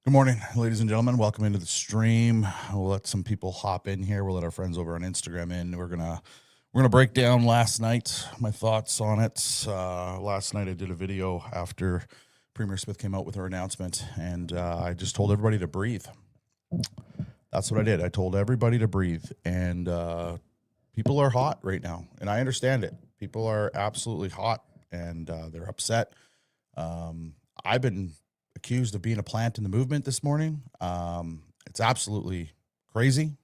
Good morning, ladies and gentlemen. Welcome into the stream. We'll let some people hop in here. We'll let our friends over on Instagram in. We're gonna break down last night, my thoughts on it. Last night I did a video after Premier Smith came out with her announcement, and I just told everybody to breathe. That's what I did. I told everybody to breathe, and people are hot right now, and I understand it. People are absolutely hot, and they're upset. I've been accused of being a plant in the movement this morning. It's absolutely crazy.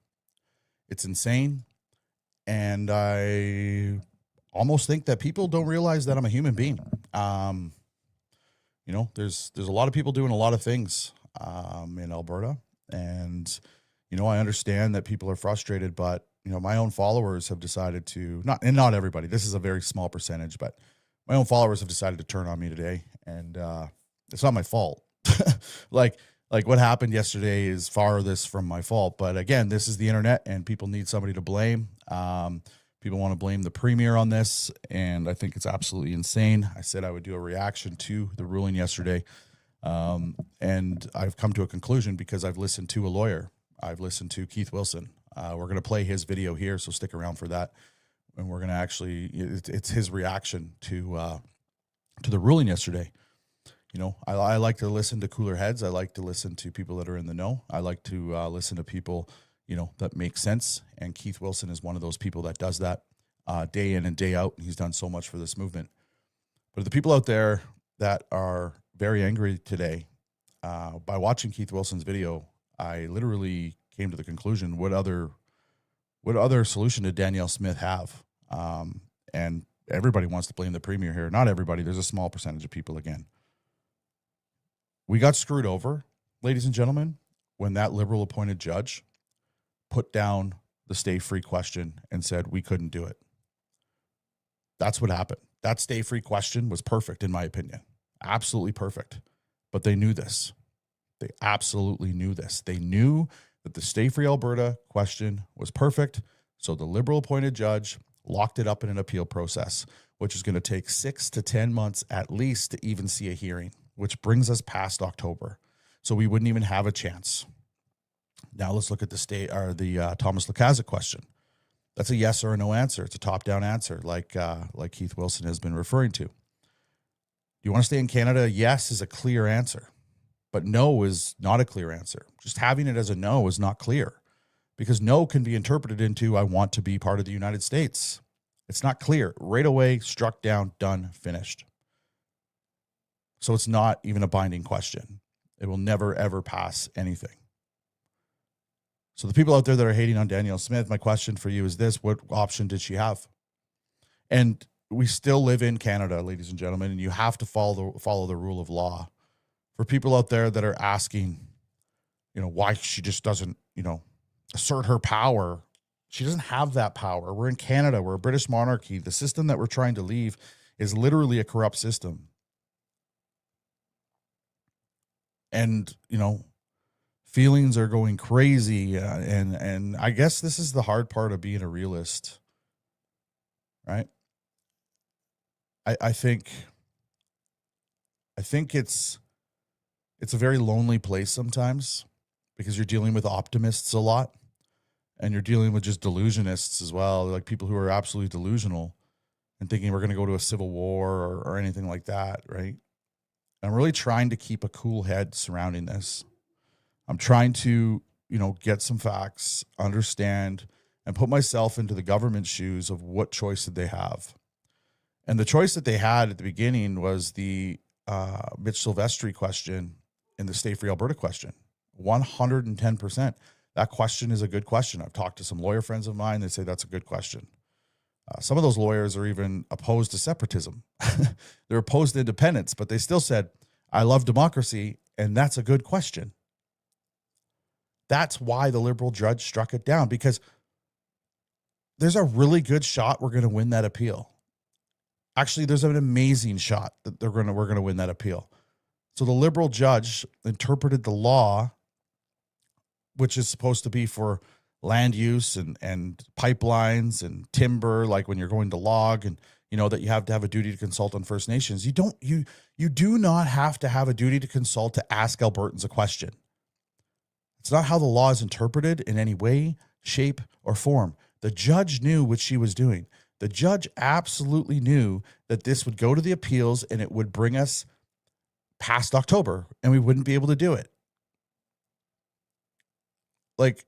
It's insane. And I almost think that people don't realize that I'm a human being. There's a lot of people doing a lot of things in Alberta. And, I understand that people are frustrated, but, my own followers have decided to, not everybody, this is a very small percentage, but my own followers have decided to turn on me today. And it's not my fault. like what happened yesterday is farthest from my fault. But again, this is the internet and people need somebody to blame. People want to blame the premier on this. And I think it's absolutely insane. I said I would do a reaction to the ruling yesterday. And I've come to a conclusion because I've listened to a lawyer. I've listened to Keith Wilson. We're going to play his video here, so stick around for that. And we're going to actually, it's his reaction to the ruling yesterday. I like to listen to cooler heads. I like to listen to people that are in the know. I like to listen to people, that make sense. And Keith Wilson is one of those people that does that day in and day out. He's done so much for this movement. But the people out there that are very angry today, by watching Keith Wilson's video, I literally came to the conclusion, what other solution did Danielle Smith have? And everybody wants to blame the premier here. Not everybody. There's a small percentage of people again. We got screwed over, ladies and gentlemen, when that liberal appointed judge put down the stay free question and said we couldn't do it. That's what happened. That stay free question was perfect, in my opinion. Absolutely perfect. But they knew this. They absolutely knew this. They knew that the stay free Alberta question was perfect. So the liberal appointed judge locked it up in an appeal process, which is going to take 6 to 10 months at least to even see a hearing, which brings us past October. So we wouldn't even have a chance. Now let's look at the Thomas Lukaszuk question. That's a yes or a no answer. It's a top-down answer, like Keith Wilson has been referring to. Do you want to stay in Canada? Yes is a clear answer, but no is not a clear answer. Just having it as a no is not clear, because no can be interpreted into I want to be part of the United States. It's not clear. Right away, struck down, done, finished. So it's not even a binding question. It will never, ever pass anything. So the people out there that are hating on Danielle Smith, my question for you is this: what option did she have? And we still live in Canada, ladies and gentlemen, and you have to follow the rule of law. For people out there that are asking, why she just doesn't, assert her power. She doesn't have that power. We're in Canada. We're a British monarchy. The system that we're trying to leave is literally a corrupt system. And, feelings are going crazy. And I guess this is the hard part of being a realist, right? I think it's a very lonely place sometimes, because you're dealing with optimists a lot, and you're dealing with just delusionists as well, like people who are absolutely delusional and thinking we're going to go to a civil war or anything like that, right? I'm really trying to keep a cool head surrounding this. I'm trying to, get some facts, understand, and put myself into the government's shoes of what choice did they have. And the choice that they had at the beginning was the Mitch Silvestri question and the Stay Free Alberta question. 110%. That question is a good question. I've talked to some lawyer friends of mine. They say that's a good question. Some of those lawyers are even opposed to separatism. They're opposed to independence, but they still said, I love democracy, and that's a good question. That's why the liberal judge struck it down, because there's a really good shot we're going to win that appeal. Actually, there's an amazing shot that we're going to win that appeal. So the liberal judge interpreted the law, which is supposed to be for land use and pipelines and timber, like when you're going to log, and that you have to have a duty to consult on First Nations. You do not have to have a duty to consult to ask Albertans a question. It's not how the law is interpreted in any way, shape, or form. The judge knew what she was doing. The judge absolutely knew that this would go to the appeals and it would bring us past October and we wouldn't be able to do it. Like,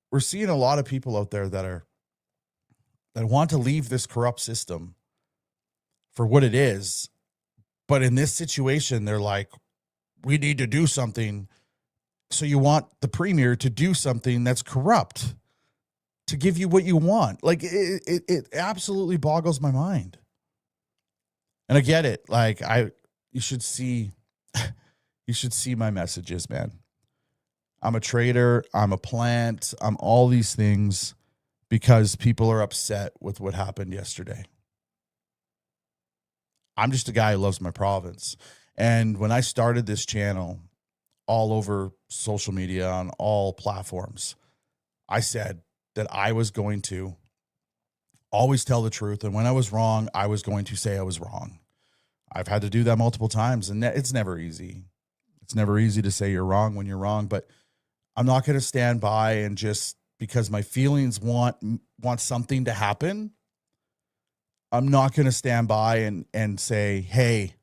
we're seeing a lot of people out there that want to leave this corrupt system for what it is. But in this situation, they're like, we need to do something. So you want the premier to do something that's corrupt to give you what you want. Like, it absolutely boggles my mind. And I get it. Like, you should see my messages, man. I'm a trader. I'm a plant. I'm all these things because people are upset with what happened yesterday. I'm just a guy who loves my province. And when I started this channel all over social media on all platforms, I said that I was going to always tell the truth. And when I was wrong, I was going to say I was wrong. I've had to do that multiple times, and it's never easy. It's never easy to say you're wrong when you're wrong, but I'm not going to stand by and just because my feelings want something to happen, I'm not going to stand by and say, hey,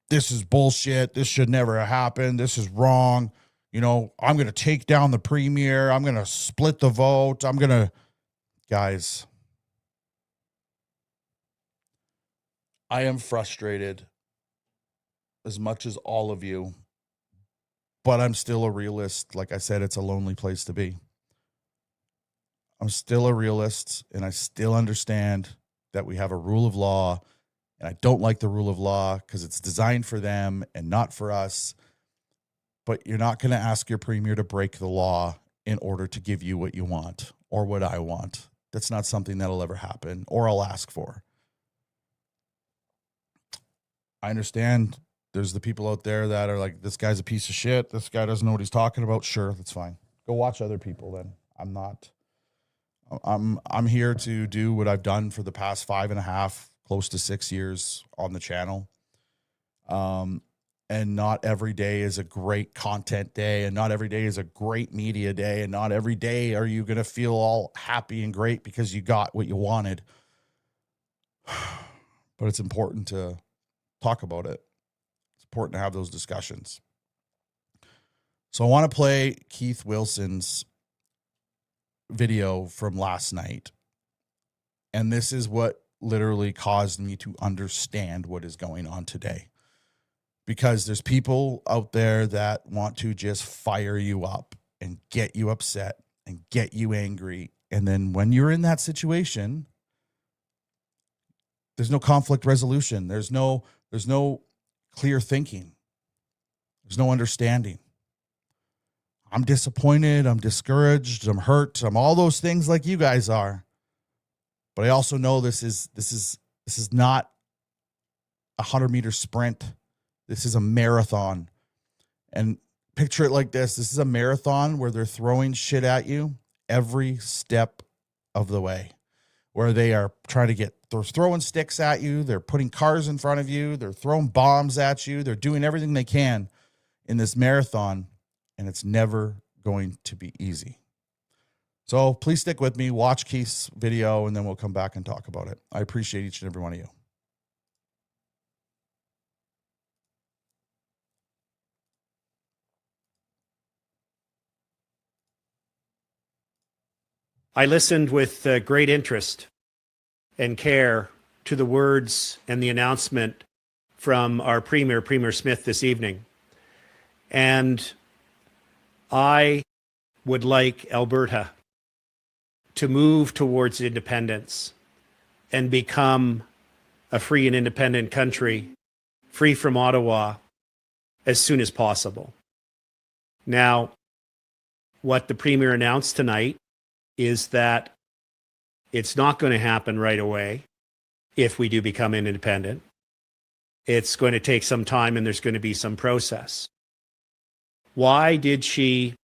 this is bullshit. This should never have happened. This is wrong. You know, I'm going to take down the premier. I'm going to split the vote. Guys, I am frustrated as much as all of you, but I'm still a realist. Like I said, it's a lonely place to be. I'm still a realist, and I still understand that we have a rule of law, and I don't like the rule of law because it's designed for them and not for us. But you're not going to ask your premier to break the law in order to give you what you want or what I want. That's not something that'll ever happen or I'll ask for. I understand there's the people out there that are like, this guy's a piece of shit. This guy doesn't know what he's talking about. Sure, that's fine. Go watch other people then. I'm here to do what I've done for the past 5.5, close to 6 years on the channel. And not every day is a great content day, and not every day is a great media day, and not every day are you going to feel all happy and great because you got what you wanted. But it's important to talk about it. It's important to have those discussions. So I want to play Keith Wilson's video from last night. And this is what literally caused me to understand what is going on today. Because there's people out there that want to just fire you up and get you upset and get you angry. And then when you're in that situation, there's no conflict resolution. There's no clear thinking. There's no understanding. I'm disappointed. I'm discouraged. I'm hurt. I'm all those things like you guys are. But I also know this is not a 100-meter sprint. This is a marathon. And picture it like this. This is a marathon where they're throwing shit at you every step of the way. Where they are they're throwing sticks at you. They're putting cars in front of you. They're throwing bombs at you. They're doing everything they can in this marathon. And it's never going to be easy. So please stick with me. Watch Keith's video, and then we'll come back and talk about it. I appreciate each and every one of you. I listened with great interest and care to the words and the announcement from our Premier, Premier Smith, this evening. And I would like Alberta to move towards independence and become a free and independent country, free from Ottawa, as soon as possible. Now, what the Premier announced tonight is that it's not going to happen right away if we do become independent. It's going to take some time, and there's going to be some process. Why did she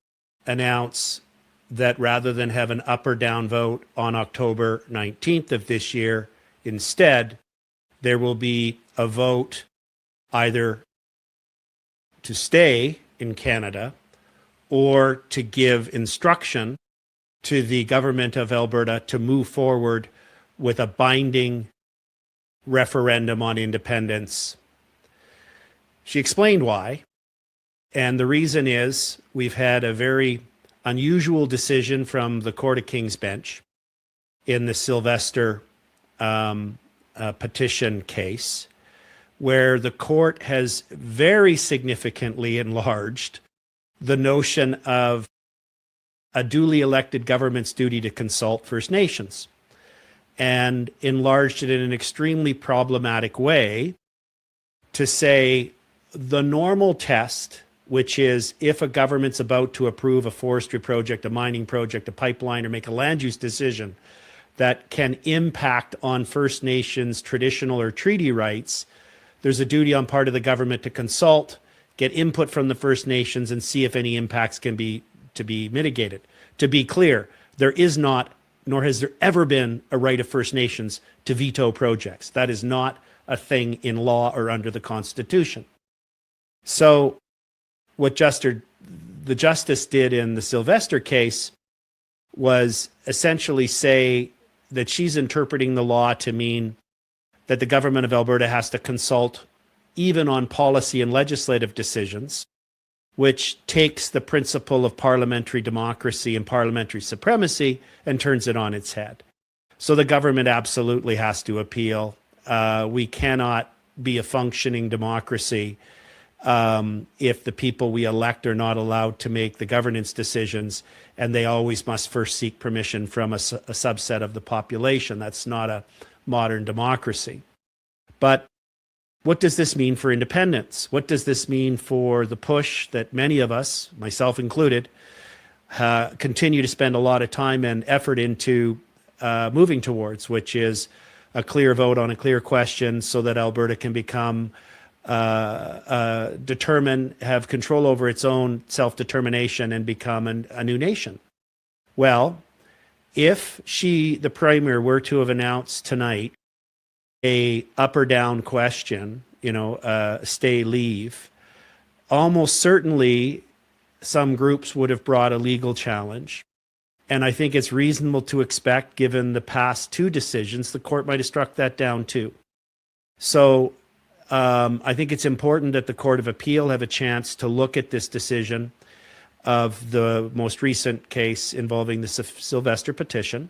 announce that rather than have an up or down vote on October 19th of this year, instead, there will be a vote either to stay in Canada or to give instruction to the government of Alberta to move forward with a binding referendum on independence. She explained why. And the reason is we've had a very unusual decision from the Court of King's Bench in the Sylvester petition case, where the court has very significantly enlarged the notion of a duly elected government's duty to consult First Nations, and enlarged it in an extremely problematic way to say the normal test, which is if a government's about to approve a forestry project, a mining project, a pipeline, or make a land use decision that can impact on First Nations traditional or treaty rights, there's a duty on part of the government to consult, get input from the First Nations, and see if any impacts can be mitigated. To be clear, there is not, nor has there ever been, a right of First Nations to veto projects. That is not a thing in law or under the Constitution. So what the justice did in the Sylvester case was essentially say that she's interpreting the law to mean that the government of Alberta has to consult even on policy and legislative decisions, which takes the principle of parliamentary democracy and parliamentary supremacy and turns it on its head. So the government absolutely has to appeal. We cannot be a functioning democracy if the people we elect are not allowed to make the governance decisions, and they always must first seek permission from a subset of the population. That's not a modern democracy. But what does this mean for independence? What does this mean for the push that many of us, myself included, continue to spend a lot of time and effort into moving towards, which is a clear vote on a clear question so that Alberta can become determine, have control over its own self-determination and become a new nation? Well, if the Premier, were to have announced tonight a up or down question, stay, leave, almost certainly some groups would have brought a legal challenge. And I think it's reasonable to expect, given the past two decisions, the court might have struck that down too. So I think it's important that the Court of Appeal have a chance to look at this decision of the most recent case involving the Sylvester petition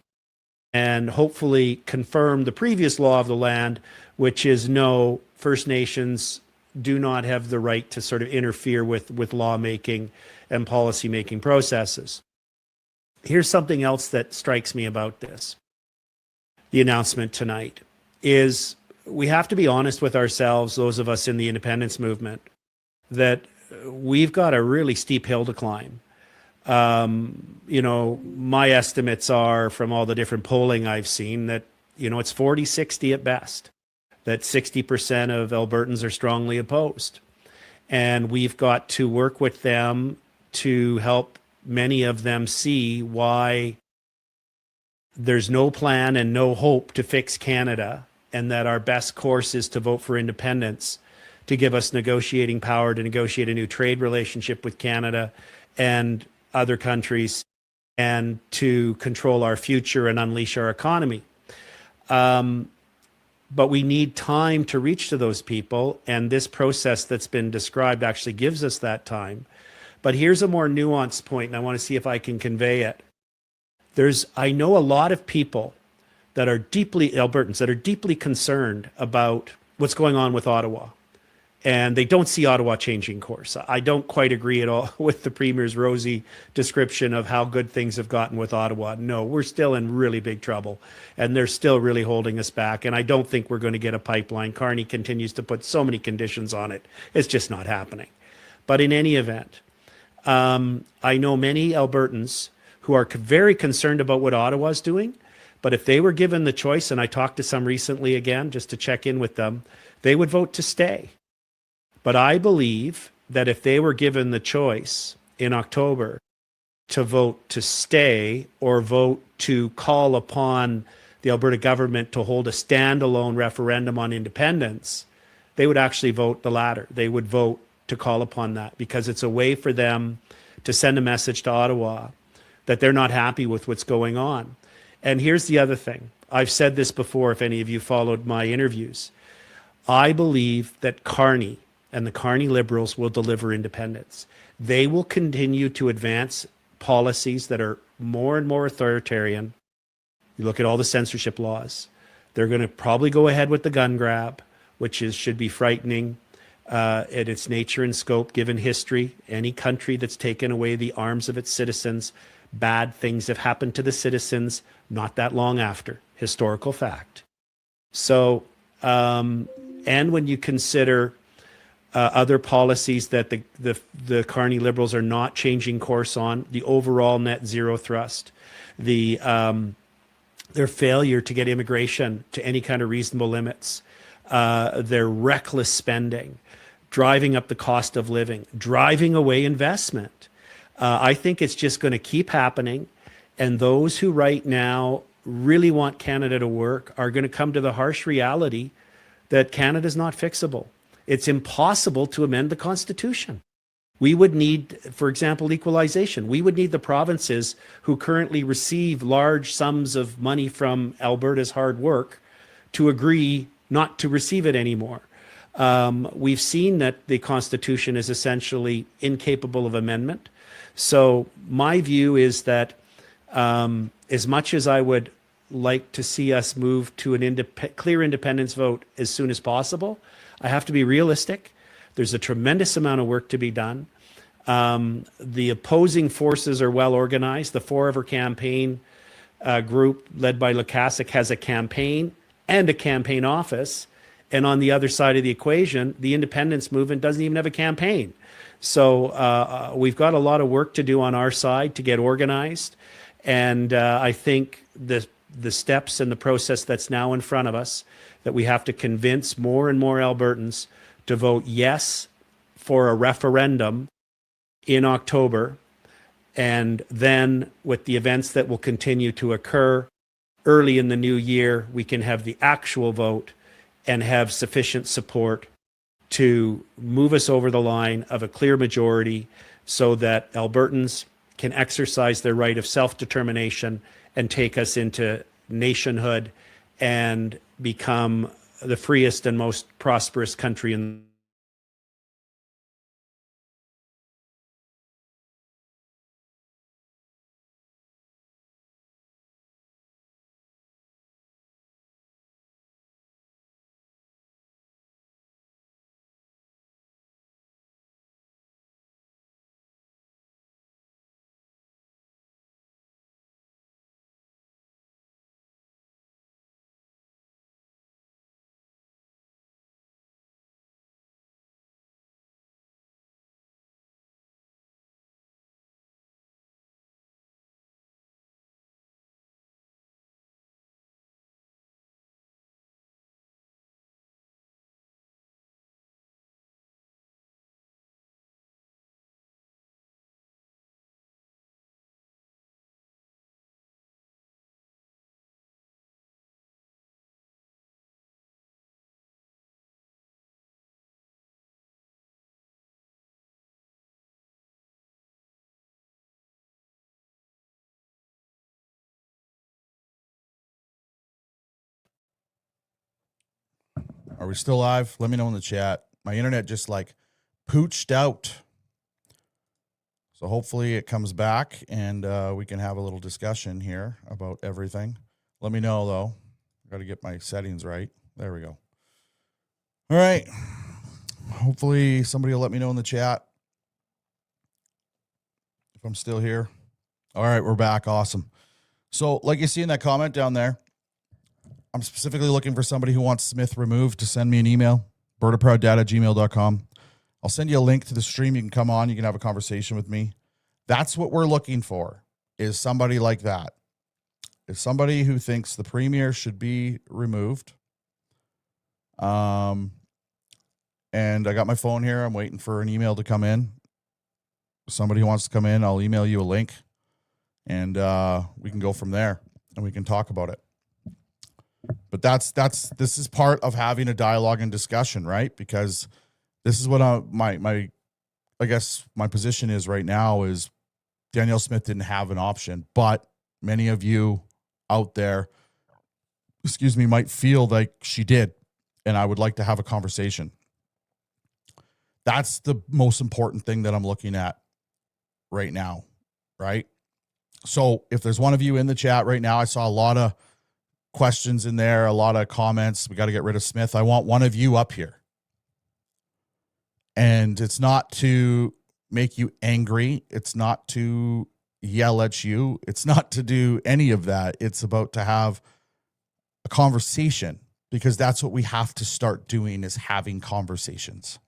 and hopefully confirm the previous law of the land, which is no, First Nations do not have the right to sort of interfere with lawmaking and policy-making processes. Here's something else that strikes me about this. The announcement tonight is we have to be honest with ourselves, those of us in the independence movement, that we've got a really steep hill to climb. My estimates are, from all the different polling I've seen, that, it's 40-60 at best, that 60% of Albertans are strongly opposed. And we've got to work with them to help many of them see why there's no plan and no hope to fix Canada, and that our best course is to vote for independence, to give us negotiating power to negotiate a new trade relationship with Canada and other countries, and to control our future and unleash our economy. But we need time to reach to those people, and this process that's been described actually gives us that time. But here's a more nuanced point, and I want to see if I can convey it. I know a lot of people that are Albertans that are deeply concerned about what's going on with Ottawa. And they don't see Ottawa changing course. I don't quite agree at all with the Premier's rosy description of how good things have gotten with Ottawa. No, we're still in really big trouble, and they're still really holding us back. And I don't think we're going to get a pipeline. Carney continues to put so many conditions on it. It's just not happening. But in any event, I know many Albertans who are very concerned about what Ottawa's doing. But if they were given the choice, and I talked to some recently again, just to check in with them, they would vote to stay. But I believe that if they were given the choice in October to vote to stay or vote to call upon the Alberta government to hold a standalone referendum on independence, they would actually vote the latter. They would vote to call upon that, because it's a way for them to send a message to Ottawa that they're not happy with what's going on. And here's the other thing. I've said this before, if any of you followed my interviews. I believe that Carney and the Carney Liberals will deliver independence. They will continue to advance policies that are more and more authoritarian. You look at all the censorship laws. They're going to probably go ahead with the gun grab, which should be frightening at its nature and scope, given history. Any country that's taken away the arms of its citizens, bad things have happened to the citizens not that long after. Historical fact. So, and when you consider other policies that the Carney Liberals are not changing course on, the overall net zero thrust, their failure to get immigration to any kind of reasonable limits, their reckless spending, driving up the cost of living, driving away investment. I think it's just going to keep happening. And those who right now really want Canada to work are going to come to the harsh reality that Canada is not fixable. It's impossible to amend the Constitution. We would need, for example, equalization. We would need the provinces who currently receive large sums of money from Alberta's hard work to agree not to receive it anymore. We've seen that the Constitution is essentially incapable of amendment. So my view is that as much as I would like to see us move to an clear independence vote as soon as possible, I have to be realistic. There's a tremendous amount of work to be done. The opposing forces are well organized. The Forever campaign group led by Lukasik has a campaign and a campaign office. And on the other side of the equation, the independence movement doesn't even have a campaign. So we've got a lot of work to do on our side to get organized. And I think the steps and the process that's now in front of us, that we have to convince more and more Albertans to vote yes for a referendum in October. And then with the events that will continue to occur early in the new year, we can have the actual vote and have sufficient support to move us over the line of a clear majority so that Albertans can exercise their right of self-determination and take us into nationhood and become the freest and most prosperous country in Are we still live? Let me know in the chat. My internet just like pooched out. So hopefully it comes back and we can have a little discussion here about everything. Let me know though. I got to get my settings right. There we go. All right. Hopefully somebody will let me know in the chat if I'm still here. All right, we're back. Awesome. So like you see in that comment down there, I'm specifically looking for somebody who wants Smith removed to send me an email, bertaprouddad@gmail.com. I'll send you a link to the stream. You can come on. You can have a conversation with me. That's what we're looking for, is somebody like that. Is somebody who thinks the premier should be removed. And I got my phone here. I'm waiting for an email to come in. Somebody who wants to come in, I'll email you a link. And we can go from there. And we can talk about it. But this is part of having a dialogue and discussion, right? Because this is what my I guess my position is right now is Danielle Smith didn't have an option, but many of you out there, might feel like she did, and I would like to have a conversation. That's the most important thing that I'm looking at right now, right? So if there's one of you in the chat right now, I saw a lot of questions in there, a lot of comments. We got to get rid of Smith. I want one of you up here. And it's not to make you angry. It's not to yell at you. It's not to do any of that. It's about to have a conversation, because that's what we have to start doing, is having conversations.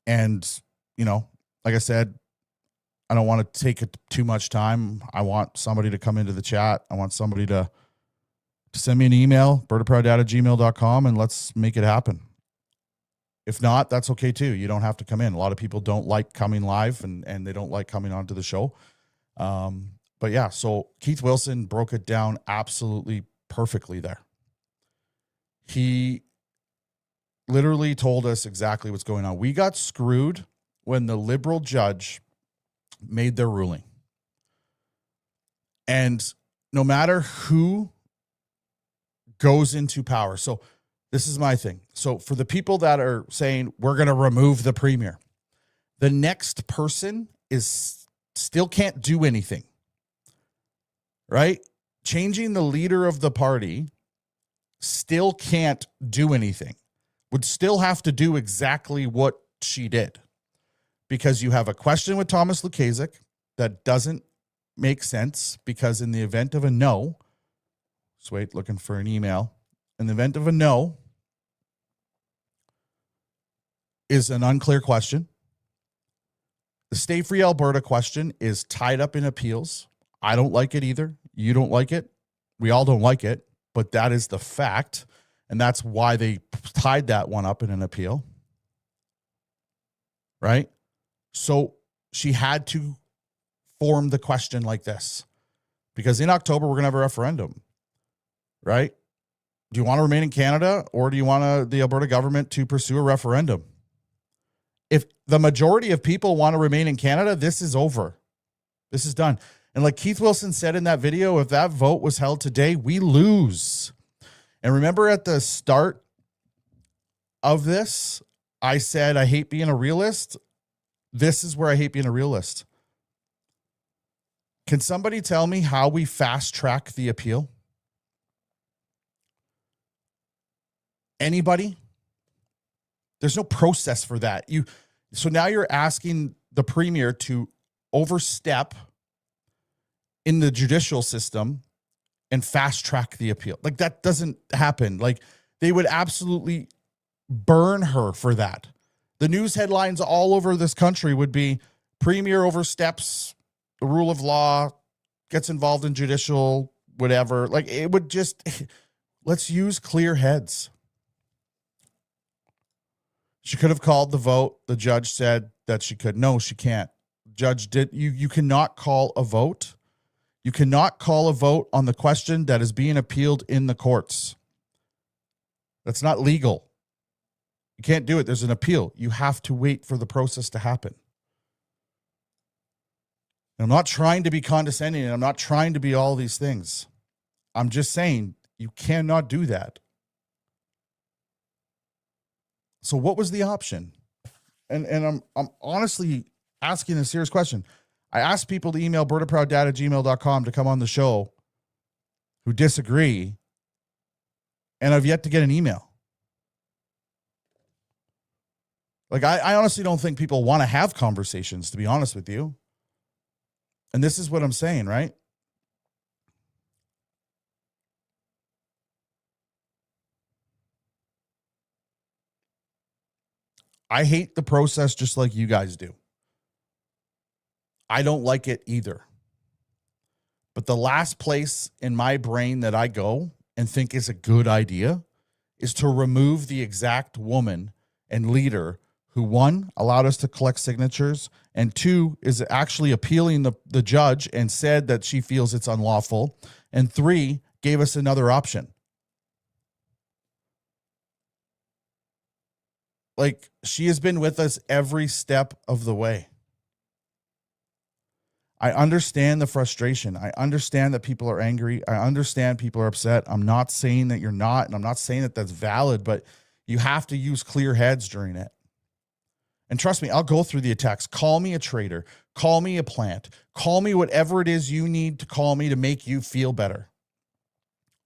And, like I said, I don't want to take too much time. I want somebody to come into the chat. I want somebody to send me an email, bertaproudad@gmail.com, and let's make it happen. If not, that's okay too. You don't have to come in. A lot of people don't like coming live, and they don't like coming onto the show. But yeah, so Keith Wilson broke it down absolutely perfectly there. He literally told us exactly what's going on. We got screwed when the Liberal judge made their ruling. And no matter who goes into power. So this is my thing. So for the people that are saying we're going to remove the premier, the next person still can't do anything, right? Changing the leader of the party still can't do anything. Would still have to do exactly what she did, because you have a question with Thomas Lukaszuk that doesn't make sense, because in the event of a no, just wait, looking for an email. In the event of a no is an unclear question. The Stay Free Alberta question is tied up in appeals. I don't like it either. You don't like it. We all don't like it, but that is the fact. And that's why they tied that one up in an appeal. Right? So she had to form the question like this, because in October, we're going to have a referendum, right? Do you want to remain in Canada, or do you want the Alberta government to pursue a referendum? If the majority of people want to remain in Canada, this is over. This is done. And like Keith Wilson said in that video, if that vote was held today, we lose. And remember at the start of this, I said, I hate being a realist. This is where I hate being a realist. Can somebody tell me how we fast track the appeal? Anybody? There's no process for that. So now you're asking the premier to overstep in the judicial system and fast track the appeal. Like, that doesn't happen. Like, they would absolutely burn her for that. The news headlines all over this country would be premier oversteps the rule of law, gets involved in judicial, whatever. Like, it would just, let's use clear heads. She could have called the vote. The judge said that she could. No, she can't. Judge did. You cannot call a vote. You cannot call a vote on the question that is being appealed in the courts. That's not legal. You can't do it. There's an appeal. You have to wait for the process to happen. And I'm not trying to be condescending, and I'm not trying to be all these things. I'm just saying you cannot do that. So what was the option? And I'm honestly asking a serious question. I asked people to email bertaproudad@gmail.com to come on the show who disagree, and I've yet to get an email. Like, I honestly don't think people want to have conversations, to be honest with you. And this is what I'm saying, right? I hate the process just like you guys do. I don't like it either. But the last place in my brain that I go and think is a good idea is to remove the exact woman and leader who, one, allowed us to collect signatures, and two, is actually appealing the judge and said that she feels it's unlawful, and three, gave us another option. Like, she has been with us every step of the way. I understand the frustration. I understand that people are angry. I understand people are upset. I'm not saying that you're not, and I'm not saying that that's valid, but you have to use clear heads during it. And trust me, I'll go through the attacks. Call me a traitor. Call me a plant. Call me whatever it is you need to call me to make you feel better.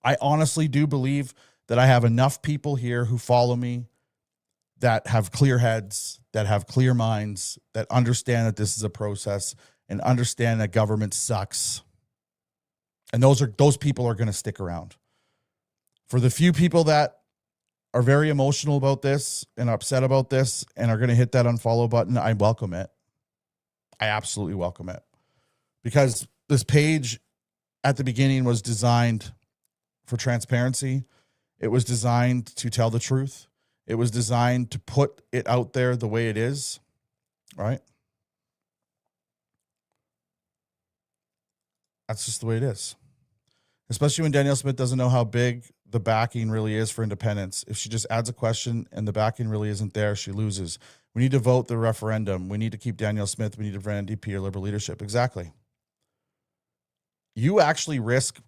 I honestly do believe that I have enough people here who follow me that have clear heads, that have clear minds, that understand that this is a process and understand that government sucks. And those people are going to stick around. For the few people that are very emotional about this and upset about this and are going to hit that unfollow button, I welcome it. I absolutely welcome it. Because this page at the beginning was designed for transparency. It was designed to tell the truth. It was designed to put it out there the way it is, right? That's just the way it is. Especially when Danielle Smith doesn't know how big the backing really is for independence. If she just adds a question and the backing really isn't there, she loses. We need to vote the referendum. We need to keep Danielle Smith. We need to prevent NDP or Liberal leadership. Exactly. You actually risk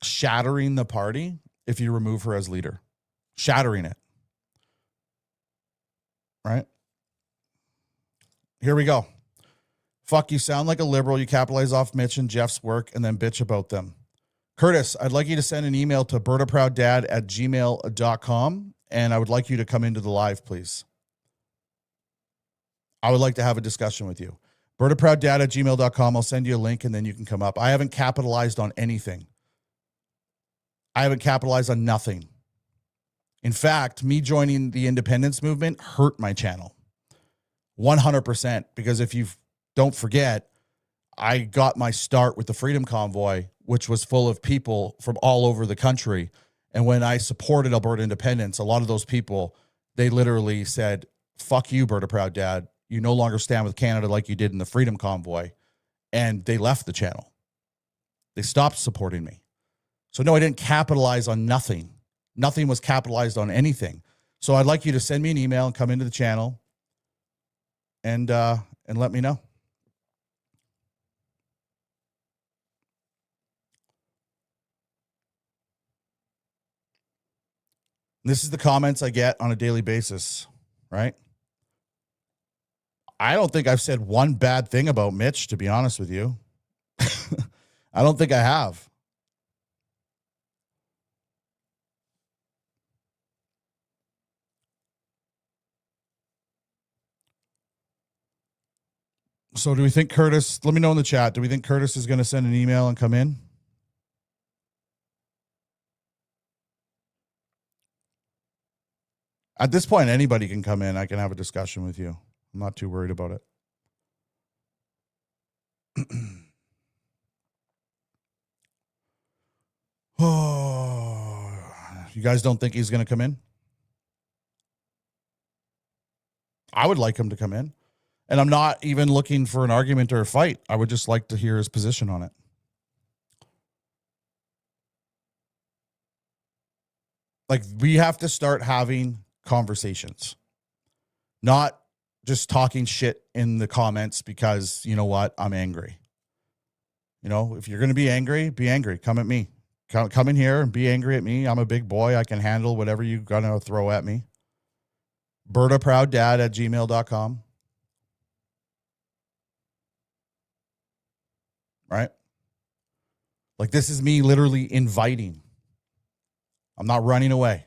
shattering the party if you remove her as leader. Shattering it. Right? Here we go. Fuck, you sound like a liberal. You capitalize off Mitch and Jeff's work and then bitch about them. Curtis, I'd like you to send an email to bertaprouddad@gmail.com, and I would like you to come into the live, please. I would like to have a discussion with you. bertaprouddad@gmail.com. I'll send you a link, and then you can come up. I haven't capitalized on anything. I haven't capitalized on nothing. In fact, me joining the independence movement hurt my channel. 100%, because if you don't forget, I got my start with the Freedom Convoy, which was full of people from all over the country. And when I supported Alberta independence, a lot of those people, they literally said, fuck you, Berta Proud Dad. You no longer stand with Canada like you did in the Freedom Convoy. And they left the channel. They stopped supporting me. So no, I didn't capitalize on nothing. Nothing was capitalized on anything. So I'd like you to send me an email and come into the channel and let me know. This is the comments I get on a daily basis, right? I don't think I've said one bad thing about Mitch, to be honest with you. I don't think I have. So do we think Curtis, let me know in the chat, do we think Curtis is going to send an email and come in? At this point, anybody can come in. I can have a discussion with you. I'm not too worried about it. Oh, you guys don't think he's going to come in? I would like him to come in. And I'm not even looking for an argument or a fight. I would just like to hear his position on it. Like, we have to start having conversations, not just talking shit in the comments because, you know what, I'm angry. You know, if you're going to be angry, come at me. Come in here and be angry at me. I'm a big boy. I can handle whatever you're going to throw at me. bertaprouddad@gmail.com. Right? Like, this is me literally inviting. I'm not running away.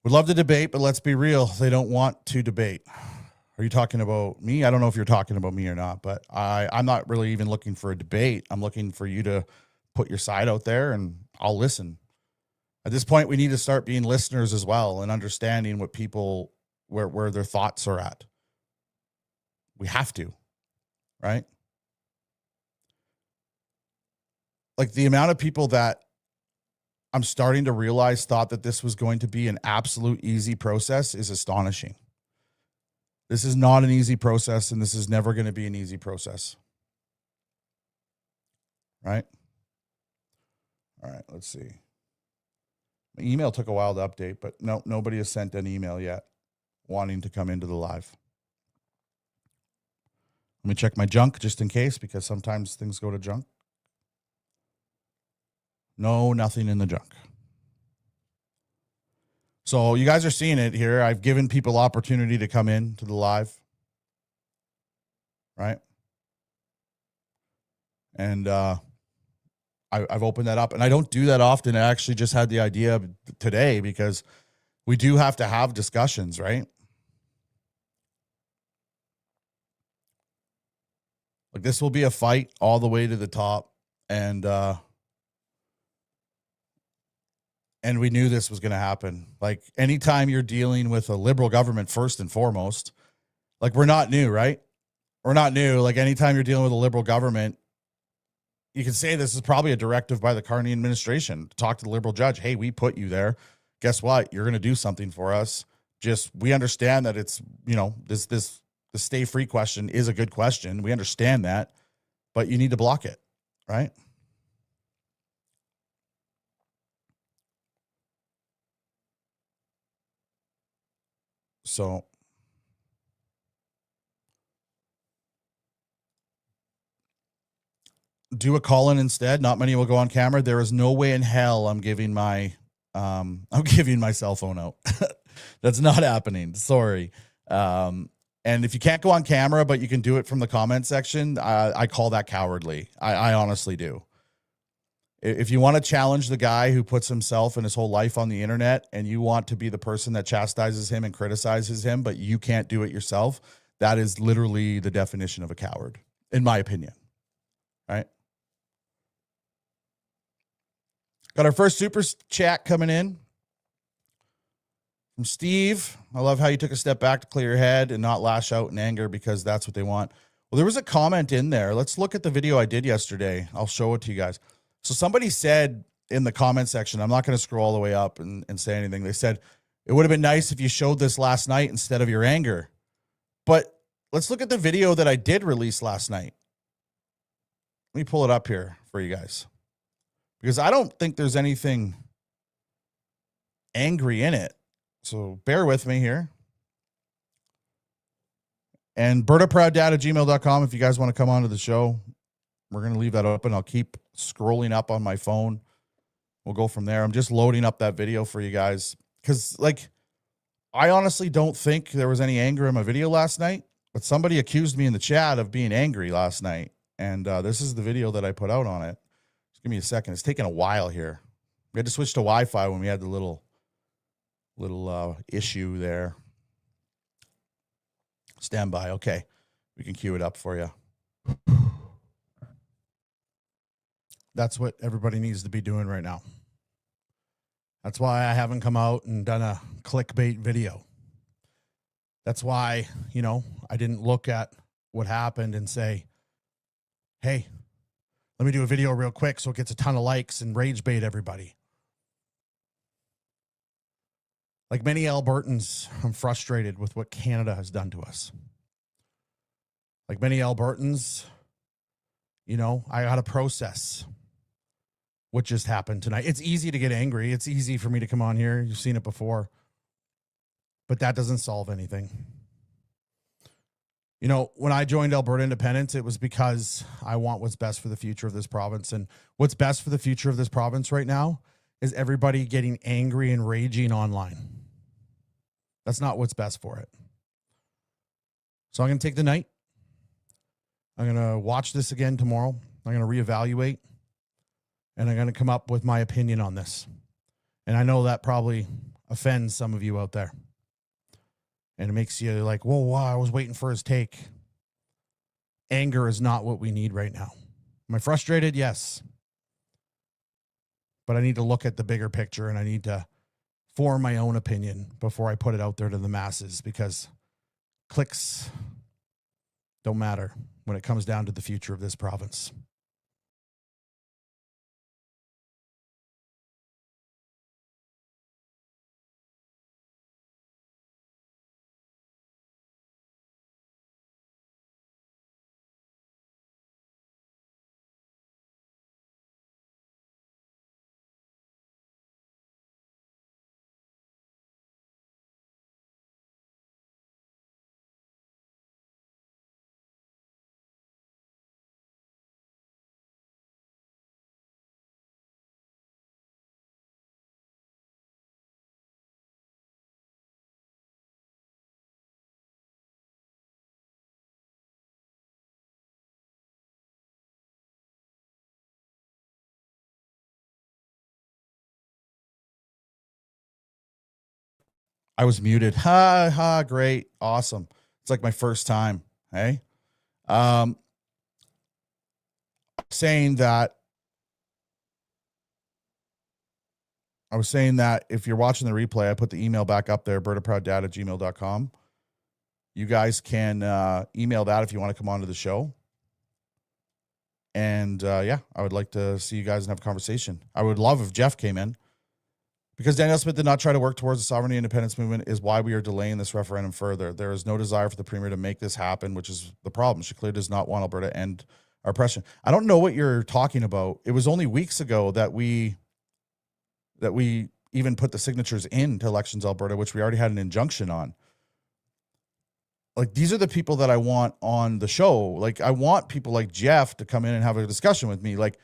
Would love to debate, but let's be real. They don't want to debate. Are you talking about me? I don't know if you're talking about me or not, but I'm not really even looking for a debate. I'm looking for you to put your side out there and I'll listen. At this point, we need to start being listeners as well and understanding what people, where their thoughts are at. We have to, right? Like, the amount of people that I'm starting to realize thought that this was going to be an absolute easy process is astonishing. This is not an easy process, and this is never going to be an easy process. Right? All right, let's see. My email took a while to update, but no, nobody has sent an email yet wanting to come into the live. Let me check my junk just in case, because sometimes things go to junk. No, nothing in the junk. So you guys are seeing it here. I've given people opportunity to come in to the live, right? And I've opened that up, and I don't do that often. I actually just had the idea today because we do have to have discussions, right? Like, this will be a fight all the way to the top, and we knew this was going to happen. Like, anytime you're dealing with a liberal government, first and foremost, like, we're not new, right? We're not new. Like, anytime you're dealing with a liberal government, you can say this is probably a directive by the Carney administration to talk to the liberal judge. Hey, we put you there. Guess what? You're going to do something for us. Just, we understand that it's, the stay free question is a good question. We understand that, but you need to block it, right? So do a call in instead. Not many will go on camera. There is no way in hell I'm giving my cell phone out. That's not happening. Sorry. And if you can't go on camera, but you can do it from the comment section, I call that cowardly. I honestly do. If you want to challenge the guy who puts himself and his whole life on the internet, and you want to be the person that chastises him and criticizes him, but you can't do it yourself, that is literally the definition of a coward, in my opinion. Right? Got our first super chat coming in from Steve. I love how you took a step back to clear your head and not lash out in anger, because that's what they want. Well, there was a comment in there. Let's look at the video I did yesterday. I'll show it to you guys. So somebody said in the comment section, I'm not going to scroll all the way up and say anything. They said, it would have been nice if you showed this last night instead of your anger. But let's look at the video that I did release last night. Let me pull it up here for you guys, because I don't think there's anything angry in it. So bear with me here. And bertaprowddad@gmail.com if you guys want to come onto the show. We're going to leave that open. I'll keep scrolling up on my phone. We'll go from there. I'm just loading up that video for you guys, because, like, I honestly don't think there was any anger in my video last night, but somebody accused me in the chat of being angry last night. And this is the video that I put out on it. Just give me a second. It's taking a while here. We had to switch to Wi-Fi when we had the little issue there. Stand by. Okay. We can cue it up for you. That's what everybody needs to be doing right now. That's why I haven't come out and done a clickbait video. That's why, I didn't look at what happened and say, hey, let me do a video real quick so it gets a ton of likes and rage bait everybody. Like many Albertans, I'm frustrated with what Canada has done to us. Like many Albertans, I got to process what just happened tonight. It's easy to get angry. It's easy for me to come on here. You've seen it before. But that doesn't solve anything. When I joined Alberta Independence, it was because I want what's best for the future of this province. And what's best for the future of this province right now is everybody getting angry and raging online. That's not what's best for it. So I'm going to take the night. I'm going to watch this again tomorrow. I'm going to reevaluate. And I'm going to come up with my opinion on this. And I know that probably offends some of you out there. And it makes you like, whoa, wow, I was waiting for his take. Anger is not what we need right now. Am I frustrated? Yes. But I need to look at the bigger picture, and I need to form my own opinion before I put it out there to the masses, because clicks don't matter when it comes down to the future of this province. I was muted. Ha ha, great, awesome. It's like my first time. Hey, saying that I was saying that if you're watching the replay, I put the email back up there, bertaprowddad@gmail.com. You guys can email that if you want to come on to the show. And yeah, I would like to see you guys and have a conversation. I would love if Jeff came in. Because Danielle Smith did not try to work towards the sovereignty independence movement is why we are delaying this referendum further. There is no desire for the premier to make this happen, which is the problem. She clearly does not want Alberta to end our oppression. I don't know what you're talking about. It was only weeks ago that we even put the signatures into Elections Alberta, which we already had an injunction on. Like, these are the people that I want on the show. Like, I want people like Jeff to come in and have a discussion with me. Like,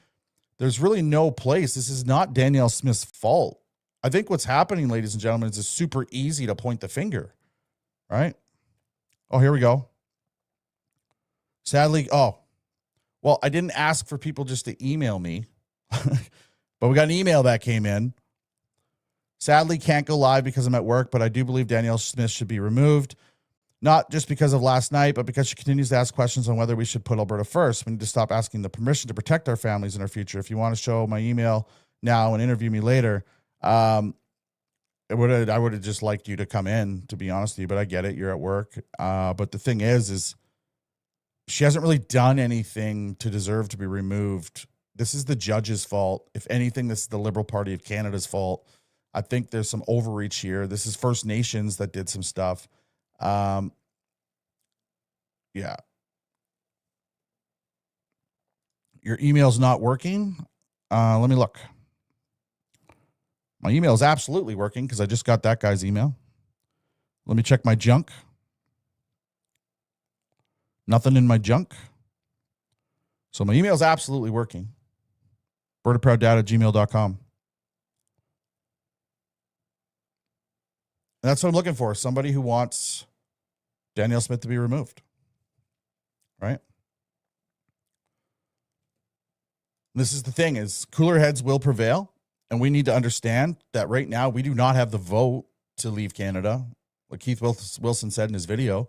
there's really no place. This is not Danielle Smith's fault. I think what's happening, ladies and gentlemen, is it's super easy to point the finger, right? Oh, here we go. Sadly, well, I didn't ask for people just to email me, but we got an email that came in. Sadly, can't go live because I'm at work, but I do believe Danielle Smith should be removed. Not just because of last night, but because she continues to ask questions on whether we should put Alberta first. We need to stop asking the permission to protect our families and our future. If you want to show my email now and interview me later, I would have just liked you to come in, to be honest with you, but I get it. You're at work. But the thing is she hasn't really done anything to deserve to be removed. This is the judge's fault. If anything, this is the Liberal Party of Canada's fault. I think there's some overreach here. This is First Nations that did some stuff. Yeah. Your email's not working. Let me look. My email is absolutely working because I just got that guy's email. Let me check my junk. Nothing in my junk. So my email is absolutely working. bertaprowddad@gmail.com. That's what I'm looking for. Somebody who wants Danielle Smith to be removed. Right? This is the thing, is cooler heads will prevail. And we need to understand that right now we do not have the vote to leave Canada. Like Keith Wilson said in his video,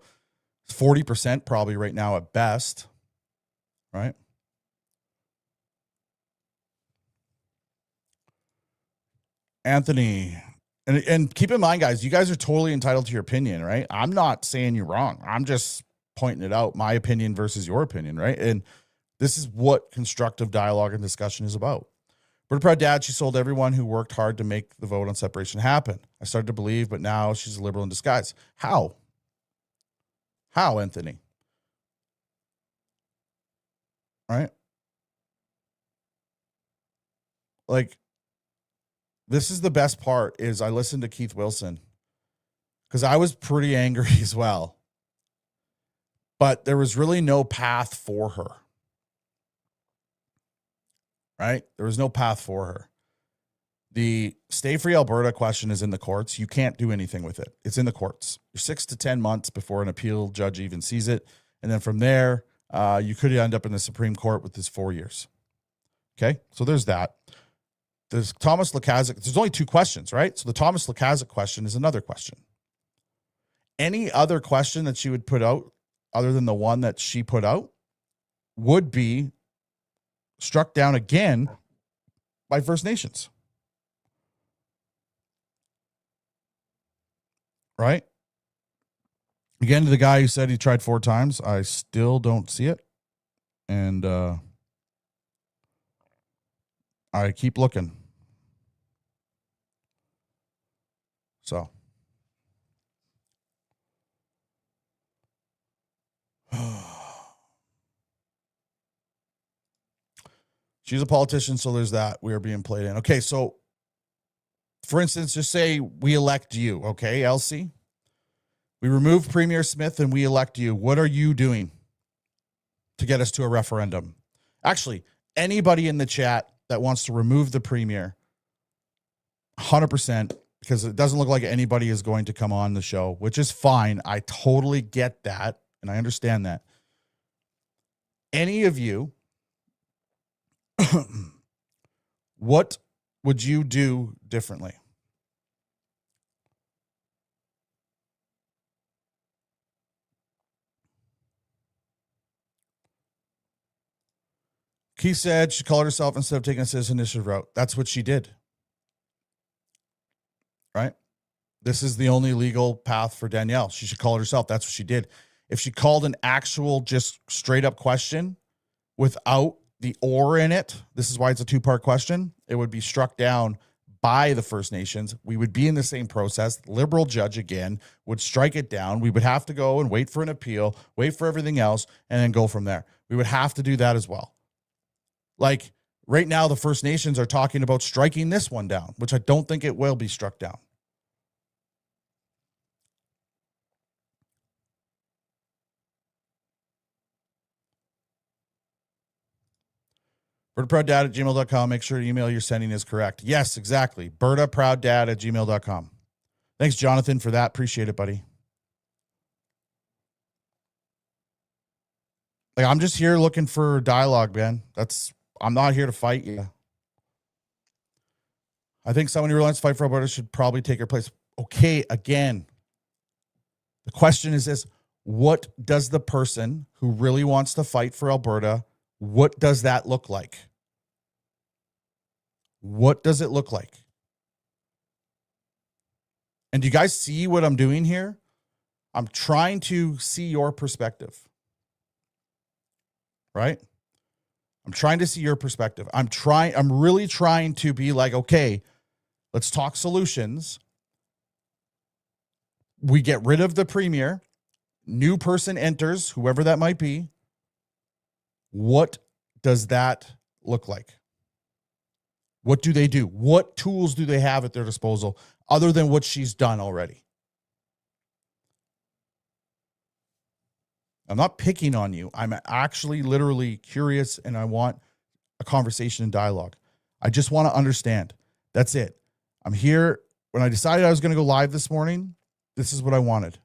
40% probably right now at best. Right? Anthony, and keep in mind, guys, you guys are totally entitled to your opinion, right? I'm not saying you're wrong. I'm just pointing it out, my opinion versus your opinion, right? And this is what constructive dialogue and discussion is about. Berta Proud Dad, she sold everyone who worked hard to make the vote on separation happen. I started to believe, but now she's a liberal in disguise. How? How, Anthony? Right? Like, this is the best part, is I listened to Keith Wilson because I was pretty angry as well. But there was really no path for her. Right? There was no path for her. The Stay Free Alberta question is in the courts. You can't do anything with it. It's in the courts. You're 6 to 10 months before an appeal judge even sees it. And then from there, you could end up in the Supreme Court with this 4 years. Okay? So there's that. There's Thomas Lukaszuk. There's only 2 questions, right? So the Thomas Lukaszuk question is another question. Any other question that she would put out, other than the one that she put out, would be struck down again by First Nations. Right? Again, to the guy who said he tried 4 times, I still don't see it. And I keep looking. So. She's a politician, so there's that. We are being played in. Okay, so for instance, just say we elect you, okay, Elsie? We remove Premier Smith and we elect you. What are you doing to get us to a referendum? Actually, anybody in the chat that wants to remove the Premier, 100%, because it doesn't look like anybody is going to come on the show, which is fine. I totally get that, and I understand that. Any of you, what would you do differently? Keith said she called herself instead of taking a citizen initiative route. That's what she did. Right? This is the only legal path for Danielle. She should call it herself. That's what she did. If she called an actual, just straight up question without the or in it, this is why it's a two-part question, it would be struck down by the First Nations. We would be in the same process. Liberal judge again would strike it down. We would have to go and wait for an appeal, wait for everything else, and then go from there. We would have to do that as well. Like right now, the First Nations are talking about striking this one down, which I don't think it will be struck down. BertaProudDad@gmail.com. Make sure the email you're sending is correct. Yes, exactly. BertaProudDad@gmail.com. Thanks, Jonathan, for that. Appreciate it, buddy. Like, I'm just here looking for dialogue, man. I'm not here to fight you. I think someone who wants to fight for Alberta should probably take her place. Okay, again, the question is this: what does the person who really wants to fight for Alberta, what does that look like? What does it look like? And do you guys see what I'm doing here? I'm trying to see your perspective. Right? I'm trying to see your perspective. I'm really trying to be like, okay, let's talk solutions. We get rid of the premier. New person enters, whoever that might be. What does that look like? What do they do? What tools do they have at their disposal other than what she's done already? I'm not picking on you. I'm actually literally curious, and I want a conversation and dialogue. I just want to understand. That's it. I'm here. When I decided I was going to go live this morning, this is what I wanted.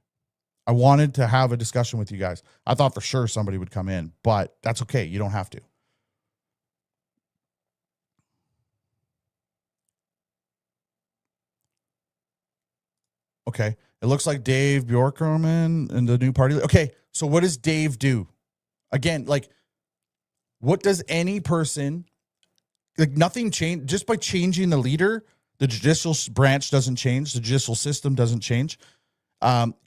I wanted to have a discussion with you guys. I thought for sure somebody would come in, but that's okay. You don't have to. Okay. It looks like Dave Bjorkman and the new party. Okay. So what does Dave do? Again, like, what does any person, like, nothing change just by changing the leader? The judicial branch doesn't change. The judicial system doesn't change.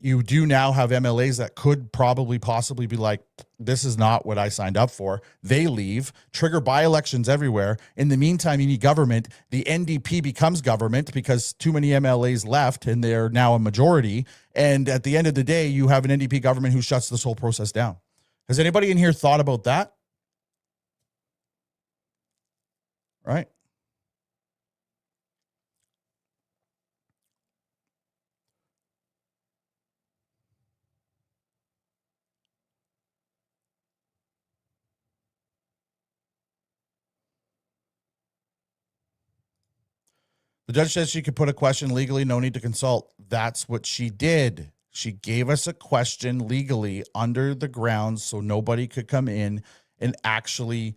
You do now have MLAs that could probably possibly be like, this is not what I signed up for. They leave, trigger by-elections everywhere. In the meantime, you need government. The NDP becomes government because too many MLAs left and they're now a majority. And at the end of the day, you have an NDP government who shuts this whole process down. Has anybody in here thought about that? Right? The judge says she could put a question legally, no need to consult. That's what she did. She gave us a question legally under the grounds so nobody could come in and actually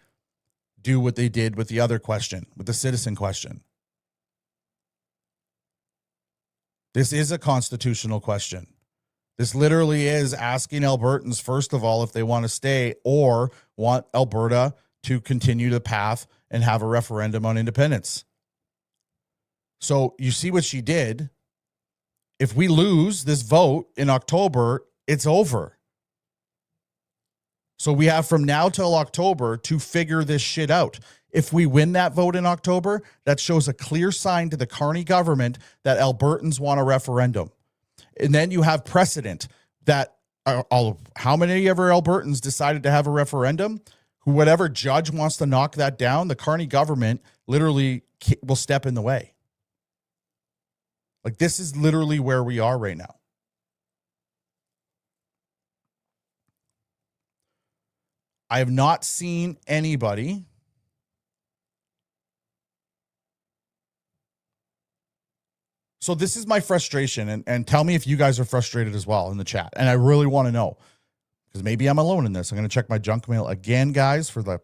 do what they did with the other question, with the citizen question. This is a constitutional question. This literally is asking Albertans, first of all, if they want to stay or want Alberta to continue the path and have a referendum on independence. So you see what she did. If we lose this vote in October, it's over. So we have from now till October to figure this shit out. If we win that vote in October, that shows a clear sign to the Carney government that Albertans want a referendum. And then you have precedent that how many ever Albertans decided to have a referendum? Whatever judge wants to knock that down, the Carney government literally will step in the way. Like, this is literally where we are right now. I have not seen anybody So this is my frustration, and tell me if you guys are frustrated as well in the chat. And I really want to know, because maybe I'm alone in this. I'm going to check my junk mail again, guys, for the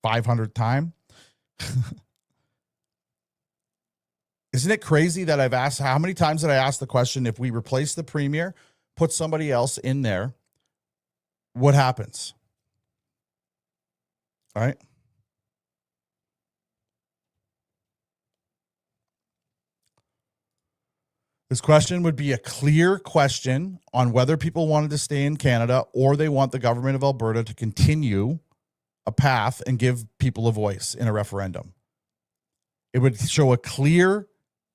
500th time. Isn't it crazy that I've asked, how many times did I ask the question, if we replace the premier, put somebody else in there, what happens? All right. This question would be a clear question on whether people wanted to stay in Canada or they want the government of Alberta to continue a path and give people a voice in a referendum. It would show a clear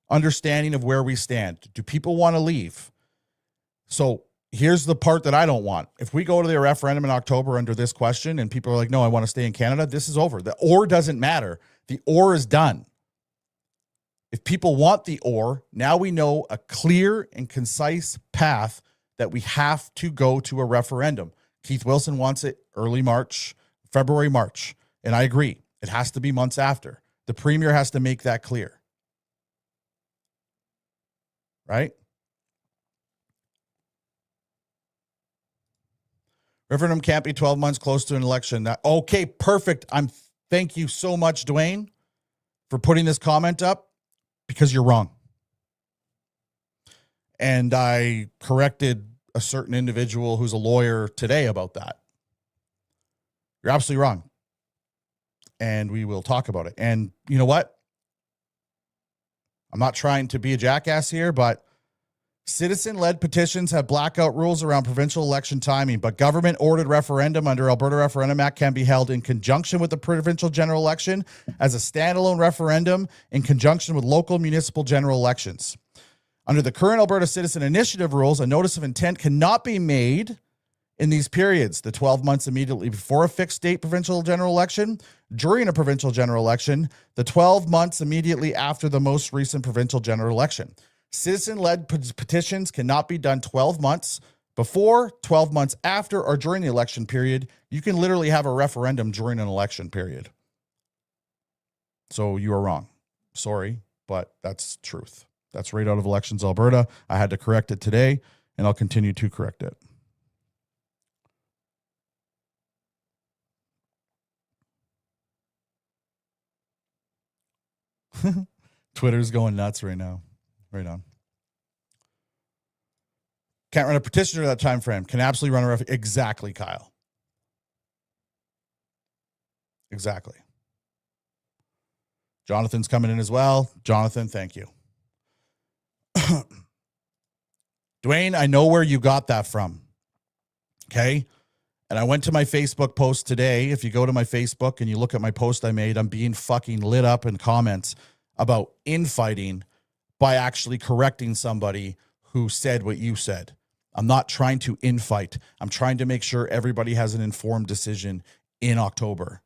understanding of where we stand. Do people want to leave? So here's the part that I don't want. If we go to the referendum in October under this question and people are like, no, I want to stay in Canada, this is over. The or doesn't matter. The or is done. If people want the or, now we know a clear and concise path that we have to go to a referendum. Keith Wilson wants it early March, February, March. And I agree. It has to be months after. The premier has to make that clear. Right? Referendum can't be 12 months close to an election. Okay, perfect. Thank you so much, Dwayne, for putting this comment up, because you're wrong. And I corrected a certain individual who's a lawyer today about that. You're absolutely wrong. And we will talk about it. And you know what? I'm not trying to be a jackass here, but citizen-led petitions have blackout rules around provincial election timing, but government-ordered referendum under Alberta Referendum Act can be held in conjunction with the provincial general election as a standalone referendum in conjunction with local municipal general elections. Under the current Alberta Citizen Initiative rules, a notice of intent cannot be made in these periods, the 12 months immediately before a fixed date provincial general election, during a provincial general election, the 12 months immediately after the most recent provincial general election. Citizen-led petitions cannot be done 12 months before, 12 months after, or during the election period. You can literally have a referendum during an election period. So you are wrong. Sorry, but that's truth. That's right out of Elections Alberta. I had to correct it today, and I'll continue to correct it. Twitter's going nuts right now. Right on. Can't run a petition during that time frame. Can absolutely run a referendum. Exactly, Kyle. Exactly. Jonathan's coming in as well. Jonathan, thank you. Dwayne, I know where you got that from. Okay? And I went to my Facebook post today. If you go to my Facebook and you look at my post I made, I'm being fucking lit up in comments about infighting by actually correcting somebody who said what you said. I'm not trying to infight. I'm trying to make sure everybody has an informed decision in October.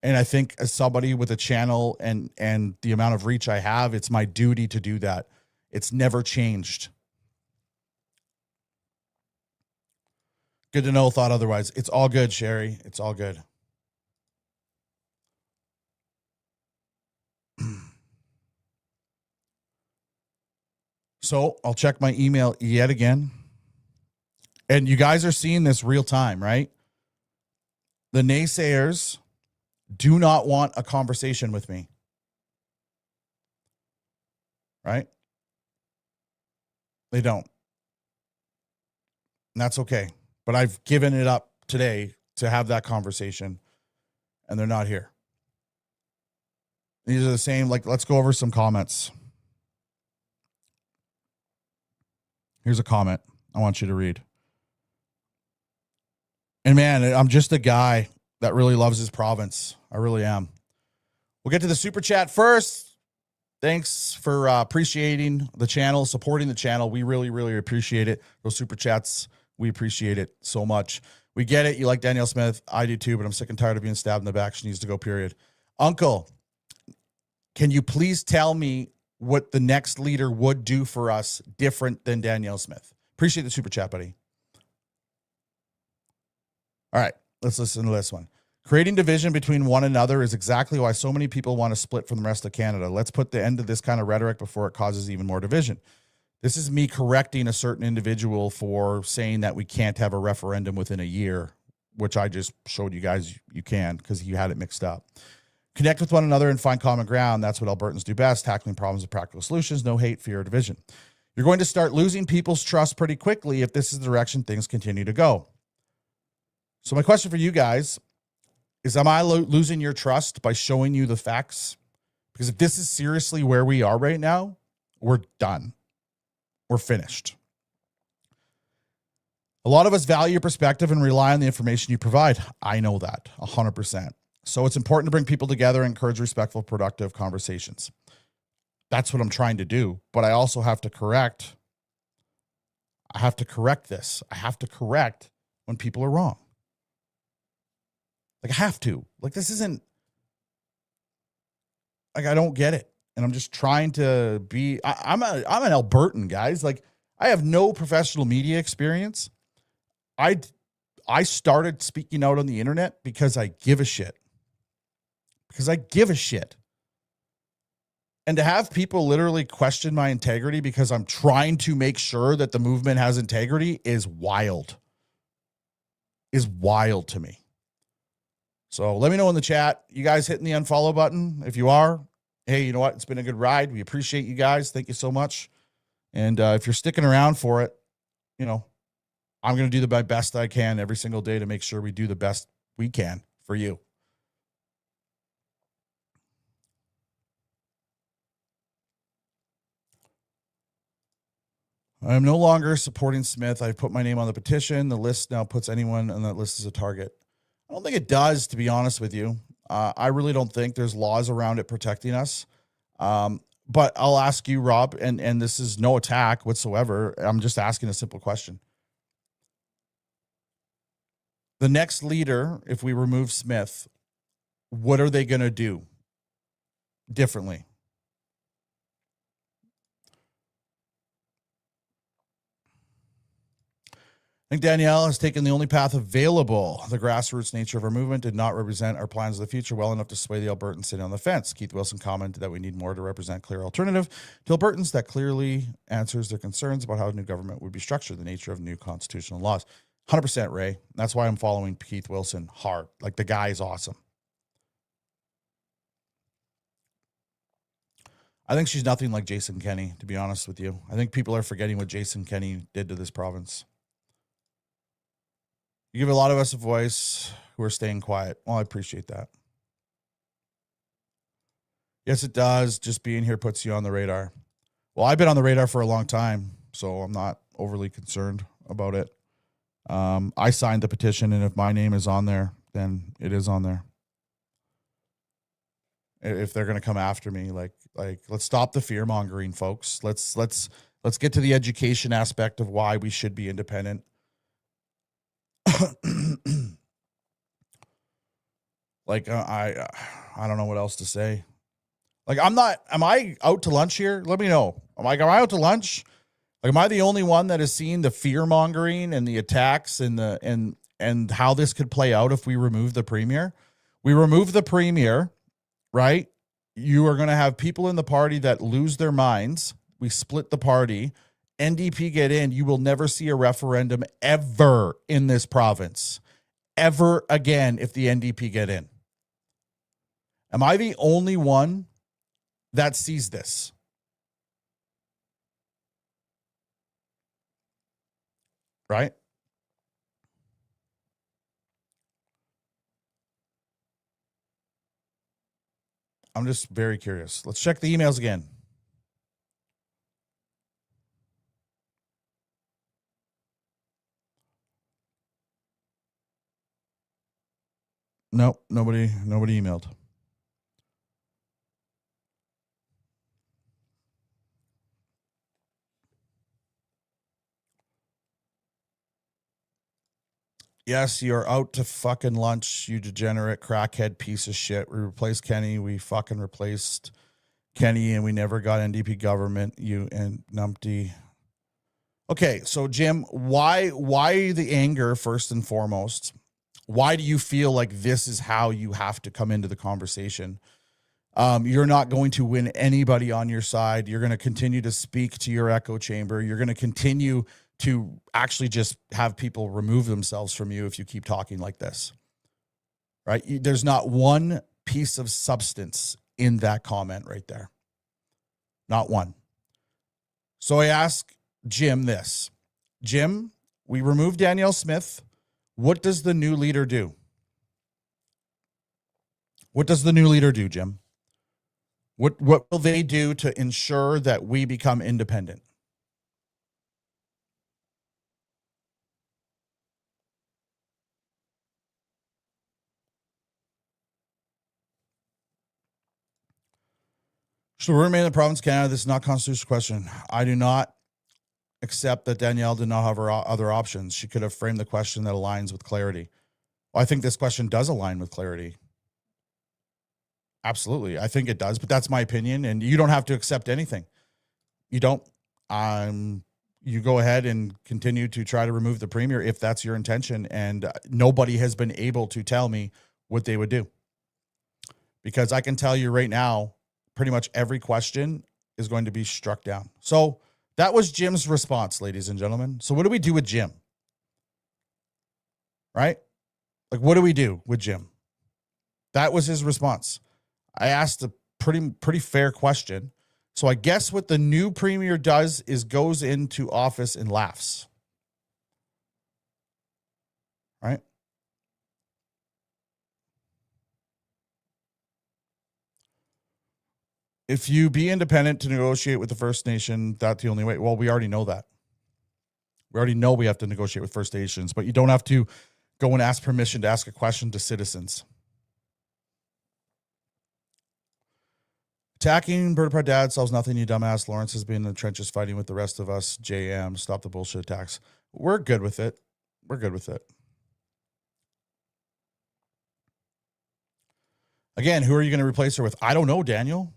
And I think as somebody with a channel and the amount of reach I have, it's my duty to do that. It's never changed. Good to know, thought otherwise. It's all good, Sherry. It's all good. So I'll check my email yet again. And you guys are seeing this real time, right? The naysayers do not want a conversation with me. Right? They don't. And that's okay. But I've given it up today to have that conversation, and they're not here. These are the same, like, let's go over some comments. Here's a comment I want you to read. And man, I'm just a guy that really loves his province. I really am. We'll get to the super chat first. Thanks for appreciating the channel, supporting the channel. We really, really appreciate it. Those super chats, we appreciate it so much. We get it. You like Danielle Smith. I do too, but I'm sick and tired of being stabbed in the back. She needs to go, period. Uncle, can you please tell me what the next leader would do for us different than Danielle Smith? Appreciate the super chat, buddy. All right, let's listen to this one. Creating division between one another is exactly why so many people want to split from the rest of Canada. Let's put the end to this kind of rhetoric before it causes even more division. This is me correcting a certain individual for saying that we can't have a referendum within a year, which I just showed you guys you can because you had it mixed up. Connect with one another and find common ground. That's what Albertans do best, tackling problems with practical solutions, no hate, fear, or division. You're going to start losing people's trust pretty quickly if this is the direction things continue to go. So my question for you guys is, am I losing your trust by showing you the facts? Because if this is seriously where we are right now, we're done. We're finished. A lot of us value your perspective and rely on the information you provide. I know that 100%. So it's important to bring people together and encourage respectful, productive conversations. That's what I'm trying to do. But I also have to correct. I have to correct this. I have to correct when people are wrong. Like I have to. Like this isn't, like I don't get it. And I'm just trying to be, I'm an Albertan, guys. Like I have no professional media experience. I started speaking out on the internet because I give a shit. Because I give a shit. And to have people literally question my integrity because I'm trying to make sure that the movement has integrity is wild. Is wild to me. So let me know in the chat. You guys hitting the unfollow button? If you are, hey, you know what? It's been a good ride. We appreciate you guys. Thank you so much. And if you're sticking around for it, you know, I'm going to do the best I can every single day to make sure we do the best we can for you. I'm no longer supporting Smith. I've put my name on the petition. The list now puts anyone on that list as a target. I don't think it does, to be honest with you. I really don't think there's laws around it protecting us. But I'll ask you, Rob, and this is no attack whatsoever. I'm just asking a simple question. The next leader, if we remove Smith, what are they going to do differently? I think Danielle has taken the only path available. The grassroots nature of our movement did not represent our plans of the future well enough to sway the Albertans sitting on the fence. Keith Wilson commented that we need more to represent clear alternative to Albertans that clearly answers their concerns about how a new government would be structured, the nature of new constitutional laws. 100% Ray. That's why I'm following Keith Wilson hard. Like the guy is awesome. I think she's nothing like Jason Kenney, to be honest with you. I think people are forgetting what Jason Kenney did to this province. You give a lot of us a voice who are staying quiet. Well, I appreciate that. Yes, it does. Just being here puts you on the radar. Well, I've been on the radar for a long time, so I'm not overly concerned about it. I signed the petition, and if my name is on there, then it is on there. If they're going to come after me, like let's stop the fear mongering, folks. Let's get to the education aspect of why we should be independent. Like I don't know what else to say. Like am I out to lunch here? Let me know. Am I out to lunch? Like, am I the only one that has seen the fear mongering and the attacks and how this could play out if we remove the premier? We remove the premier, right? You are going to have people in the party that lose their minds. We split the party. NDP get in. You will never see a referendum ever in this province. Ever again if the NDP get in. Am I the only one that sees this? Right? I'm just very curious. Let's check the emails again. Nope, nobody emailed. Yes, you're out to fucking lunch, you degenerate crackhead piece of shit. We replaced Kenny. We fucking replaced Kenny, and we never got NDP government. You and numpty. Okay, so Jim, why the anger first and foremost? Why do you feel like this is how you have to come into the conversation? You're not going to win anybody on your side. You're going to continue to speak to your echo chamber. You're going to continue to actually just have people remove themselves from you if you keep talking like this, right? There's not one piece of substance in that comment right there. Not one. So I ask Jim this. Jim, we removed Danielle Smith. What does the new leader do? What does the new leader do, Jim? What will they do to ensure that we become independent? So we remain in the province of Canada. This is not a constitutional question. I do not accept that Danielle did not have her other options. She could have framed the question that aligns with clarity. Well, I think this question does align with clarity. Absolutely. I think it does, but that's my opinion, and you don't have to accept anything. You don't. You go ahead and continue to try to remove the premier if that's your intention, and nobody has been able to tell me what they would do. Because I can tell you right now, pretty much every question is going to be struck down. So that was Jim's response, ladies and gentlemen. So what do we do with Jim? Right? Like, what do we do with Jim? That was his response. I asked a pretty fair question. So I guess what the new premier does is goes into office and laughs. Right? If you be independent to negotiate with the First Nation, that's the only way. Well, we already know that. We already know we have to negotiate with First Nations, but you don't have to go and ask permission to ask a question to citizens. Attacking Alberta Pride Dad solves nothing, you dumbass. Lawrence has been in the trenches fighting with the rest of us. JM, stop the bullshit attacks. We're good with it. We're good with it. Again, who are you going to replace her with? I don't know, Daniel.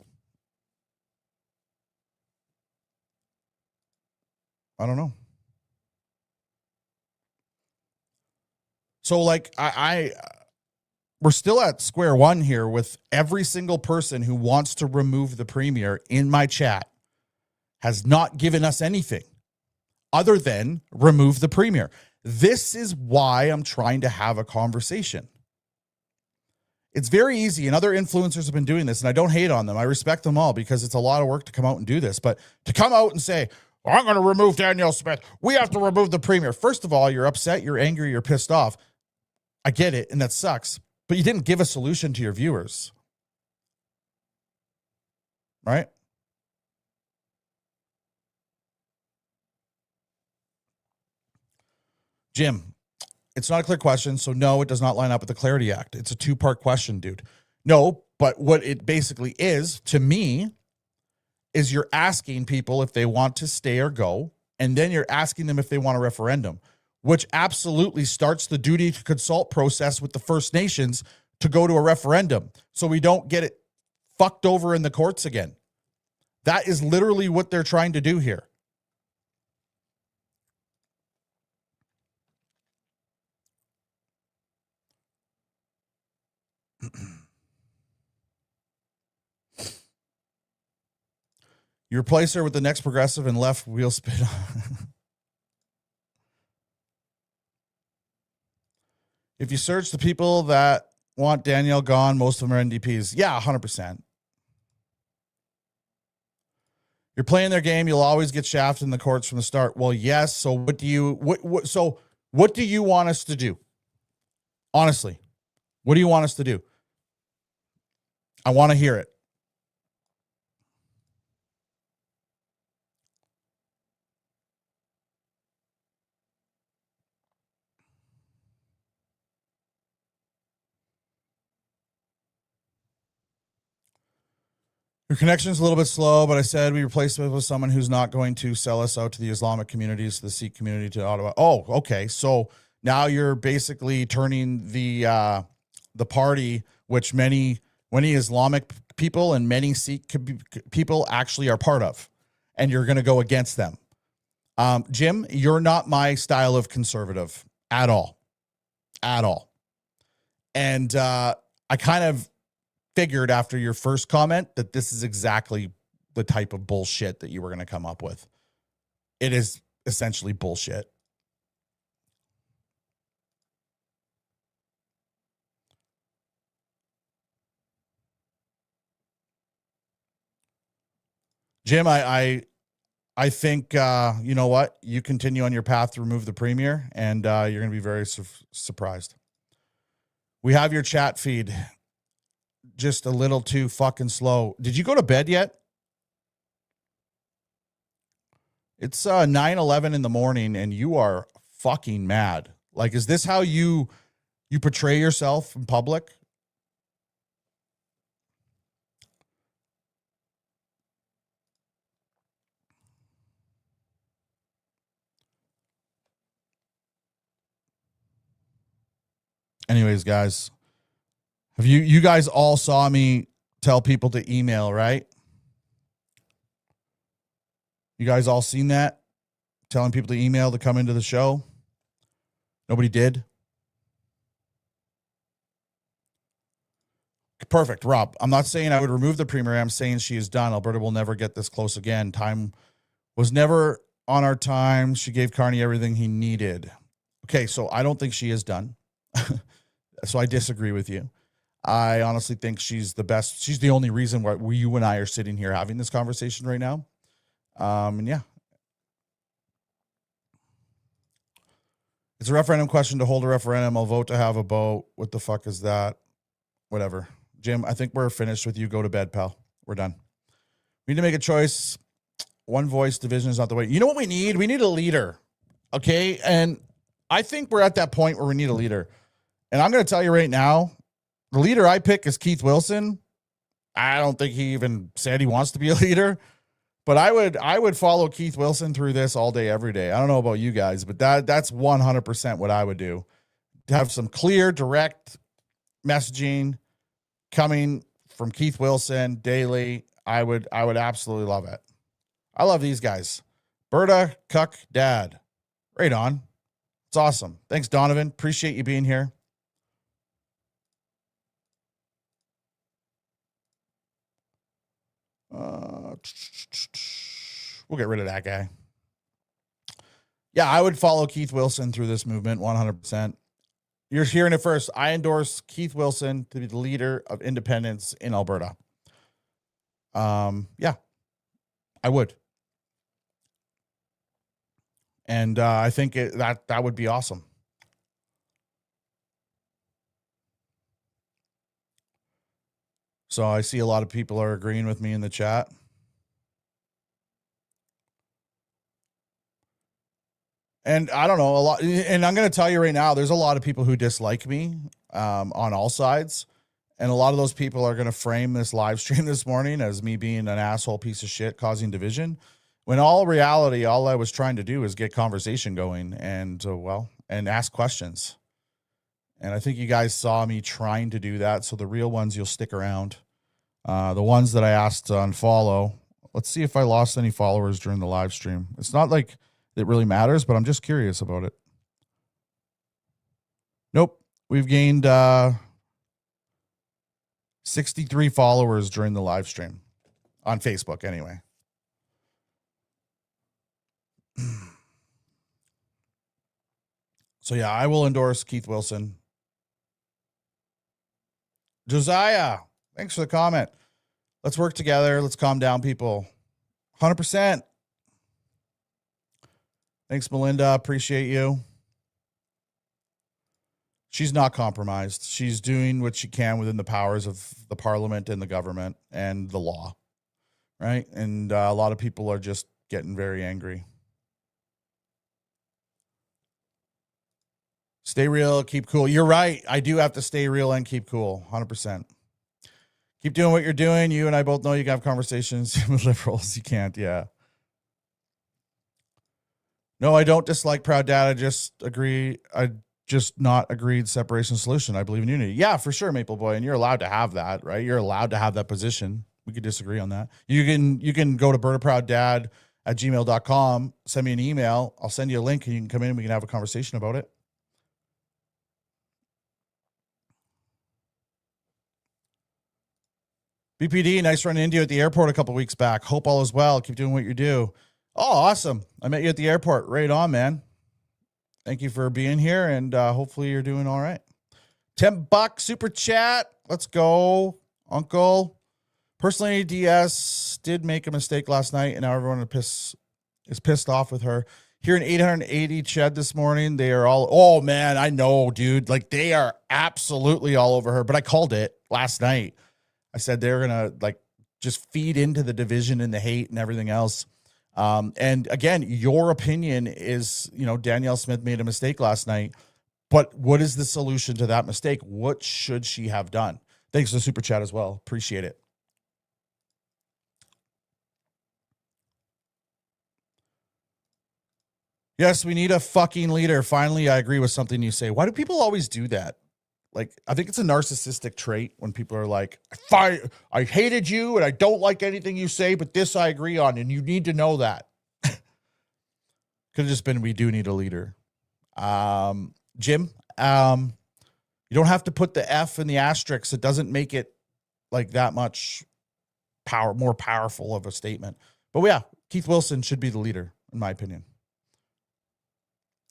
I don't know. So, like, we're still at square one here with every single person who wants to remove the premier in my chat has not given us anything other than remove the premier. This is why I'm trying to have a conversation. It's very easy, and other influencers have been doing this, and I don't hate on them. I respect them all because it's a lot of work to come out and do this. But to come out and say, I'm going to remove Danielle Smith, we have to remove the premier. First of all, you're upset, you're angry, you're pissed off. I get it, and that sucks. But you didn't give a solution to your viewers. Right? Jim, it's not a clear question, so no, it does not line up with the Clarity Act. It's a two-part question, dude. No, but what it basically is, to me, is you're asking people if they want to stay or go, and then you're asking them if they want a referendum, which absolutely starts the duty to consult process with the First Nations to go to a referendum so we don't get it fucked over in the courts again. That is literally what they're trying to do here. You replace her with the next progressive and left wheel spin. If you search the people that want Danielle gone, most of them are NDPs. Yeah, 100%. You're playing their game. You'll always get shafted in the courts from the start. Well, yes. So what do you want us to do? Honestly, what do you want us to do? I want to hear it. Your connection's a little bit slow, but I said we replaced it with someone who's not going to sell us out to the Islamic communities, to the Sikh community, to Ottawa. Oh, okay. So now you're basically turning the party, which many Islamic people and many Sikh people actually are part of, and you're going to go against them. Jim, you're not my style of conservative at all. At all. And I kind of figured after your first comment that this is exactly the type of bullshit that you were going to come up with. It is essentially bullshit. Jim, I think, you know what? You continue on your path to remove the premier, and you're going to be very surprised. We have your chat feed. Just a little too fucking slow. Did you go to bed yet? It's 9:11 in the morning and you are fucking mad. Like, is this how you portray yourself in public? Anyways, guys, have you guys all saw me tell people to email, right? You guys all seen that? Telling people to email to come into the show? Nobody did? Perfect, Rob. I'm not saying I would remove the premier. I'm saying she is done. Alberta will never get this close again. Time was never on our time. She gave Carney everything he needed. Okay, so I don't think she is done. So I disagree with you. I honestly think she's the best. She's the only reason why you and I are sitting here having this conversation right now. And yeah. It's a referendum question to hold a referendum. I'll vote to have a vote. What the fuck is that? Whatever. Jim, I think we're finished with you. Go to bed, pal. We're done. We need to make a choice. One voice division is not the way. You know what we need? We need a leader. Okay? And I think we're at that point where we need a leader. And I'm going to tell you right now, the leader I pick is Keith Wilson. I don't think he even said he wants to be a leader. But I would follow Keith Wilson through this all day, every day. I don't know about you guys, but that's 100% what I would do. To have some clear, direct messaging coming from Keith Wilson daily. I would absolutely love it. I love these guys. Berta, Cuck, Dad. Right on. It's awesome. Thanks, Donovan. Appreciate you being here. We'll get rid of that guy. Yeah, I would follow Keith Wilson through this movement 100%. You're hearing it first. I endorse Keith Wilson to be the leader of independence in Alberta. Yeah, I would. And I think that would be awesome. So I see a lot of people are agreeing with me in the chat. And I don't know, a lot, and I'm going to tell you right now, there's a lot of people who dislike me on all sides. And a lot of those people are going to frame this live stream this morning as me being an asshole piece of shit causing division. When all reality, all I was trying to do is get conversation going and ask questions. And I think you guys saw me trying to do that. So the real ones, you'll stick around. The ones that I asked to unfollow, let's see if I lost any followers during the live stream. It's not like it really matters, but I'm just curious about it. Nope. We've gained 63 followers during the live stream on Facebook anyway. So yeah, I will endorse Keith Wilson. Josiah, thanks for the comment. Let's work together. Let's calm down, people. 100%. Thanks, Melinda. Appreciate you. She's not compromised. She's doing what she can within the powers of the parliament and the government and the law, right? And a lot of people are just getting very angry. Stay real, keep cool. You're right. I do have to stay real and keep cool. 100%. Keep doing what you're doing. You and I both know you can have conversations with liberals. You can't, yeah. No, I don't dislike Proud Dad. I just agree. I just not agreed separation solution. I believe in unity. Yeah, for sure, Maple Boy. And you're allowed to have that, right? You're allowed to have that position. We could disagree on that. You can go to bertaprouddad@gmail.com, send me an email. I'll send you a link and you can come in and we can have a conversation about it. BPD, nice running into you at the airport a couple weeks back. Hope all is well. Keep doing what you do. Oh, awesome. I met you at the airport. Right on, man. Thank you for being here, and hopefully you're doing all right. $10 super chat. Let's go, Uncle. Personally, DS did make a mistake last night, and now everyone is pissed off with her. Here in 880 Ched this morning, they are all, oh, man, I know, dude. Like, they are absolutely all over her, but I called it last night. I said they're going to, like, just feed into the division and the hate and everything else. And again, your opinion is, Danielle Smith made a mistake last night, but what is the solution to that mistake? What should she have done? Thanks for the super chat as well. Appreciate it. Yes, we need a fucking leader. Finally, I agree with something you say. Why do people always do that? like, I think it's a narcissistic trait when people are like, I hated you and I don't like anything you say, but this I agree on, and you need to know that. Could have just been, we do need a leader. Jim, you don't have to put the F in the asterisk. It doesn't make it like that much more powerful of a statement. But yeah, Keith Wilson should be the leader, in my opinion.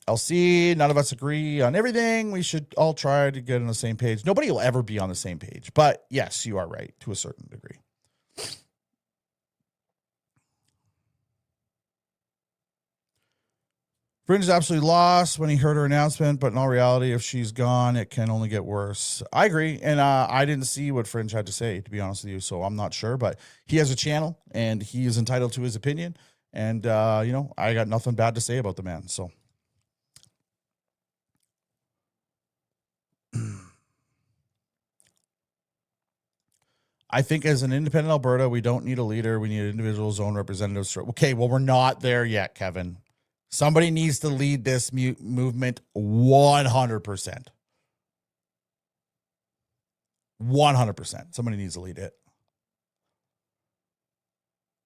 LC, none of us agree on everything. We should all try to get on the same page. Nobody will ever be on the same page. But yes, you are right to a certain degree. Fringe is absolutely lost when he heard her announcement, but in all reality, if she's gone, it can only get worse. I agree, and I didn't see what Fringe had to say, to be honest with you, so I'm not sure, but he has a channel, and he is entitled to his opinion, and, you know, I got nothing bad to say about the man, so. I think as an independent Alberta, we don't need a leader. We need individuals, own representatives. Okay, well, we're not there yet, Kevin. Somebody needs to lead this movement 100%. 100%. Somebody needs to lead it.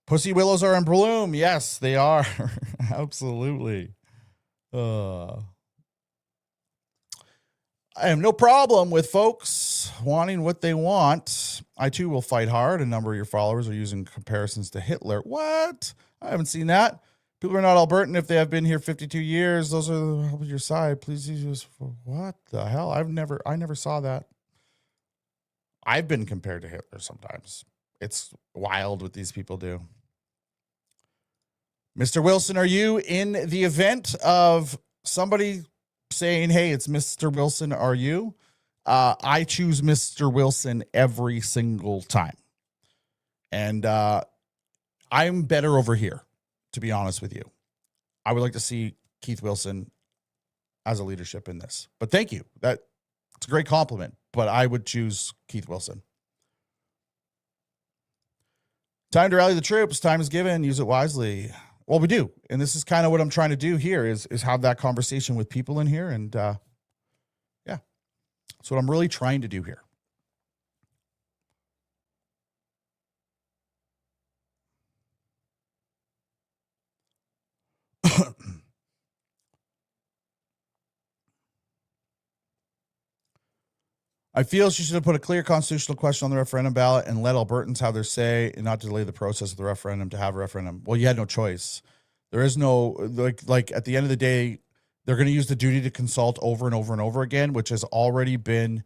Pussy willows are in bloom. Yes, they are. Absolutely. I have no problem with folks wanting what they want. I, too, will fight hard. A number of your followers are using comparisons to Hitler. What? I haven't seen that. People are not Albertan if they have been here 52 years. Those are your side. Please use. What the hell? I never saw that. I've been compared to Hitler sometimes. It's wild what these people do. Mr. Wilson, are you in the event of somebody saying, hey, it's Mr. Wilson, are you? I choose Mr. Wilson every single time. And I'm better over here, to be honest with you. I would like to see Keith Wilson as a leadership in this. But thank you. It's a great compliment, but I would choose Keith Wilson. Time to rally the troops. Time is given. Use it wisely. Well, we do. And this is kind of what I'm trying to do here is have that conversation with people in here. And yeah, that's what I'm really trying to do here. I feel she should have put a clear constitutional question on the referendum ballot and let Albertans have their say and not delay the process of the referendum to have a referendum. Well, you had no choice. There is no, like at the end of the day, they're going to use the duty to consult over and over and over again, which has already been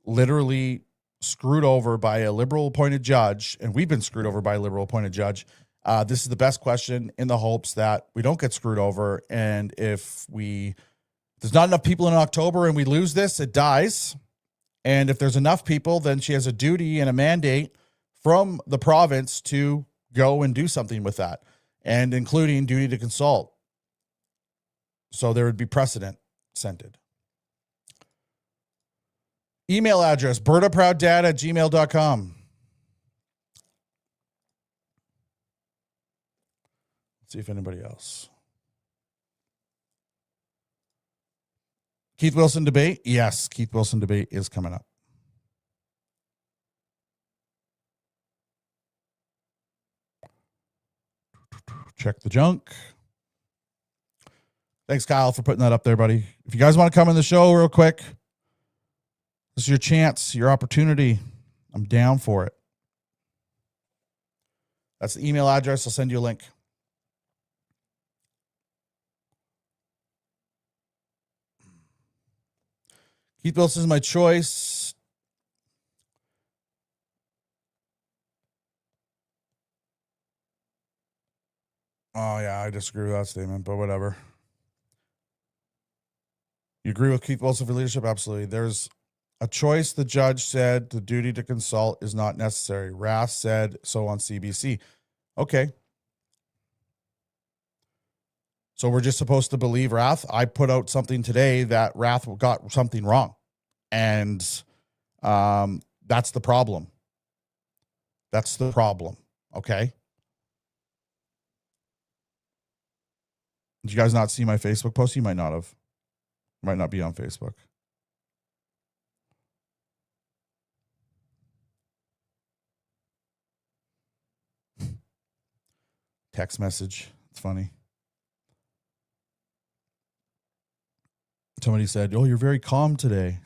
literally screwed over by a liberal appointed judge. And we've been screwed over by a liberal appointed judge. This is the best question in the hopes that we don't get screwed over. And if there's not enough people in October and we lose this, it dies. And if there's enough people, then she has a duty and a mandate from the province to go and do something with that, and including duty to consult. So there would be precedent scented. Email address, bertaprouddad@gmail.com. Let's see if anybody else. Keith Wilson debate? Yes, Keith Wilson debate is coming up. Check the junk. Thanks, Kyle, for putting that up there, buddy. If you guys want to come in the show real quick, this is your chance, your opportunity. I'm down for it. That's the email address. I'll send you a link. Keith Wilson is my choice. Oh, yeah, I disagree with that statement, but whatever. You agree with Keith Wilson for leadership? Absolutely. There's a choice. The judge said the duty to consult is not necessary. Rath said so on CBC. Okay. So we're just supposed to believe Rath. I put out something today that Rath got something wrong. And that's the problem. That's the problem. Okay. Did you guys not see my Facebook post? You might not have. Might not be on Facebook. text message. It's funny. Somebody said, "Oh, you're very calm today."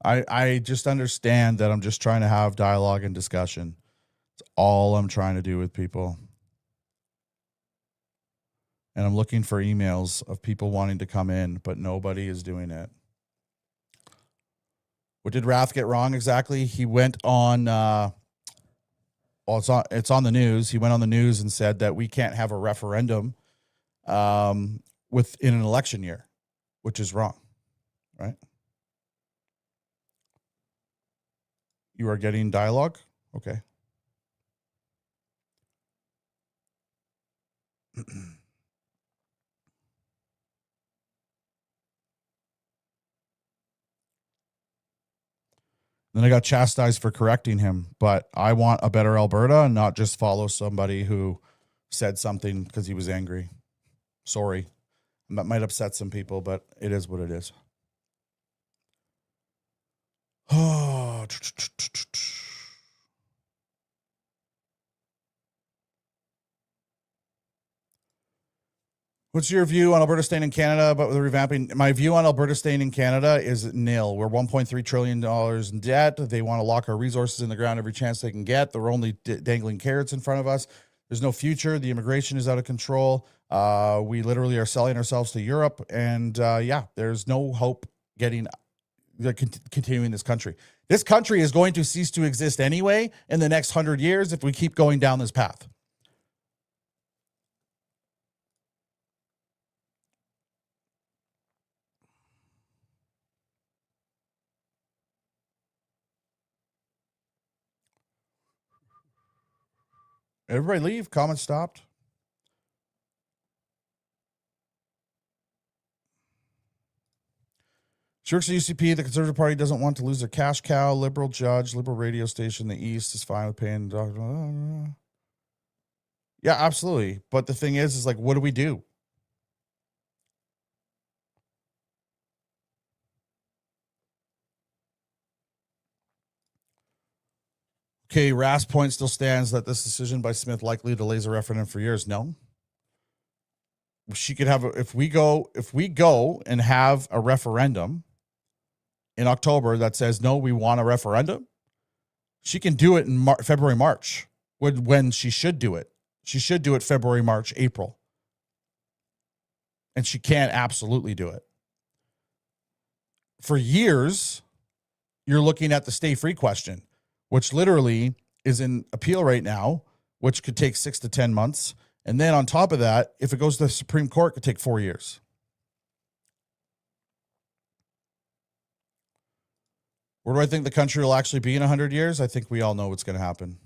I just understand that I'm just trying to have dialogue and discussion. It's all I'm trying to do with people. And I'm looking for emails of people wanting to come in, but nobody is doing it. What did Rath get wrong exactly? He went on, it's on the news. He went on the news and said that we can't have a referendum within an election year, which is wrong, right? You are getting dialogue? Okay. Then I got chastised for correcting him, but I want a better Alberta and not just follow somebody who said something because he was angry. Sorry. That might upset some people, but it is what it is. Oh. What's your view on Alberta staying in Canada about the revamping? My view on Alberta staying in Canada is nil. We're $1.3 trillion in debt. They want to lock our resources in the ground every chance they can get. They're only dangling carrots in front of us. There's no future. The immigration is out of control. We literally are selling ourselves to Europe. And there's no hope continuing this country. This country is going to cease to exist anyway in the next 100 years if we keep going down this path. Everybody leave. Comments stopped. Shirks the UCP. The Conservative Party doesn't want to lose their cash cow. Liberal judge, liberal radio station. The East is fine with paying. Yeah, absolutely. But the thing is like, what do we do? Okay, Rass point still stands that this decision by Smith likely delays a referendum for years. No. She could have if we go and have a referendum in October that says no, we want a referendum. She can do it in February, March, when she should do it. She should do it February, March, April. And she can absolutely do it. For years, you're looking at the stay free question, which literally is in appeal right now, which could take 6 to 10 months. And then on top of that, if it goes to the Supreme Court, it could take 4 years. Where do I think the country will actually be in 100 years? I think we all know what's going to happen.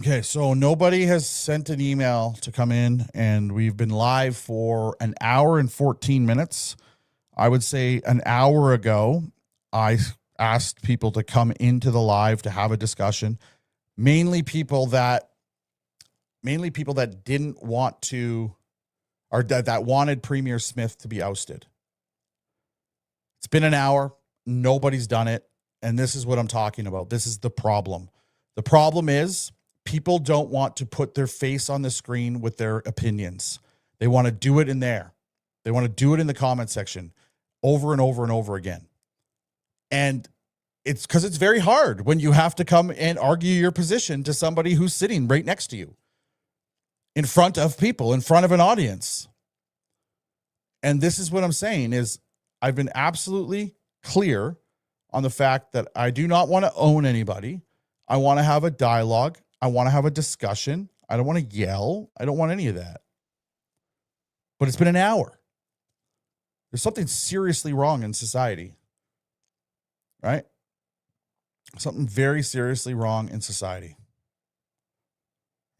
Okay, so nobody has sent an email to come in, and we've been live for an hour and 14 minutes. I would say an hour ago, I asked people to come into the live to have a discussion, mainly people that didn't want to, or that wanted Premier Smith to be ousted. It's been an hour. Nobody's done it. And this is what I'm talking about. This is the problem. The problem is people don't want to put their face on the screen with their opinions. They want to do it in there. They want to do it in the comment section over and over and over again. And it's because it's very hard when you have to come and argue your position to somebody who's sitting right next to you, in front of people, in front of an audience. And this is what I'm saying is I've been absolutely clear on the fact that I do not want to own anybody. I want to have a dialogue. I want to have a discussion. I don't want to yell. I don't want any of that. But it's been an hour. There's something seriously wrong in society, right? Something very seriously wrong in society,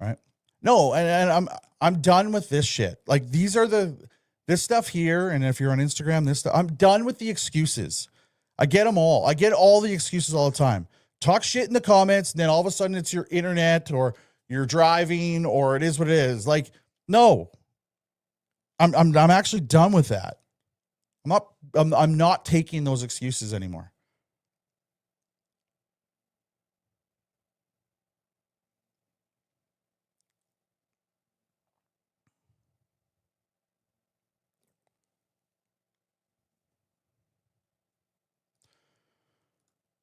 right? No, and I'm done with this shit. Like this stuff here, and if you're on Instagram, this stuff, I'm done with the excuses. I get them all. I get all the excuses all the time. Talk shit in the comments, and then all of a sudden it's your internet or you're driving or it is what it is. Like, no, I'm actually done with that. I'm not taking those excuses anymore.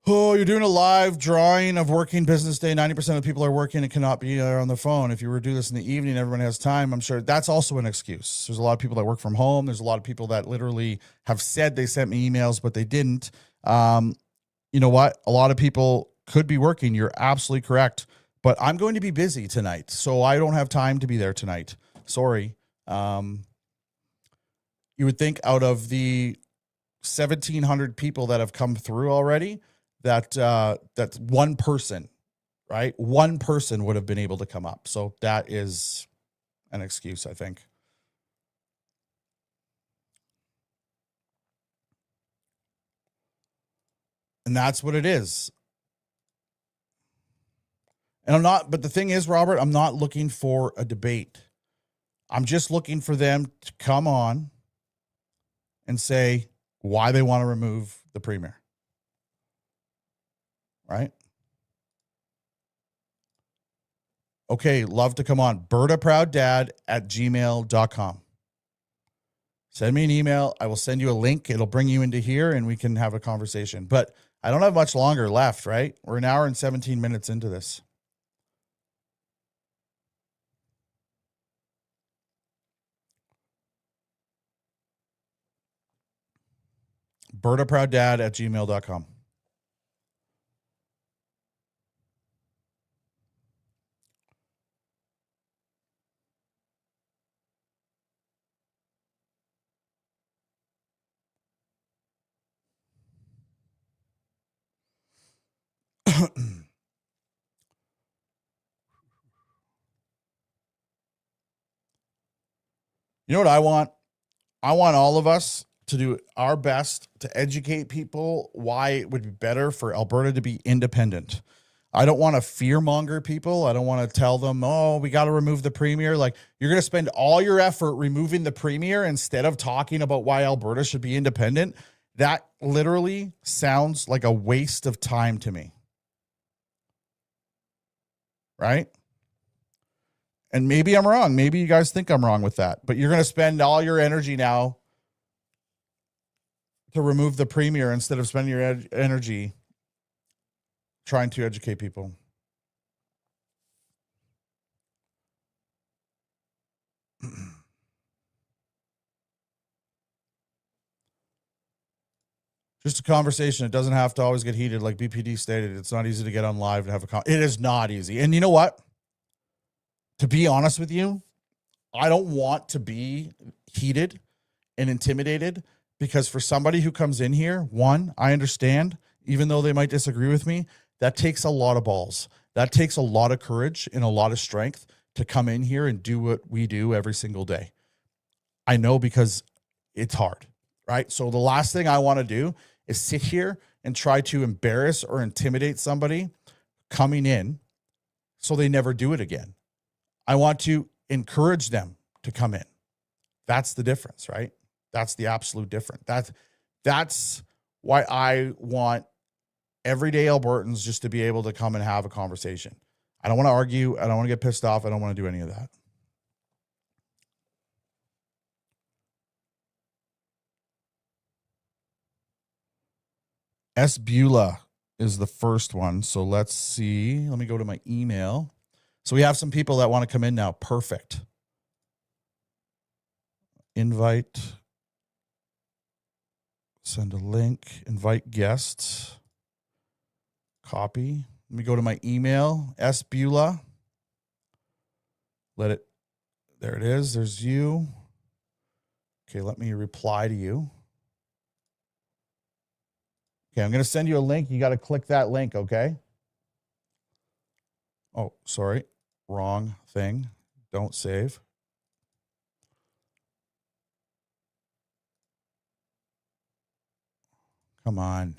Oh, you're doing a live drawing of working business day. 90% of people are working and cannot be on the phone. If you were to do this in the evening, everyone has time. I'm sure that's also an excuse. There's a lot of people that work from home. There's a lot of people that literally have said they sent me emails, but they didn't. You know what? A lot of people could be working. You're absolutely correct. But I'm going to be busy tonight, so I don't have time to be there tonight. Sorry. You would think out of the 1,700 people that have come through already, that's one person, right? One person would have been able to come up. So that is an excuse, I think. And that's what it is. And but the thing is, Robert, I'm not looking for a debate. I'm just looking for them to come on and say why they want to remove the premier. Right? Okay, love to come on. BertaProudDad@gmail.com. Send me an email. I will send you a link. It'll bring you into here and we can have a conversation. But I don't have much longer left, right? We're an hour and 17 minutes into this. BertaProudDad@gmail.com. You know what I want? I want all of us to do our best to educate people why it would be better for Alberta to be independent. I don't want to fearmonger people. I don't want to tell them, oh, we got to remove the premier. Like, you're going to spend all your effort removing the premier instead of talking about why Alberta should be independent. That literally sounds like a waste of time to me. Right? And maybe I'm wrong. Maybe you guys think I'm wrong with that. But you're going to spend all your energy now to remove the premier instead of spending your energy trying to educate people. Just a conversation. It doesn't have to always get heated. Like BPD stated, it's not easy to get on live and have a it is not easy. And you know what? To be honest with you, I don't want to be heated and intimidated, because for somebody who comes in here, one, I understand, even though they might disagree with me, that takes a lot of balls. That takes a lot of courage and a lot of strength to come in here and do what we do every single day. I know, because it's hard, right? So the last thing I want to do is sit here and try to embarrass or intimidate somebody coming in so they never do it again. I want to encourage them to come in. That's the difference, right? That's the absolute difference. That's why I want everyday Albertans just to be able to come and have a conversation. I don't want to argue. I don't want to get pissed off. I don't want to do any of that. S. Beulah is the first one. So let's see. Let me go to my email. So we have some people that want to come in now. Perfect. Invite. Send a link. Invite guests. Copy. Let me go to my email. S. Beulah. There it is. There's you. Okay, let me reply to you. Okay, I'm going to send you a link. You got to click that link, okay? Oh, sorry. Wrong thing. Don't save. Come on.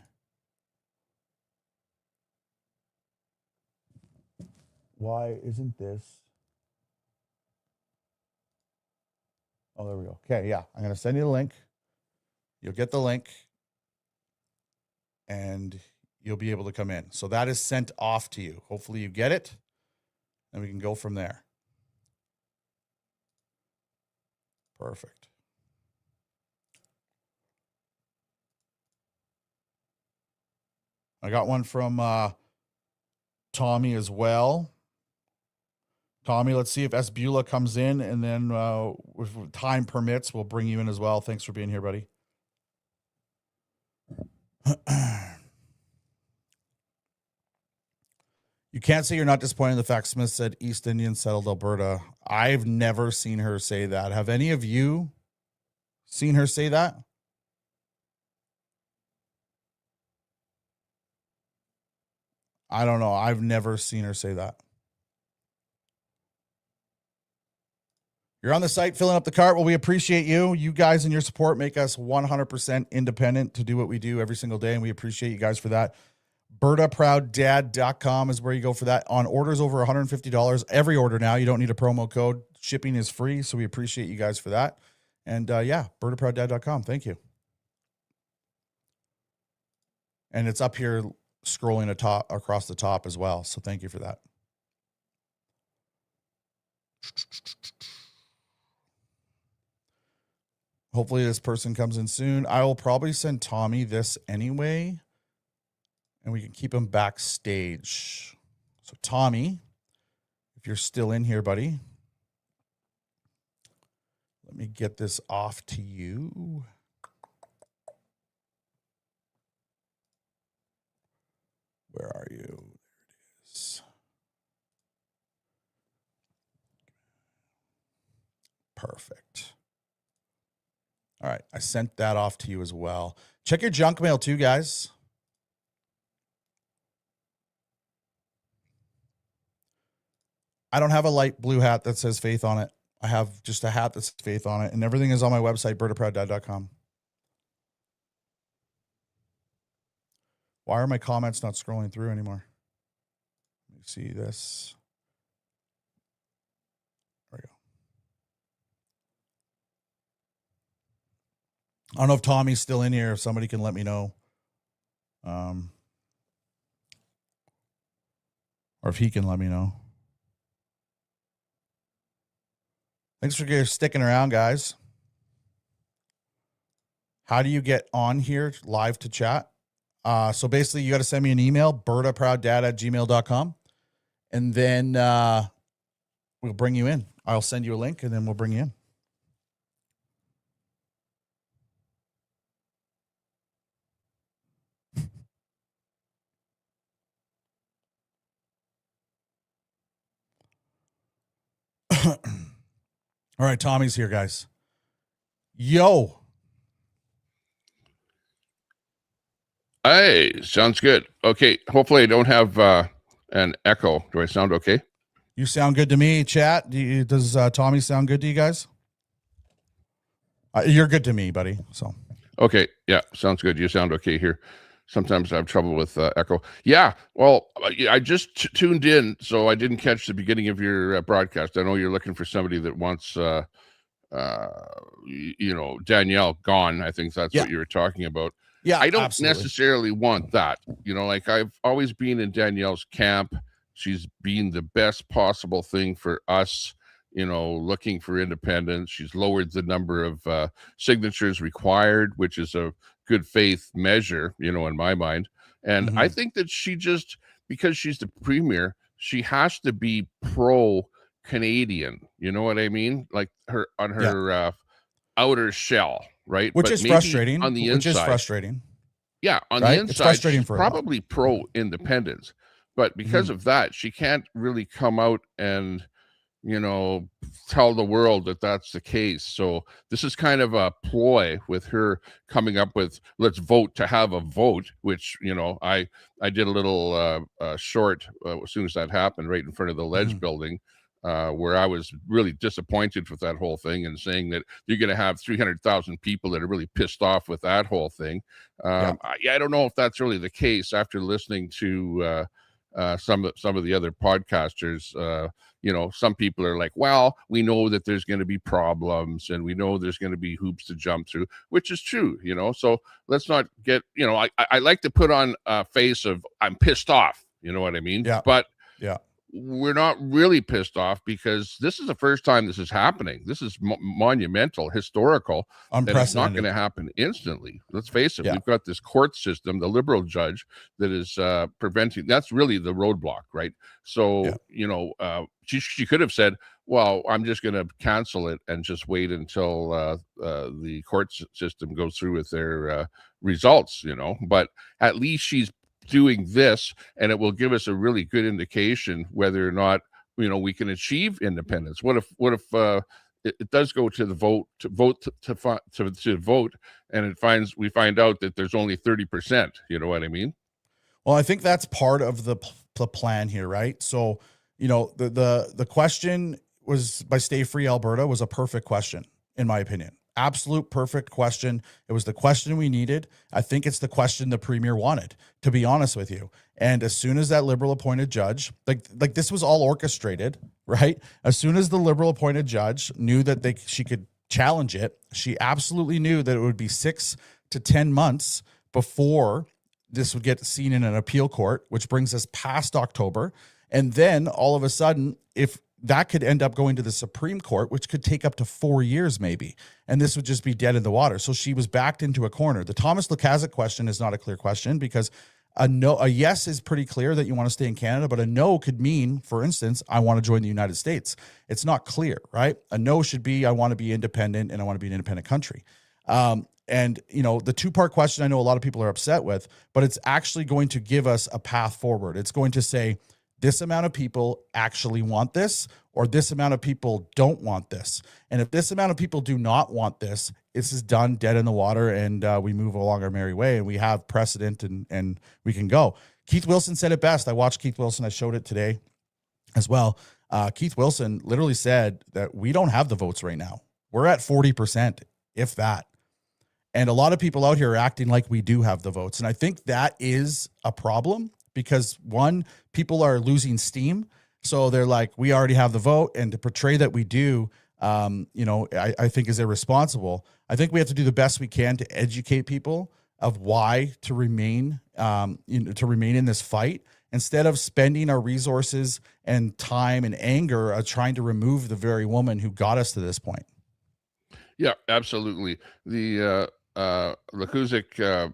why isn't this? Oh, there we go. Okay, yeah. I'm going to send you the link. You'll get the link and you'll be able to come in. So that is sent off to you. Hopefully you get it and we can go from there. Perfect. I got one from Tommy as well. Tommy, let's see if S. Beulah comes in, and then if time permits, we'll bring you in as well. Thanks for being here, buddy. You can't say you're not disappointed in the fact Smith said East Indians settled Alberta. I've never seen her say that. Have any of you seen her say that? I don't know. I've never seen her say that. You're on the site filling up the cart. Well, we appreciate you. You guys and your support make us 100% independent to do what we do every single day, and we appreciate you guys for that. BertaProudDad.com is where you go for that. On orders over $150, every order now, you don't need a promo code. Shipping is free, so we appreciate you guys for that. And yeah, BertaProudDad.com. Thank you. And it's up here scrolling across the top as well, so thank you for that. Hopefully this person comes in soon. I will probably send Tommy this anyway, and we can keep him backstage. So Tommy, if you're still in here, buddy, let me get this off to you. Where are you? There it is. Perfect. All right, I sent that off to you as well. Check your junk mail too, guys. I don't have a light blue hat that says faith on it. I have just a hat that says faith on it, and everything is on my website, BertaProudDad.com. Why are my comments not scrolling through anymore? Let me see this. There we go. I don't know if Tommy's still in here. If somebody can let me know. Or if he can let me know. Thanks for sticking around, guys. How do you get on here live to chat? So basically, you got to send me an email, bertaprouddad@gmail.com. And then we'll bring you in. I'll send you a link, and then we'll bring you in. All right, Tommy's here, guys. Yo. Hey, sounds good. Okay, hopefully I don't have an echo. Do I sound okay? You sound good to me, chat. Does Tommy sound good to you guys? You're good to me, buddy. So. Okay, yeah, sounds good. You sound okay here. Sometimes I have trouble with echo. Yeah, well, I just tuned in, so I didn't catch the beginning of your broadcast. I know you're looking for somebody that wants, Danielle gone. I think that's what you were talking about. Yeah, I don't absolutely. necessarily want that. Like I've always been in Danielle's camp. She's been the best possible thing for us, looking for independence. She's lowered the number of signatures required, which is a good faith measure, in my mind. And I think that she just, because she's the premier, she has to be pro-Canadian. You know what I mean? Like her on her outer shell, right? Which but is frustrating. On the inside, which is frustrating. Yeah, on the inside, it's frustrating she's for probably pro-independence. But because of that, she can't really come out and, tell the world that that's the case. So this is kind of a ploy with her coming up with, let's vote to have a vote, which, I did a little short as soon as that happened right in front of the Ledge building, where I was really disappointed with that whole thing and saying that you're going to have 300,000 people that are really pissed off with that whole thing. I don't know if that's really the case after listening to some of the other podcasters. Some people are like, well, we know that there's going to be problems and we know there's going to be hoops to jump through, which is true, so let's not get, I like to put on a face of I'm pissed off, you know what I mean? Yeah. But yeah, we're not really pissed off because this is the first time this is happening. This is monumental, historical, and it's not going to happen instantly. Let's face it. We've got this court system, the Liberal judge that is preventing. That's really the roadblock, right? So, she could have said, well, I'm just going to cancel it and just wait until the court system goes through with their results, but at least she's doing this, and it will give us a really good indication whether or not we can achieve independence. What if it does go to the vote to vote, and we find out that there's only 30%? You know what I mean? Well, I think that's part of the plan here, right? So the question was by Stay Free Alberta was a perfect question, in my opinion. Absolute perfect question. It was the question we needed. I think it's the question the premier wanted, to be honest with you. And as soon as that Liberal appointed judge, like this was all orchestrated, right? As soon as the Liberal appointed judge knew that she could challenge it, she absolutely knew that it would be 6 to 10 months before this would get seen in an appeal court, which brings us past October. And then all of a sudden, if that could end up going to the Supreme Court, which could take up to 4 years maybe. And this would just be dead in the water. So she was backed into a corner. The Thomas Lukaszuk question is not a clear question because a yes is pretty clear that you want to stay in Canada, but a no could mean, for instance, I want to join the United States. It's not clear, right? A no should be, I want to be independent and I want to be an independent country. And the two-part question I know a lot of people are upset with, but it's actually going to give us a path forward. It's going to say, this amount of people actually want this, or this amount of people don't want this. And if this amount of people do not want this, this is done, dead in the water, and we move along our merry way, and we have precedent, and we can go. Keith Wilson said it best. I watched Keith Wilson. I showed it today as well. Keith Wilson literally said that we don't have the votes right now. We're at 40%, if that. And a lot of people out here are acting like we do have the votes. And I think that is a problem. Because one, people are losing steam. So they're like, we already have the vote. And to portray that we do, I think is irresponsible. I think we have to do the best we can to educate people of why to remain in this fight instead of spending our resources and time and anger trying to remove the very woman who got us to this point. Yeah, absolutely. The Lukaszuk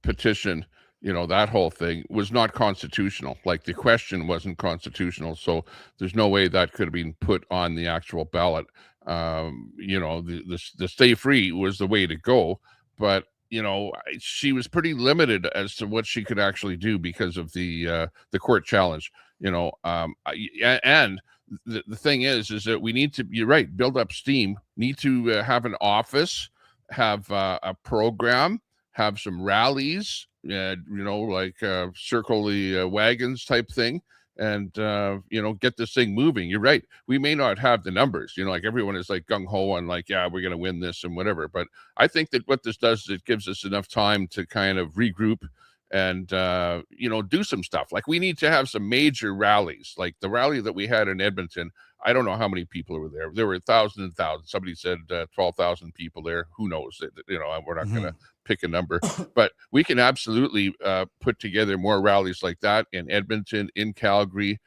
petition, that whole thing was not constitutional. Like the question wasn't constitutional. So there's no way that could have been put on the actual ballot. The Stay Free was the way to go. But, she was pretty limited as to what she could actually do because of the court challenge, and the thing is that we need to, you're right, build up steam, need to have an office, have a program, have some rallies, circle the wagons type thing, and get this thing moving. You're right, we may not have the numbers, everyone is like gung-ho on we're gonna win this and whatever, but I think that what this does is it gives us enough time to kind of regroup and do some stuff. Like we need to have some major rallies, like the rally that we had in Edmonton. I don't know how many people were there. There were thousands and thousands. Somebody said 12,000 people there. Who knows? We're not going to pick a number, but we can absolutely put together more rallies like that in Edmonton, in Calgary,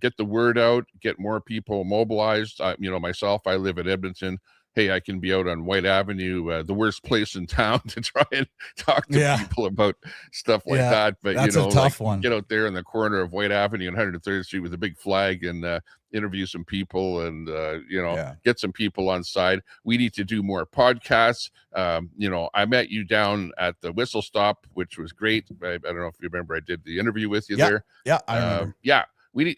get the word out, get more people mobilized. Myself, I live in Edmonton. Hey, I can be out on White Avenue, the worst place in town, to try and talk to people about stuff like that. But that's a tough one. Get out there in the corner of White Avenue and 103rd Street with a big flag and interview some people and get some people on side. We need to do more podcasts. I met you down at the Whistle Stop, which was great. I don't know if you remember, I did the interview with you there. Yeah, I remember. We need,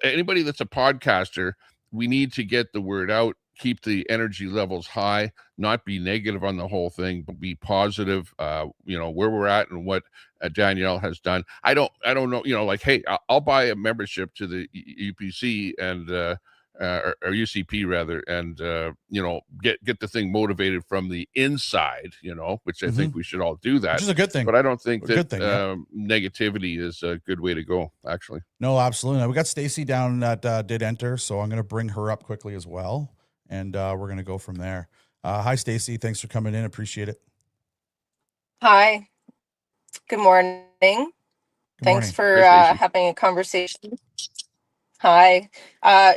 anybody that's a podcaster, we need to get the word out. Keep the energy levels high, not be negative on the whole thing, but be positive, where we're at and what Danielle has done. I don't know, hey, I'll buy a membership to the UPC and or UCP rather, and you know, get the thing motivated from the inside, you know, which I think we should all do that. Which is a good thing. But I don't think that good thing, yeah. negativity is a good way to go, actually. No, absolutely. Now, we got Stacy down that did enter, so I'm going to bring her up quickly as well, and we're going to go from there. Hi, Stacy. Thanks for coming in. Appreciate it. Hi. Good morning. Good Thanks morning. for Hi, Stacey. having a conversation. Hi.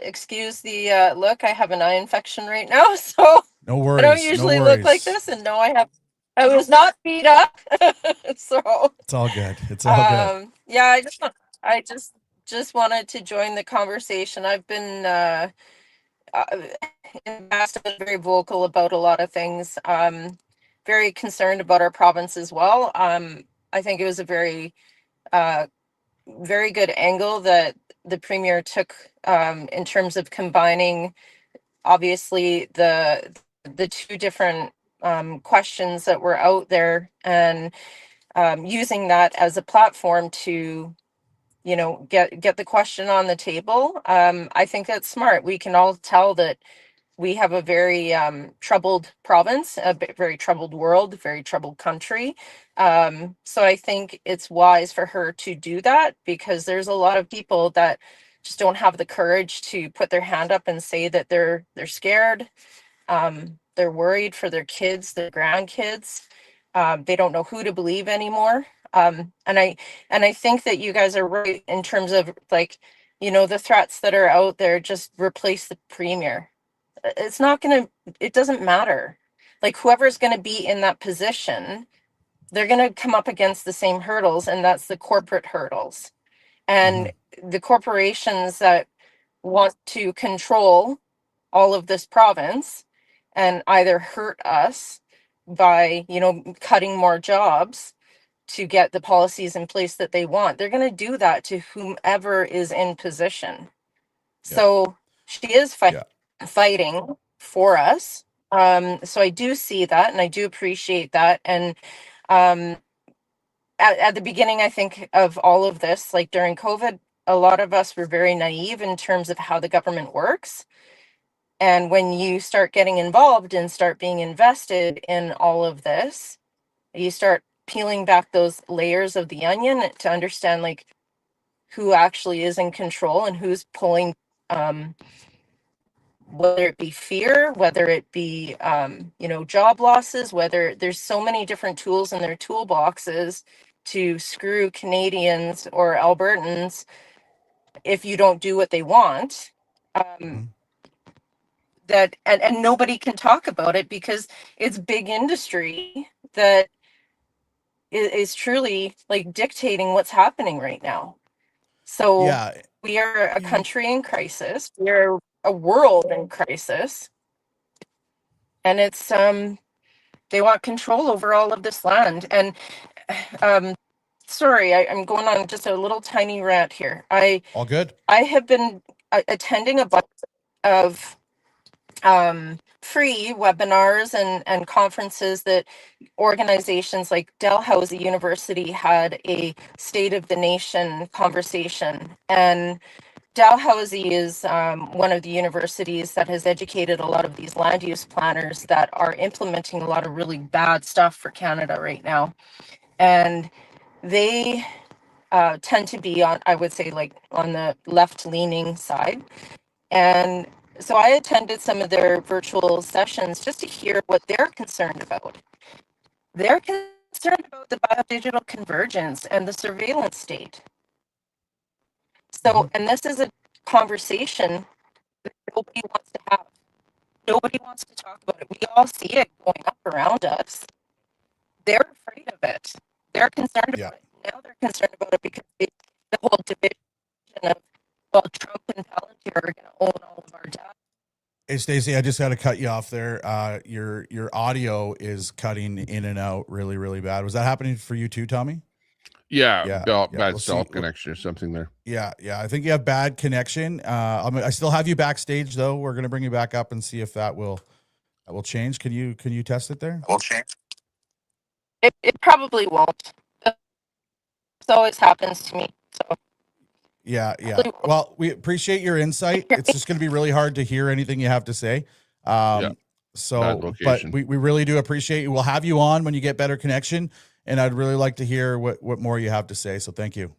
Excuse the look. I have an eye infection right now, so No worries. I don't usually look like this, and no, I was not beat up. So It's all good. It's all good. yeah, I just wanted to join the conversation. I've been very vocal about a lot of things. Very concerned about our province as well. I think it was a very good angle that the premier took in terms of combining, obviously, the two different questions that were out there, and using that as a platform to, you know, get the question on the table. I think that's smart. We can all tell that we have a very troubled province, very troubled world, very troubled country. So I think it's wise for her to do that, because there's a lot of people that just don't have the courage to put their hand up and say that they're scared. They're worried for their kids, their grandkids. They don't know who to believe anymore. And I think that you guys are right in terms of, like, you know, the threats that are out there. Just replace the premier. It's not going to, it doesn't matter. Like, whoever's going to be in that position, they're going to come up against the same hurdles, and that's the corporate hurdles. And the corporations that want to control all of this province and either hurt us by, you know, cutting more jobs to get the policies in place that they want, they're going to do that to whomever is in position. So she is fighting for us. So I do see that, and I do appreciate that. And at the beginning, I think, of all of this, like during COVID, a lot of us were very naive in terms of how the government works. And when you start getting involved and start being invested in all of this, you start peeling back those layers of the onion to understand, like, who actually is in control and who's pulling, whether it be fear, whether it be, you know, job losses, whether there's so many different tools in their toolboxes to screw Canadians or Albertans if you don't do what they want. That and nobody can talk about it because it's big industry that is truly, like, dictating what's happening right now. So we are a country in crisis. We are a world in crisis. And it's they want control over all of this land. And sorry, I'm going on just a little tiny rant here. All good. I have been attending a bunch of free webinars and conferences that organizations like Dalhousie University had a State of the Nation conversation. And Dalhousie is one of the universities that has educated a lot of these land use planners that are implementing a lot of really bad stuff for Canada right now. And they tend to be on, I would say, like, on the left-leaning side. And so I attended some of their virtual sessions just to hear what they're concerned about. They're concerned about the biodigital convergence and the surveillance state. So, and this is a conversation that nobody wants to have. Nobody wants to talk about it. We all see it going up around us. They're afraid of it. They're concerned about it. Now they're concerned about it because the whole division of, well, Trump and Palantir are going to own all of our data. Hey, Stacey, I just got to cut you off there. Your audio is cutting in and out really, really bad. Was that happening for you too, Tommy? Yeah. Bad cell connection or something there. Yeah. I think you have bad connection. I still have you backstage though. We're gonna bring you back up and see if that will change. Can you test it there? Will change. It probably won't. This always happens to me. So Yeah. Well, we appreciate your insight. It's just going to be really hard to hear anything you have to say. Bad So, but location. we really do appreciate you. We'll have you on when you get better connection, and I'd really like to hear what more you have to say. So thank you.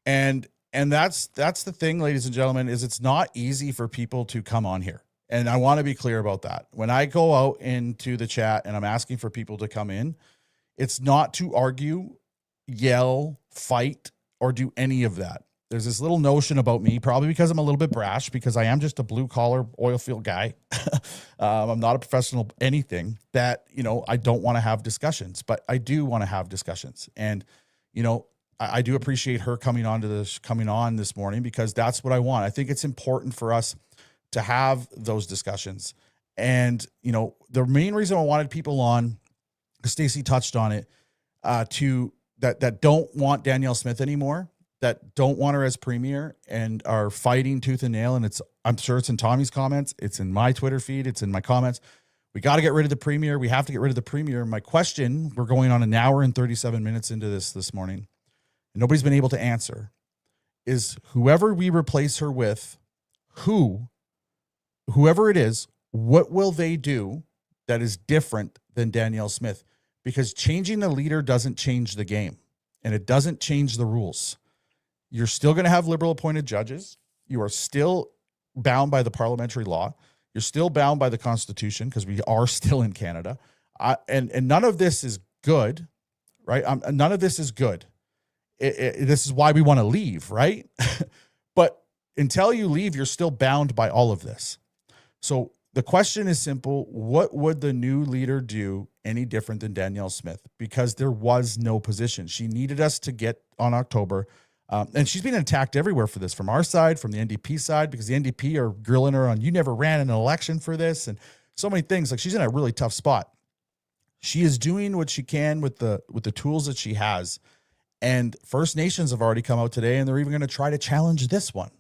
And that's the thing, ladies and gentlemen, is it's not easy for people to come on here. And I want to be clear about that. When I go out into the chat and I'm asking for people to come in, it's not to argue, yell, fight, or do any of that. There's this little notion about me, probably because I'm a little bit brash, because I am just a blue collar oil field guy. I'm not a professional anything, that, I don't want to have discussions, but I do want to have discussions. And, I do appreciate her coming on this morning, because that's what I want. I think it's important for us to have those discussions. And, the main reason I wanted people on, Stacey touched on it, that don't want Danielle Smith anymore, that don't want her as premier and are fighting tooth and nail. And I'm sure it's in Tommy's comments. It's in my Twitter feed. It's in my comments. We got to get rid of the premier. We have to get rid of the premier. My question, we're going on an hour and 37 minutes into this morning, and nobody's been able to answer, is whoever we replace her with, whoever it is, what will they do that is different than Danielle Smith? Because changing the leader doesn't change the game, and it doesn't change the rules. You're still going to have Liberal appointed judges. You are still bound by the parliamentary law. You're still bound by the Constitution, because we are still in Canada. And none of this is good, right? None of this is good. This is why we want to leave, right? But until you leave, you're still bound by all of this. So the question is simple. What would the new leader do any different than Danielle Smith? Because there was no position. She needed us to get on October. And she's been attacked everywhere for this, from our side, from the NDP side, because the NDP are grilling her on, you never ran an election for this, and so many things. Like, she's in a really tough spot. She is doing what she can with the tools that she has. And First Nations have already come out today, and they're even going to try to challenge this one.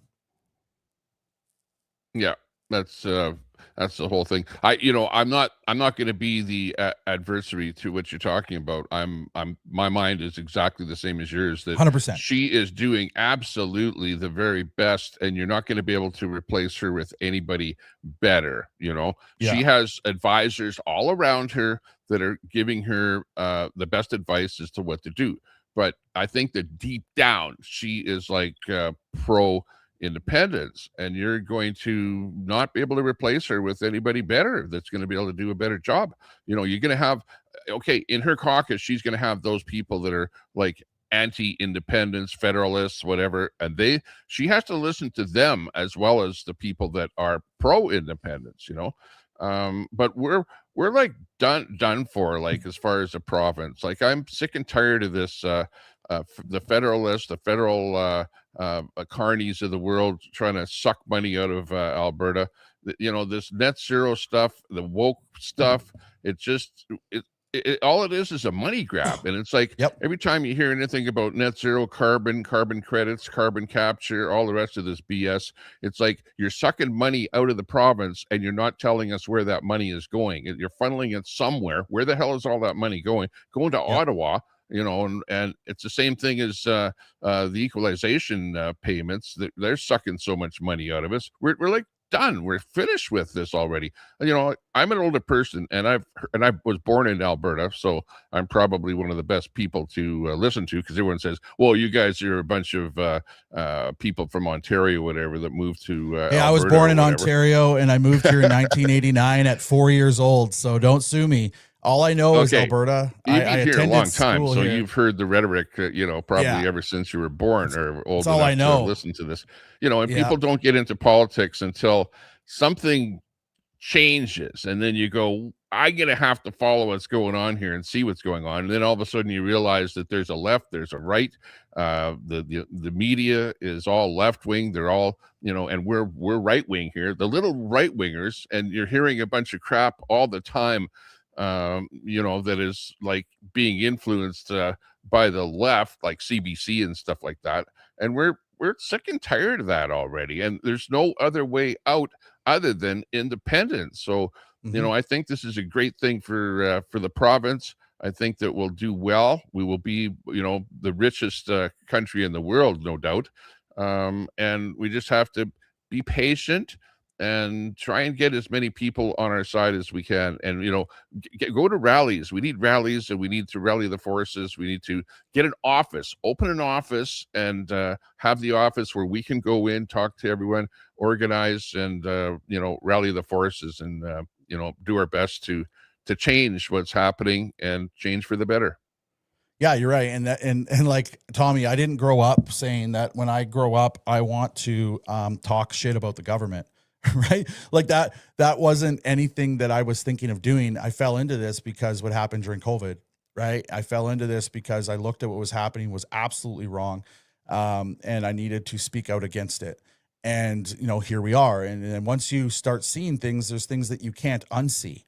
Yeah, that's the whole thing. I'm not going to be the adversary to what you're talking about. My mind is exactly the same as yours, that 100%. she is doing absolutely the very best, and you're not going to be able to replace her with anybody better. Yeah. She has advisors all around her that are giving her the best advice as to what to do. But I think that deep down, she is like pro independence, and you're going to not be able to replace her with anybody better that's going to be able to do a better job. You're going to have, in her caucus, she's going to have those people that are like anti-independence, federalists, whatever, and she has to listen to them as well as the people that are pro-independence. But we're like done for, like, as far as the province. Like, I'm sick and tired of this the federalists, the federal carnies of the world trying to suck money out of Alberta. This net zero stuff, the woke stuff, all it is a money grab. And it's like, yep. Every time you hear anything about net zero, carbon credits, carbon capture, all the rest of this BS, it's like you're sucking money out of the province and you're not telling us where that money is going. You're funneling it somewhere. Where the hell is all that money going? Going to Ottawa, and it's the same thing as the equalization payments. They're sucking so much money out of us. We're like done. We're finished with this already. I'm an older person, and I was born in Alberta, so I'm probably one of the best people to listen to, because everyone says, well, you guys are a bunch of people from Ontario, whatever, that moved to Alberta. I was born in Ontario, and I moved here in 1989 at 4 years old, so don't sue me. All I know is Alberta. You've been here a long time, so here. You've heard the rhetoric, probably ever since you were born or old enough I know. to listen to this. And people don't get into politics until something changes, and then you go, I'm going to have to follow what's going on here and see what's going on. And then all of a sudden you realize that there's a left, there's a right. The media is all left wing. They're all, and we're right wing here, the little right wingers, and you're hearing a bunch of crap all the time. That is like being influenced by the left, like CBC and stuff like that. And we're sick and tired of that already. And there's no other way out other than independence. So, I think this is a great thing for the province. I think that we'll do well. We will be, the richest country in the world, no doubt. And we just have to be patient and try and get as many people on our side as we can. And, go to rallies. We need rallies, and we need to rally the forces. We need to get an office, open an office, and have the office where we can go in, talk to everyone, organize, and, rally the forces, and, do our best to change what's happening and change for the better. Yeah, you're right. And like Tommy, I didn't grow up saying that when I grow up, I want to talk shit about the government, right? Like that wasn't anything that I was thinking of doing. I fell into this because what happened during COVID, right? I fell into this because I looked at what was happening was absolutely wrong. And I needed to speak out against it. And, here we are. And then once you start seeing things, there's things that you can't unsee.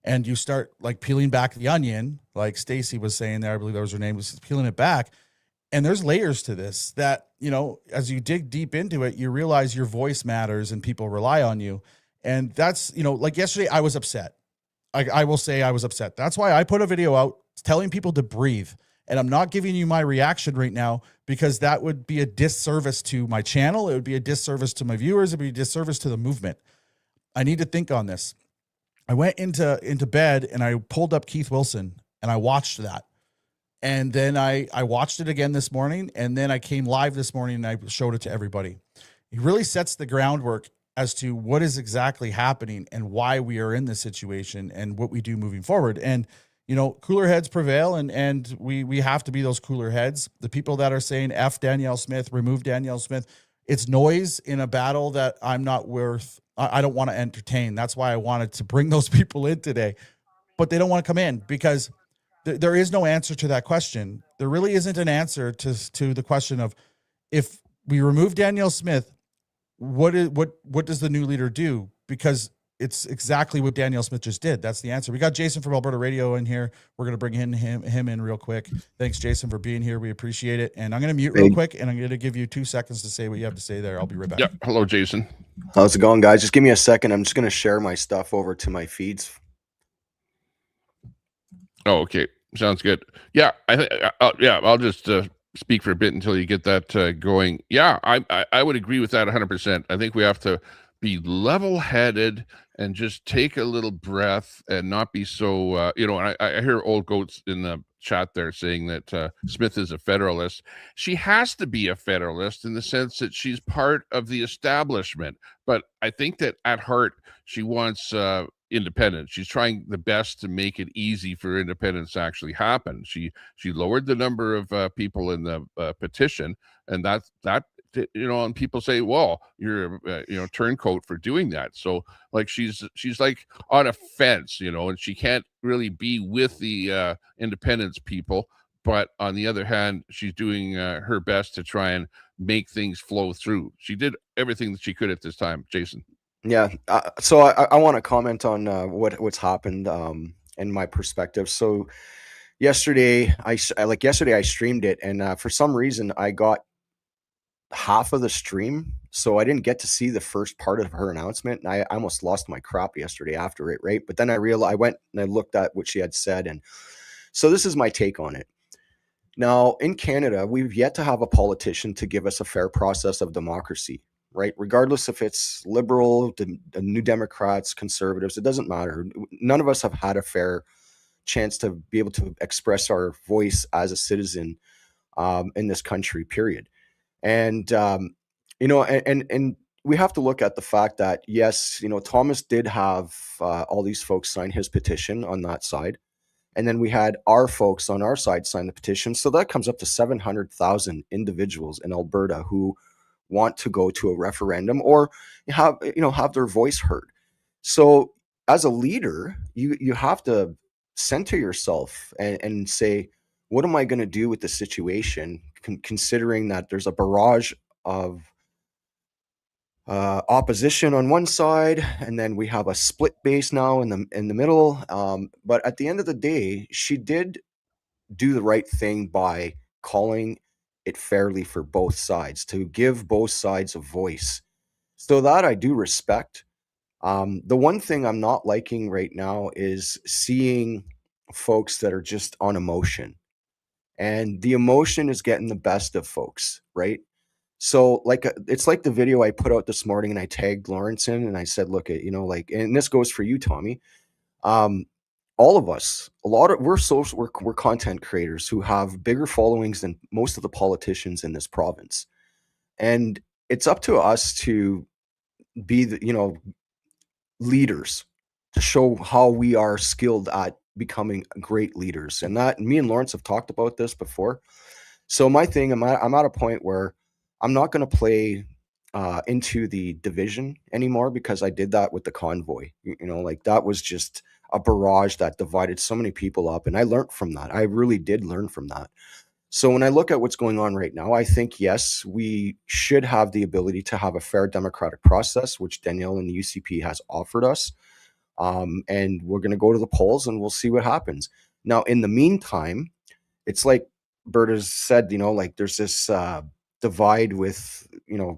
And you start like peeling back the onion, like Stacy was saying there, I believe that was her name, was peeling it back. And there's layers to this that, as you dig deep into it, you realize your voice matters and people rely on you. And that's, like yesterday, I was upset. I will say I was upset. That's why I put a video out telling people to breathe. And I'm not giving you my reaction right now because that would be a disservice to my channel. It would be a disservice to my viewers. It would be a disservice to the movement. I need to think on this. I went into bed and I pulled up Keith Wilson and I watched that. And then I watched it again this morning. And then I came live this morning and I showed it to everybody. He really sets the groundwork as to what is exactly happening and why we are in this situation and what we do moving forward. And, cooler heads prevail, and we have to be those cooler heads. The people that are saying F Danielle Smith, remove Danielle Smith, it's noise in a battle that I'm not worth. I don't want to entertain. That's why I wanted to bring those people in today, but they don't want to come in because there is no answer to that question. There really isn't an answer to the question of if we remove Danielle Smith, what does the new leader do? Because it's exactly what Danielle Smith just did. That's the answer. We got Jason from Alberta Radio in here. We're going to bring him in real quick. Thanks, Jason, for being here. We appreciate it. And I'm going to mute real quick, and I'm going to give you 2 seconds to say what you have to say there. I'll be right back. Yeah. Hello, Jason. How's it going, guys? Just give me a second. I'm just going to share my stuff over to my feeds. Oh, okay. Sounds good. Yeah. I'll just speak for a bit until you get that going. Yeah, I would agree with that 100%. I think we have to be level-headed and just take a little breath and not be so, I hear old goats in the chat there saying that Smith is a federalist. She has to be a federalist in the sense that she's part of the establishment. But I think that at heart, she wants independence. She's trying the best to make it easy for independence to actually happen. She lowered the number of people in the petition, and that and people say, well, you're a turncoat for doing that. So like she's like on a fence, and she can't really be with the independence people. But on the other hand, she's doing her best to try and make things flow through. She did everything that she could at this time. Jason. Yeah. So I want to comment on what's happened in my perspective. So yesterday I streamed it, and for some reason I got half of the stream, so I didn't get to see the first part of her announcement, and I almost lost my crap yesterday after it, right? But then I went and I looked at what she had said, and so this is my take on it. Now, in Canada, we've yet to have a politician to give us a fair process of democracy, right? Regardless if it's liberal, the New Democrats, conservatives, it doesn't matter. None of us have had a fair chance to be able to express our voice as a citizen in this country, period. And, and we have to look at the fact that, yes, Thomas did have all these folks sign his petition on that side. And then we had our folks on our side sign the petition. So that comes up to 700,000 individuals in Alberta who want to go to a referendum or have their voice heard. So as a leader, you have to center yourself and say, what am I going to do with the situation, considering that there's a barrage of opposition on one side, and then we have a split base now in the middle. But at the end of the day, she did do the right thing by calling it fairly for both sides, to give both sides a voice. So that I do respect. The one thing I'm not liking right now is seeing folks that are just on emotion, and the emotion is getting the best of folks, right? So like it's like the video I put out this morning, and I tagged Lawrence in, and I said, look at, like, and this goes for you, Tommy. Um, all of us, we're content creators who have bigger followings than most of the politicians in this province, and it's up to us to be the leaders, to show how we are skilled at becoming great leaders. And that, me and Lawrence have talked about this before. So my thing, I'm at a point where I'm not going to play into the division anymore, because I did that with the convoy. Like, that was just a barrage that divided so many people up, and I learned from that. I really did learn from that. So when I look at what's going on right now, I think, yes, we should have the ability to have a fair democratic process, which Danielle and the UCP has offered us. And we're going to go to the polls, and we'll see what happens. Now, in the meantime, it's like Berta's said, like, there's this divide with,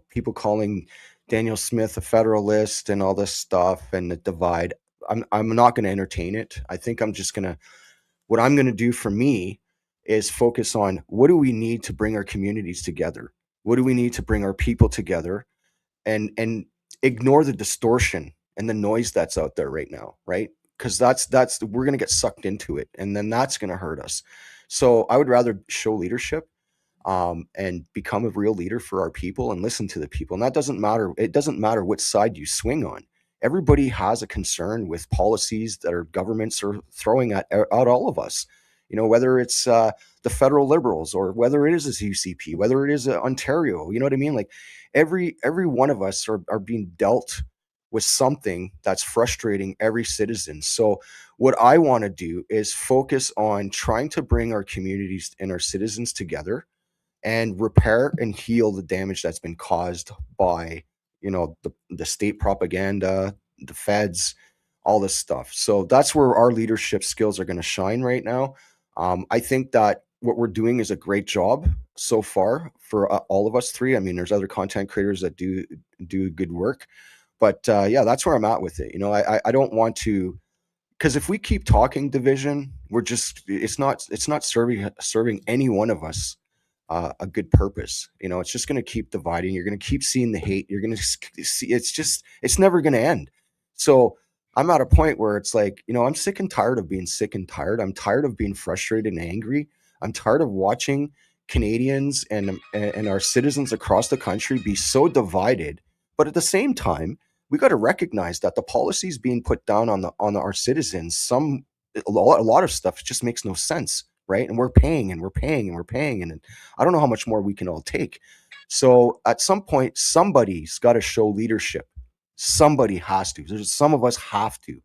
people calling Danielle Smith a federalist and all this stuff, and the divide. I'm not going to entertain it. I think what I'm going to do for me is focus on, what do we need to bring our communities together? What do we need to bring our people together, and ignore the distortion and the noise that's out there right now, right? Because we're going to get sucked into it, and then that's going to hurt us. So I would rather show leadership, and become a real leader for our people, and listen to the people. And that doesn't matter. It doesn't matter which side you swing on. Everybody has a concern with policies that our governments are throwing at all of us. Whether it's the federal Liberals, or whether it is a UCP, whether it is Ontario, you know what I mean? Like, every one of us are being dealt with something that's frustrating every citizen. So what I want to do is focus on trying to bring our communities and our citizens together, and repair and heal the damage that's been caused by, the state propaganda, the feds, all this stuff. So that's where our leadership skills are going to shine right now. I think that what we're doing is a great job so far for all of us three. I mean, there's other content creators that do good work, but yeah, that's where I'm at with it. I don't want to, because if we keep talking division, it's not serving any one of us a good purpose. It's just going to keep dividing. You're going to keep seeing the hate. You're going to see, it's never going to end. So I'm at a point where it's like, I'm sick and tired of being sick and tired. I'm tired of being frustrated and angry. I'm tired of watching Canadians and our citizens across the country be so divided. But at the same time, we got to recognize that the policies being put down on our citizens, a lot of stuff just makes no sense, right? And we're paying, and we're paying, and we're paying, and I don't know how much more we can all take. So at some point, somebody's got to show leadership. Somebody has to. Some of us have to.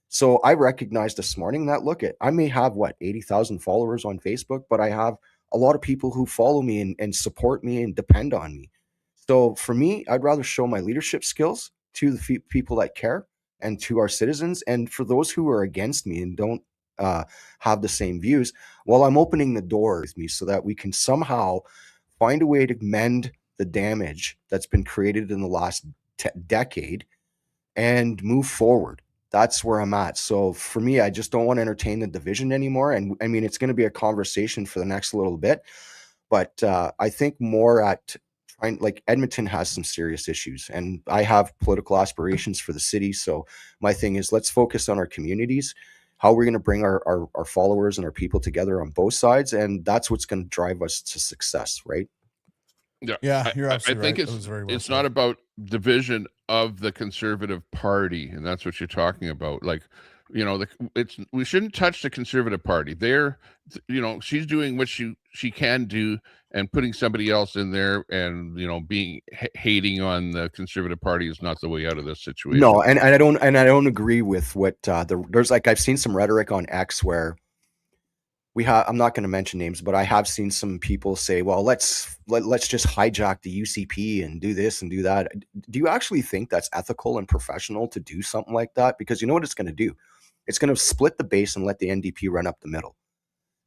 So I recognized this morning that, I may have 80,000 followers on Facebook, but I have a lot of people who follow me and support me and depend on me. So for me, I'd rather show my leadership skills to the people that care, and to our citizens. And for those who are against me and don't have the same views, well, I'm opening the door with me, so that we can somehow find a way to mend the damage that's been created in the last decade, and move forward. That's where I'm at. So for me, I just don't want to entertain the division anymore. And I mean, it's going to be a conversation for the next little bit, but I think more at trying, like, Edmonton has some serious issues, and I have political aspirations for the city. So my thing is, let's focus on our communities, how we're going to bring our followers and our people together on both sides. And that's what's going to drive us to success, right? Yeah, you're I absolutely think right. That was very well it's said. not about division of the Conservative Party, and that's what you're talking about. Like, we shouldn't touch the Conservative Party. She's doing what she can do, and putting somebody else in there, and being hating on the Conservative Party is not the way out of this situation. No, and I don't agree with what there's, like, I've seen some rhetoric on X where I'm not going to mention names, but I have seen some people say, well, let's just hijack the UCP and do this and do that. Do you actually think that's ethical and professional to do something like that? Because you know what it's going to do? It's going to split the base and let the NDP run up the middle.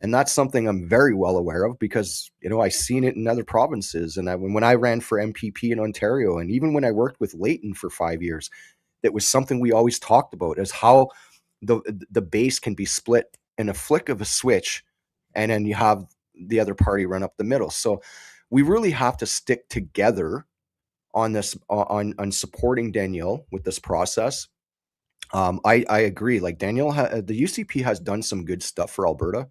And that's something I'm very well aware of, because, I've seen it in other provinces. And when I ran for MPP in Ontario, and even when I worked with Leighton for 5 years, it was something we always talked about, as how the base can be split in a flick of a switch, and then you have the other party run up the middle. So we really have to stick together on this, on supporting Danielle with this process. I agree. Like Danielle, the UCP has done some good stuff for Alberta.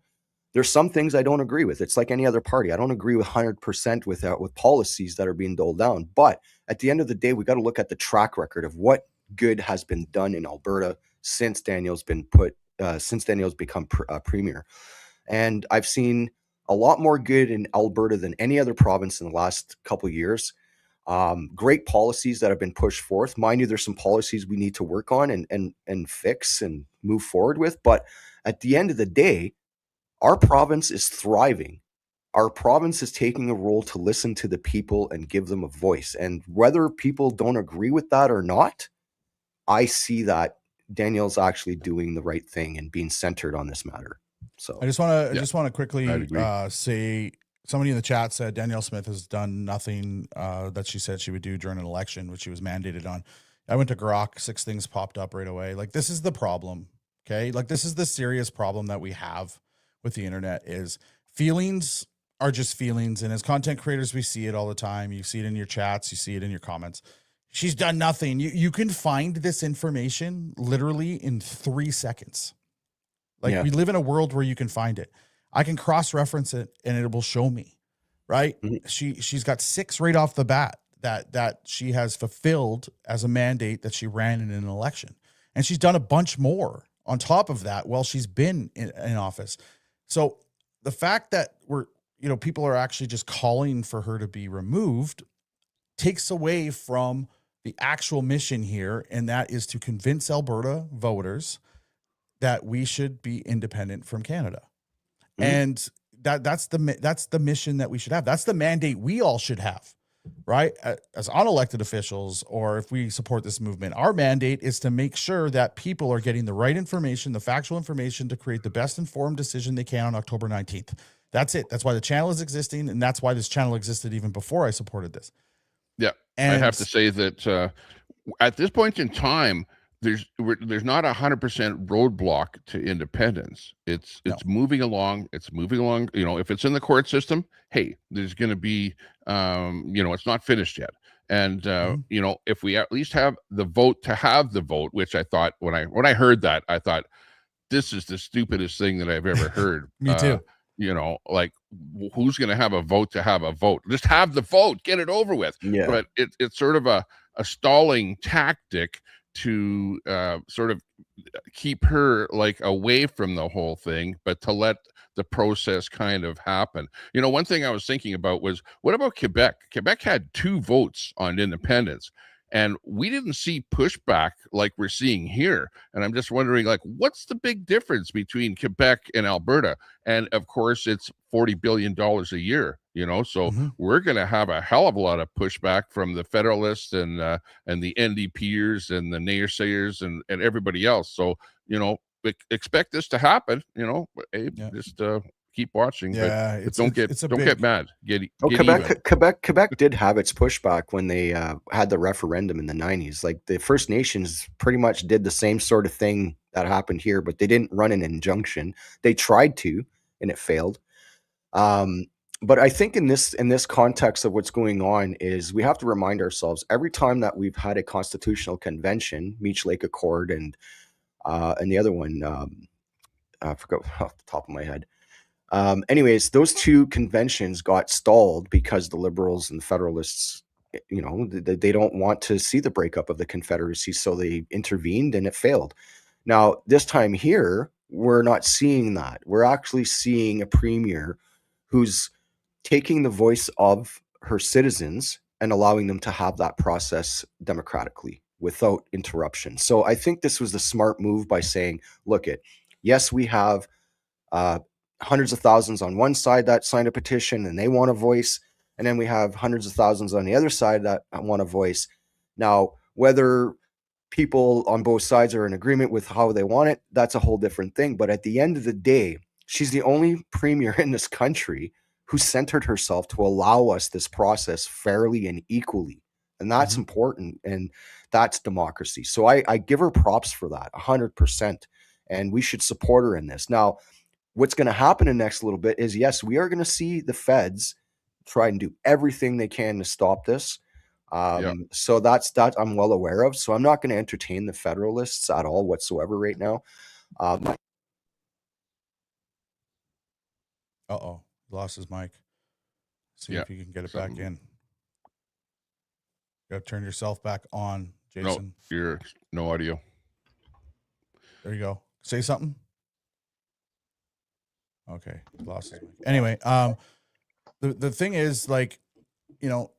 There's some things I don't agree with. It's like any other party. I don't agree with 100% with policies that are being doled down. But at the end of the day, we got to look at the track record of what good has been done in Alberta since Danielle's become premier. And I've seen a lot more good in Alberta than any other province in the last couple of years. Great policies that have been pushed forth. Mind you, there's some policies we need to work on and fix and move forward with. But at the end of the day, our province is thriving. Our province is taking a role to listen to the people and give them a voice. And whether people don't agree with that or not, I see that Danielle's actually doing the right thing and being centered on this matter. So I just want to I'd quickly agree. say, somebody in the chat said Danielle Smith has done nothing that she said she would do during an election, which she was mandated on. I went to Grok, 6 things popped up right away. Like, this is the problem. Okay. Like, this is the serious problem that we have with the internet, is feelings are just feelings. And as content creators, we see it all the time. You see it in your chats, you see it in your comments. She's done nothing. You can find this information literally in 3 seconds. Like, we live in a world where you can find it. I can cross-reference it and it will show me, right? Mhm. She's got 6 right off the bat that she has fulfilled as a mandate that she ran in an election. And she's done a bunch more on top of that while she's been in office. So the fact that people are actually just calling for her to be removed takes away from the actual mission here. And that is to convince Alberta voters that we should be independent from Canada. Mm-hmm. And that's the mission that we should have. That's the mandate we all should have, right? As unelected officials, or if we support this movement, our mandate is to make sure that people are getting the right information, the factual information, to create the best informed decision they can on October 19th. That's it. That's why the channel is existing. And that's why this channel existed even before I supported this. Yeah. And I have to say that at this point in time, there's not 100% roadblock to independence. It's moving along. It's moving along. If it's in the court system, hey, there's going to be, it's not finished yet. And if we at least have the vote to have the vote, which I thought when I heard that, I thought, this is the stupidest thing that I've ever heard. Me too. Like, who's going to have a vote to have a vote? Just have the vote, get it over with. Yeah. But it's sort of a stalling tactic to sort of keep her like away from the whole thing, but to let the process kind of happen. One thing I was thinking about was, what about Quebec? Quebec had 2 votes on independence, and we didn't see pushback like we're seeing here. And I'm just wondering, like, what's the big difference between Quebec and Alberta? And of course, it's $40 billion a year, so we're going to have a hell of a lot of pushback from the Federalists and the NDPers and the naysayers and everybody else. So, expect this to happen, just keep watching. Yeah, but don't get mad. Get Quebec did have its pushback when they had the referendum in the 90s. Like, the First Nations pretty much did the same sort of thing that happened here, but they didn't run an injunction. They tried to, and it failed. But I think in this context of what's going on is we have to remind ourselves, every time that we've had a constitutional convention, Meech Lake Accord and the other one, I forgot off the top of my head. Anyways, those 2 conventions got stalled because the Liberals and the Federalists, they don't want to see the breakup of the Confederacy, so they intervened and it failed. Now, this time here, we're not seeing that. We're actually seeing a premier who's taking the voice of her citizens and allowing them to have that process democratically without interruption. So I think this was the smart move by saying, look, yes, we have hundreds of thousands on one side that signed a petition and they want a voice. And then we have hundreds of thousands on the other side that want a voice. Now, whether people on both sides are in agreement with how they want it, that's a whole different thing. But at the end of the day, she's the only premier in this country who centered herself to allow us this process fairly and equally. And that's important. And that's democracy. So I give her props for that 100%. and we should support her in this. Now, what's going to happen in the next little bit is, yes, we are going to see the feds try and do everything they can to stop this. So that I'm well aware of. So I'm not going to entertain the Federalists at all whatsoever right now. Lost his mic. See if you can get it back in. Got to turn yourself back on, Jason. No, you're no audio. There you go. Say something. Okay, lost his mic. Anyway, the thing is, like, you know,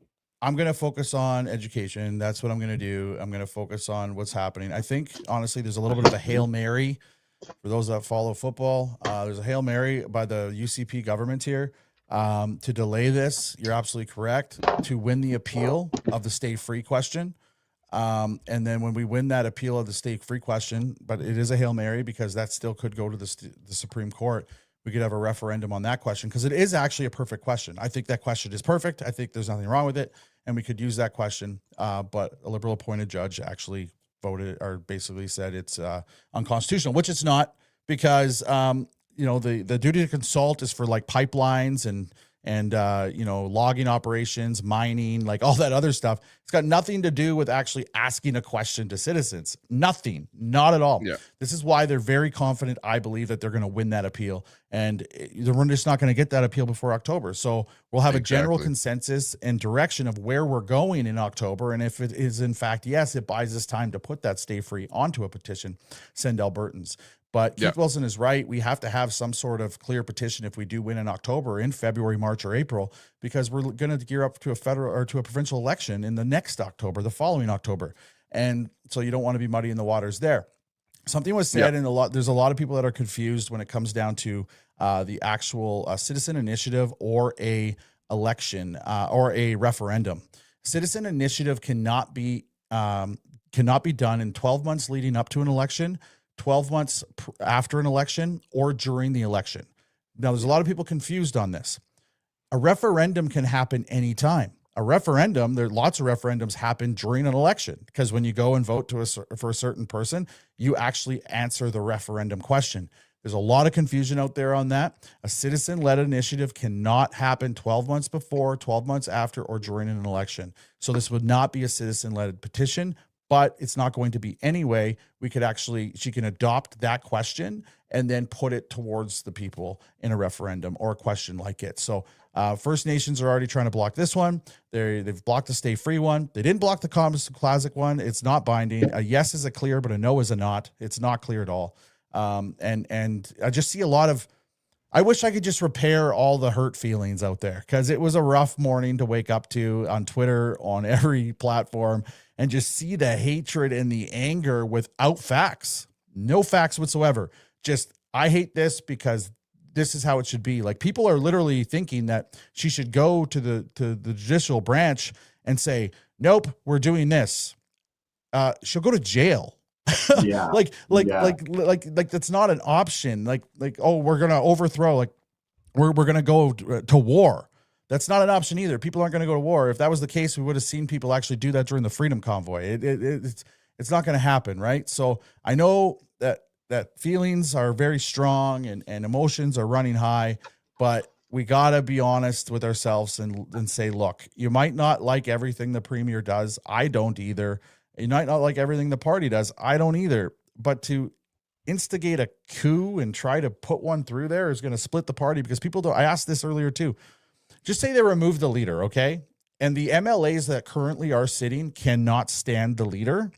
I'm going to focus on education. That's what I'm going to do. I'm going to focus on what's happening. I think, honestly, there's a little bit of a Hail Mary for those that follow football. There's a Hail Mary by the UCP government here to delay this. You're absolutely correct. To win the appeal of the stay free question. And then when we win that appeal of the stay free question, but it is a Hail Mary because that still could go to the Supreme Court. We could have a referendum on that question because it is actually a perfect question. I think that question is perfect. I think there's nothing wrong with it. And we could use that question. But a liberal appointed judge actually voted or basically said it's unconstitutional, which it's not because, you know, the duty to consult is for like pipelines and you know, logging operations, mining, like all that other stuff. It's got nothing to do with actually asking a question to citizens. Nothing, not at all. Yeah. This is why they're very confident. I believe that they're going to win that appeal, and we're just not going to get that appeal before October. So we'll have a general consensus and direction of where we're going in October. And if it is in fact, yes, it buys us time to put that stay free onto a petition, send Albertans. But Keith Wilson is right. We have to have some sort of clear petition if we do win in October, in February, March, or April, because we're going to gear up to a federal or to a provincial election in the next October, the following October. And so you don't want to be muddying the waters there. Something was said in there's a lot of people that are confused when it comes down to the actual citizen initiative or a election or a referendum. Citizen initiative cannot be done in 12 months leading up to an election, 12 months after an election, or during the election. Now, there's a lot of people confused on this. A referendum can happen anytime. A referendum, there are lots of referendums happen during an election because when you go and vote for a certain person, you actually answer the referendum question. There's a lot of confusion out there on that. A citizen-led initiative cannot happen 12 months before, 12 months after, or during an election. So this would not be a citizen-led petition, but it's not going to be anyway. She can adopt that question and then put it towards the people in a referendum or a question like it. So First Nations are already trying to block this one. They've blocked the stay free one. They didn't block the Commons Classic one. It's not binding. A yes is a clear, but a no is a not. It's not clear at all. And I just see a lot of, I wish I could just repair all the hurt feelings out there because it was a rough morning to wake up to on Twitter, on every platform, and just see the hatred and the anger without facts. No facts whatsoever. Just, I hate this because this is how it should be. Like, people are literally thinking that she should go to the judicial branch and say, nope, we're doing this. She'll go to jail. Yeah. Like that's not an option. Like, oh, we're going to overthrow, like we're going to go to war. That's not an option either. People aren't going to go to war. If that was the case, we would have seen people actually do that during the Freedom Convoy. It's not going to happen. Right. So I know that feelings are very strong and emotions are running high, but we got to be honest with ourselves and say, look, you might not like everything the premier does. I don't either. You might not like everything the party does. I don't either. But to instigate a coup and try to put one through there is going to split the party because people don't. I asked this earlier too. Just say they remove the leader, okay? And the MLAs that currently are sitting cannot stand the leader.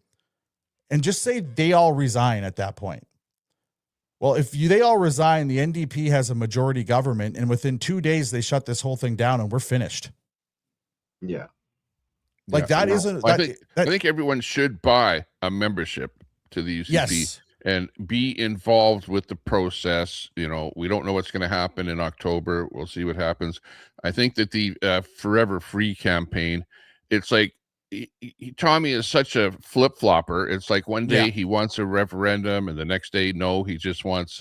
And just say they all resign at that point. Well, if they all resign, the NDP has a majority government, and within 2 days they shut this whole thing down and we're finished. Yeah. Like that isn't. I think everyone should buy a membership to the UCP and be involved with the process. You know, we don't know what's going to happen in October. We'll see what happens. I think that the Forever Free campaign, it's like Tommy is such a flip-flopper. It's like one day he wants a referendum and the next day, no, he just wants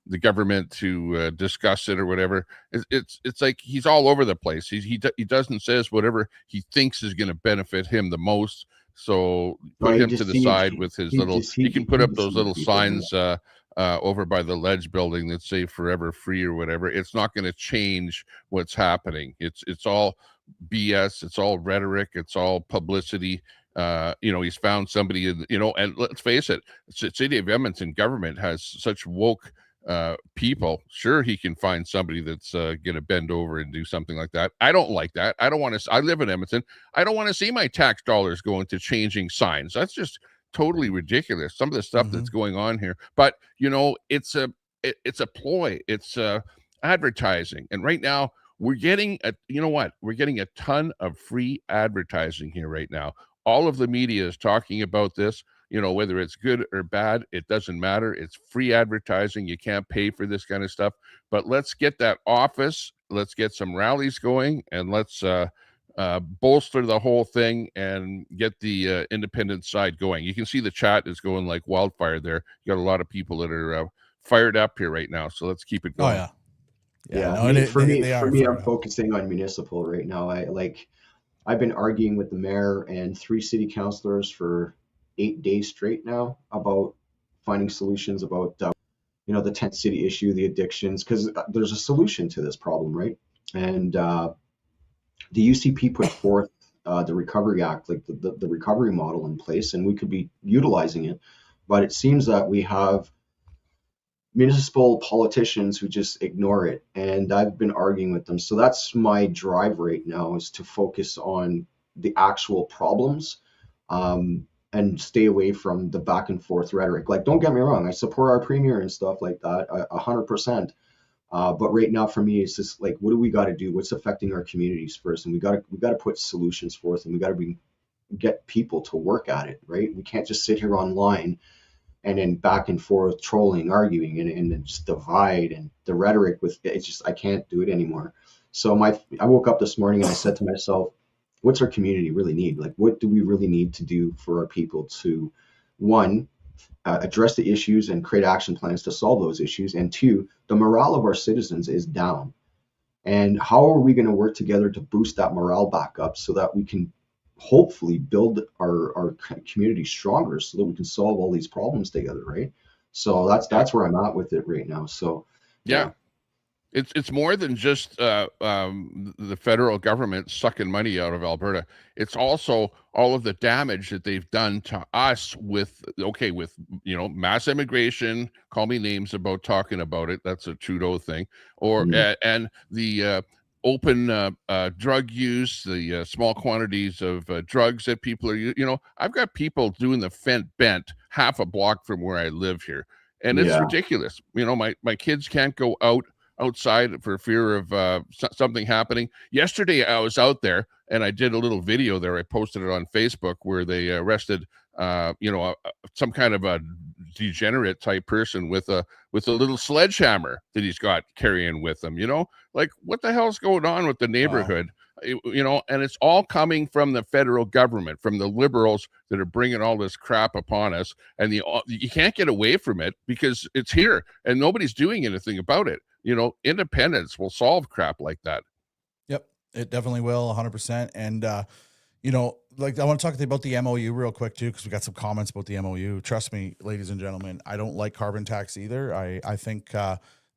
the government to discuss it or whatever. It's like he's all over the place. He doesn't says whatever he thinks is going to benefit him the most. So put him to the side with his little. He can put up those little signs over by the Ledge building that say forever free or whatever. It's not going to change what's happening. It's all BS. It's all rhetoric. It's all publicity. He's found somebody and let's face it, City of Edmonton government has such woke people. Sure, he can find somebody that's going to bend over and do something like that. I don't like that. I don't want to. I live in Edmonton. I don't want to see my tax dollars go into changing signs. That's just totally ridiculous. Some of the stuff that's going on here, but it's a ploy. It's advertising, and right now we're getting we're getting a ton of free advertising here right now. All of the media is talking about this. Whether it's good or bad, it doesn't matter. It's free advertising. You can't pay for this kind of stuff. But let's get that office. Let's get some rallies going, and let's bolster the whole thing and get the independent side going. You can see the chat is going like wildfire there. You got a lot of people that are fired up here right now. So let's keep it going. Oh, For me, I'm focusing on municipal right now. I've been arguing with the mayor and 3 city councilors for 8 days straight now about finding solutions about the tent city issue, the addictions, because there's a solution to this problem, right? And the UCP put forth the Recovery Act, like the recovery model in place, and we could be utilizing it, but it seems that we have municipal politicians who just ignore it, and I've been arguing with them. So that's my drive right now, is to focus on the actual problems and stay away from the back and forth rhetoric. Like, don't get me wrong, I support our premier and stuff like that 100%. But right now for me, it's just like, what do we got to do? What's affecting our communities first? And we got to put solutions forth, and we got to get people to work at it, right? We can't just sit here online and then back and forth trolling, arguing, and just divide, and the rhetoric it's just, I can't do it anymore. So I woke up this morning and I said to myself, what's our community really need? Like, what do we really need to do for our people to, one, address the issues and create action plans to solve those issues, and 2, the morale of our citizens is down. And how are we going to work together to boost that morale back up so that we can hopefully build our community stronger, so that we can solve all these problems together, right? So that's where I'm at with it right now. So yeah. It's more than just the federal government sucking money out of Alberta. It's also all of the damage that they've done to us with mass immigration. Call me names about talking about it. That's a Trudeau thing. Or and the open drug use, the small quantities of drugs that people are. I've got people doing the fent bent half a block from where I live here, and it's ridiculous. My kids can't go outside for fear of something happening. Yesterday I was out there and I did a little video there. I posted it on Facebook where they arrested some kind of a degenerate type person with a little sledgehammer that he's got carrying with him. Like, what the hell's going on with the neighborhood? Wow. And it's all coming from the federal government, from the liberals that are bringing all this crap upon us, and you can't get away from it because it's here and nobody's doing anything about it. Independence will solve crap like that. Yep, it definitely will, 100%. And I want to talk about the MOU real quick too, because we got some comments about the MOU. Trust me, ladies and gentlemen, I don't like carbon tax either. I think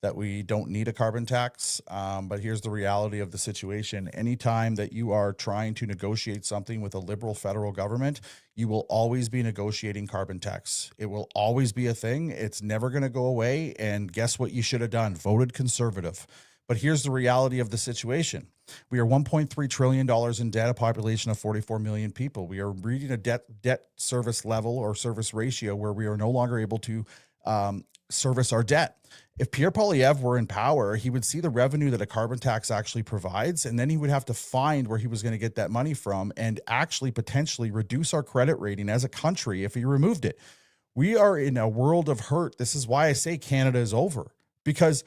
that we don't need a carbon tax. But here's the reality of the situation. Anytime that you are trying to negotiate something with a liberal federal government, you will always be negotiating carbon tax. It will always be a thing. It's never going to go away. And guess what you should have done? Voted conservative. But here's the reality of the situation. We are $1.3 trillion in debt, a population of 44 million people. We are reaching a debt service level or service ratio where we are no longer able to service our debt. If Pierre Poilievre were in power, he would see the revenue that a carbon tax actually provides, and then he would have to find where he was going to get that money from and actually potentially reduce our credit rating as a country if he removed it. We are in a world of hurt. This is why I say Canada is over, because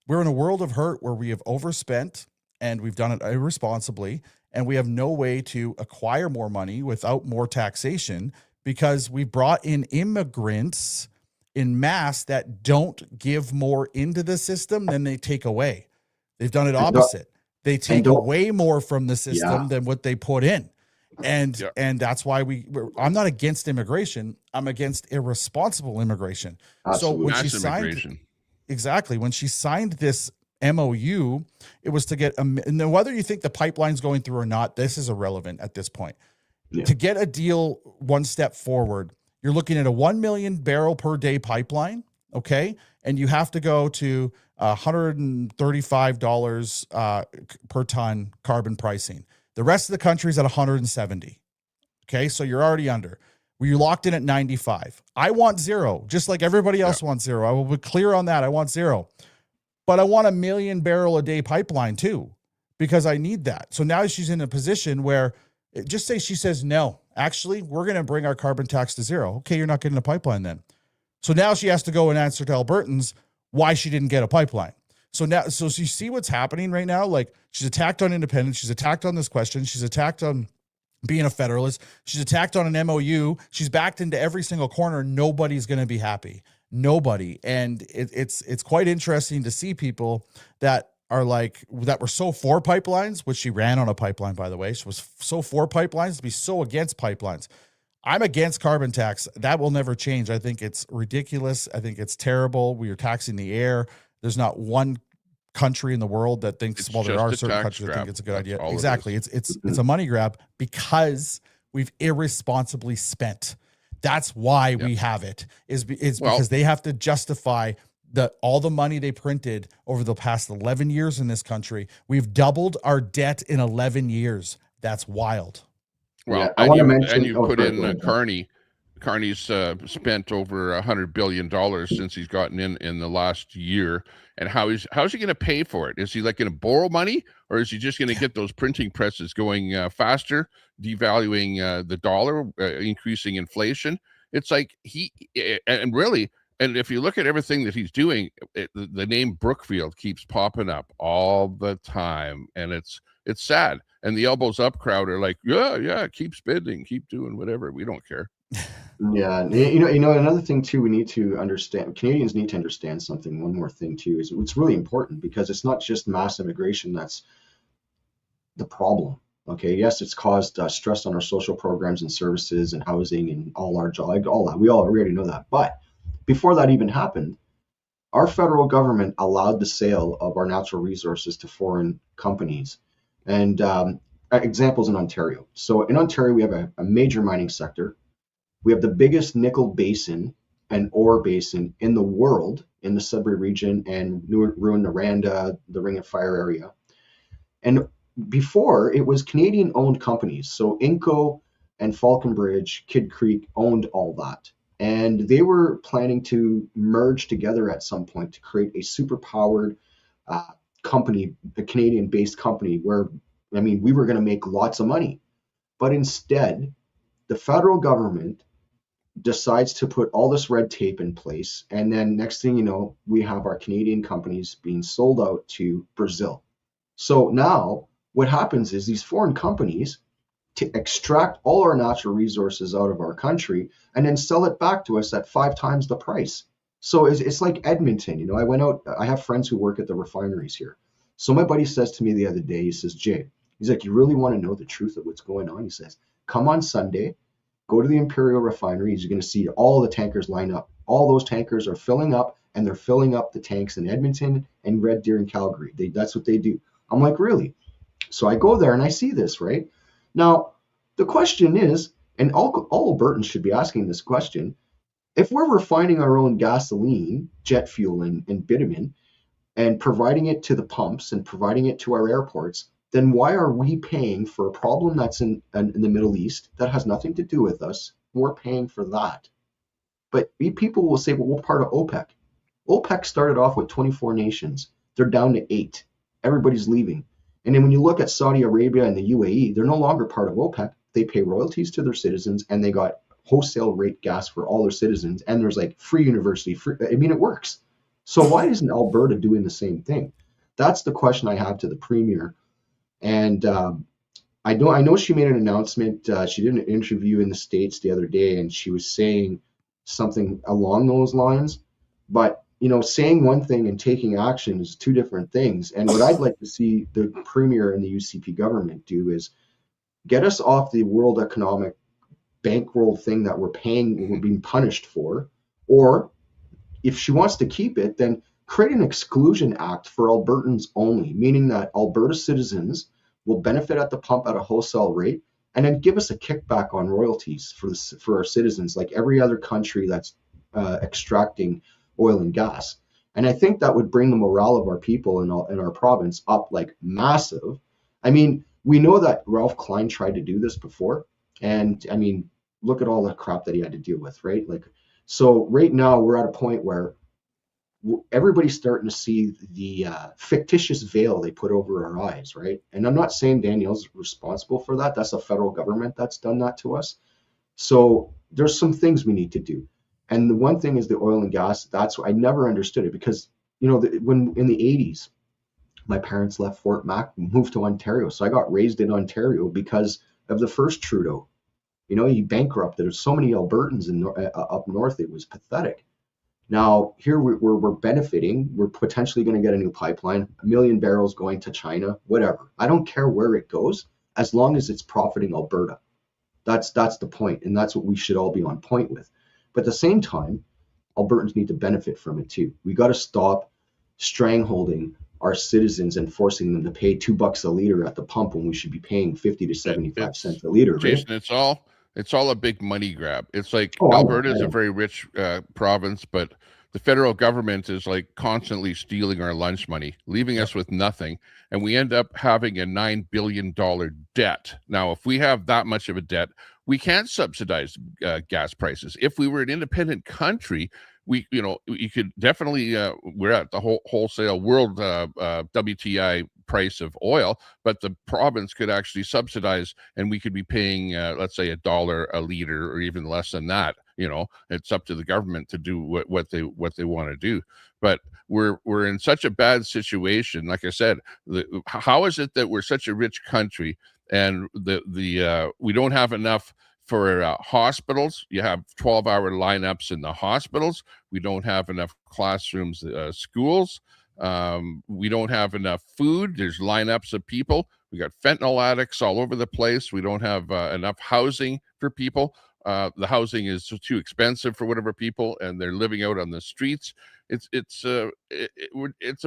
we're in a world of hurt where we have overspent and we've done it irresponsibly, and we have no way to acquire more money without more taxation because we brought in immigrants in mass that don't give more into the system than they take away. They've done it opposite. They take away more from the system than what they put in. And Yeah. and that's why I'm not against immigration. I'm against irresponsible immigration. So Absolutely. when she Mass signed immigration. exactly when she signed this MOU, it was to get and then whether you think the pipeline's going through or not, this is irrelevant at this point. Yeah. To get a deal one step forward, you're looking at a 1 million barrel per day pipeline, okay? And you have to go to $135 per ton carbon pricing. The rest of the country is at 170. Okay, so you're already under. You locked in at 95. I want zero, just like everybody else wants zero. I will be clear on that. I want zero. But I want a 1 million barrel a day pipeline too, because I need that. So now she's in a position where just say she says, no, actually, we're going to bring our carbon tax to zero. Okay, you're not getting a pipeline then. So now she has to go and answer to Albertans why she didn't get a pipeline. So now, so you see what's happening right now? Like she's attacked on independence. She's attacked on this question. She's attacked on being a federalist. She's attacked on an MOU. She's backed into every single corner. Nobody's going to be happy. Nobody. And it's quite interesting to see people that are like, that were so for pipelines, which she ran on a pipeline, by the way. She was so for pipelines to be so against pipelines. I'm against carbon tax. That will never change. I think it's ridiculous. I think it's terrible. We are taxing the air. There's not one country in the world that thinks, well, there are certain countries that think it's a good idea. Exactly. It's a money grab because we've irresponsibly spent. That's why we have it is because they have to justify all the money they printed over the past 11 years in this country. We've doubled our debt in 11 years. That's wild. Well, I and want to you, mention, and you put sorry, in go ahead. Carney. Carney's spent over $100 billion since he's gotten in the last year. And how's he going to pay for it? Is he like going to borrow money, or is he just going to get those printing presses going faster, devaluing the dollar, increasing inflation? It's like and if you look at everything that he's doing, the name Brookfield keeps popping up all the time, and it's sad. And the elbows up crowd are like, yeah, keep spending, keep doing whatever. We don't care. Yeah, you know, another thing too, we need to understand. Canadians need to understand something. One more thing too is it's really important because it's not just mass immigration that's the problem. Okay, yes, it's caused stress on our social programs and services and housing and all our job, all that. We already know that. But before that even happened, our federal government allowed the sale of our natural resources to foreign companies. And examples in Ontario. So in Ontario, we have a major mining sector. We have the biggest nickel basin and ore basin in the world in the Sudbury region and Rouyn-Noranda, the Ring of Fire area. And before, it was Canadian-owned companies. So Inco and Falconbridge, Kidd Creek owned all that. And they were planning to merge together at some point to create a super-powered company, a Canadian-based company where, I mean, we were going to make lots of money. But instead, the federal government decides to put all this red tape in place. And then next thing you know, we have our Canadian companies being sold out to Brazil. So now what happens is these foreign companies to extract all our natural resources out of our country and then sell it back to us at 5 times the price. So it's like Edmonton. You know, I went out, I have friends who work at the refineries here. So my buddy says to me the other day, he says, Jay, he's like, you really want to know the truth of what's going on? He says, come on Sunday, go to the Imperial refineries. You're going to see all the tankers line up. All those tankers are filling up, and they're filling up the tanks in Edmonton and Red Deer and Calgary. That's what they do. I'm like, really? So I go there and I see this, right? Now, the question is, and all Albertans should be asking this question, if we're refining our own gasoline, jet fuel, and bitumen, and providing it to the pumps and providing it to our airports, then why are we paying for a problem that's in the Middle East that has nothing to do with us? We're paying for that. But people will say, well, we're part of OPEC. OPEC started off with 24 nations. They're down to 8. Everybody's leaving. And then when you look at Saudi Arabia and the UAE, they're no longer part of OPEC. They pay royalties to their citizens, and they got wholesale rate gas for all their citizens. And there's like free university. I mean, it works. So why isn't Alberta doing the same thing? That's the question I have to the Premier. And I know she made an announcement. She did an interview in the States the other day, and she was saying something along those lines. But, you know, saying one thing and taking action is two different things. And what I'd like to see the Premier and the UCP government do is get us off the World Economic bankroll thing that we're being punished for, or if she wants to keep it, then create an exclusion act for Albertans only, meaning that Alberta citizens will benefit at the pump at a wholesale rate, and then give us a kickback on royalties for our citizens, like every other country that's extracting oil and gas. And I think that would bring the morale of our people in our province up like massive. I mean, we know that Ralph Klein tried to do this before, and I mean, look at all the crap that he had to deal with, right? Like, so right now we're at a point where everybody's starting to see the fictitious veil they put over our eyes, right? And I'm not saying Danielle's responsible for that. That's the federal government that's done that to us. So there's some things we need to do. And the one thing is the oil and gas. That's I never understood it because, you know, when in the 80s, my parents left Fort Mac, moved to Ontario. So I got raised in Ontario because of the first Trudeau. You know, he bankrupted. There's so many Albertans up north. It was pathetic. Now, here we're benefiting. We're potentially going to get a new pipeline, 1 million barrels going to China, whatever. I don't care where it goes, as long as it's profiting Alberta. That's the point, and that's what we should all be on point with. But at the same time, Albertans need to benefit from it too. We got to stop strangholding our citizens and forcing them to pay $2 a liter at the pump when we should be paying 50 to 75 cents a liter. Jason, right? it's all a big money grab. It's like Oh, Alberta is a very rich province, but the federal government is like constantly stealing our lunch money, leaving us with nothing, and we end up having a $9 billion debt. Now, if we have that much of a debt, we can't subsidize gas prices. If we were an independent country, you could definitely we're at the wholesale world WTI price of oil, but the province could actually subsidize, and we could be paying let's say $1 a liter or even less than that. You know, it's up to the government to do what they want to do. But we're in such a bad situation. Like I said, how is it that we're such a rich country and we don't have enough for hospitals? You have 12-hour lineups in the hospitals. We don't have enough classrooms, schools. We don't have enough food. There's lineups of people. We got fentanyl addicts all over the place. We don't have enough housing for people. The housing is too expensive for whatever people, and they're living out on the streets. It's a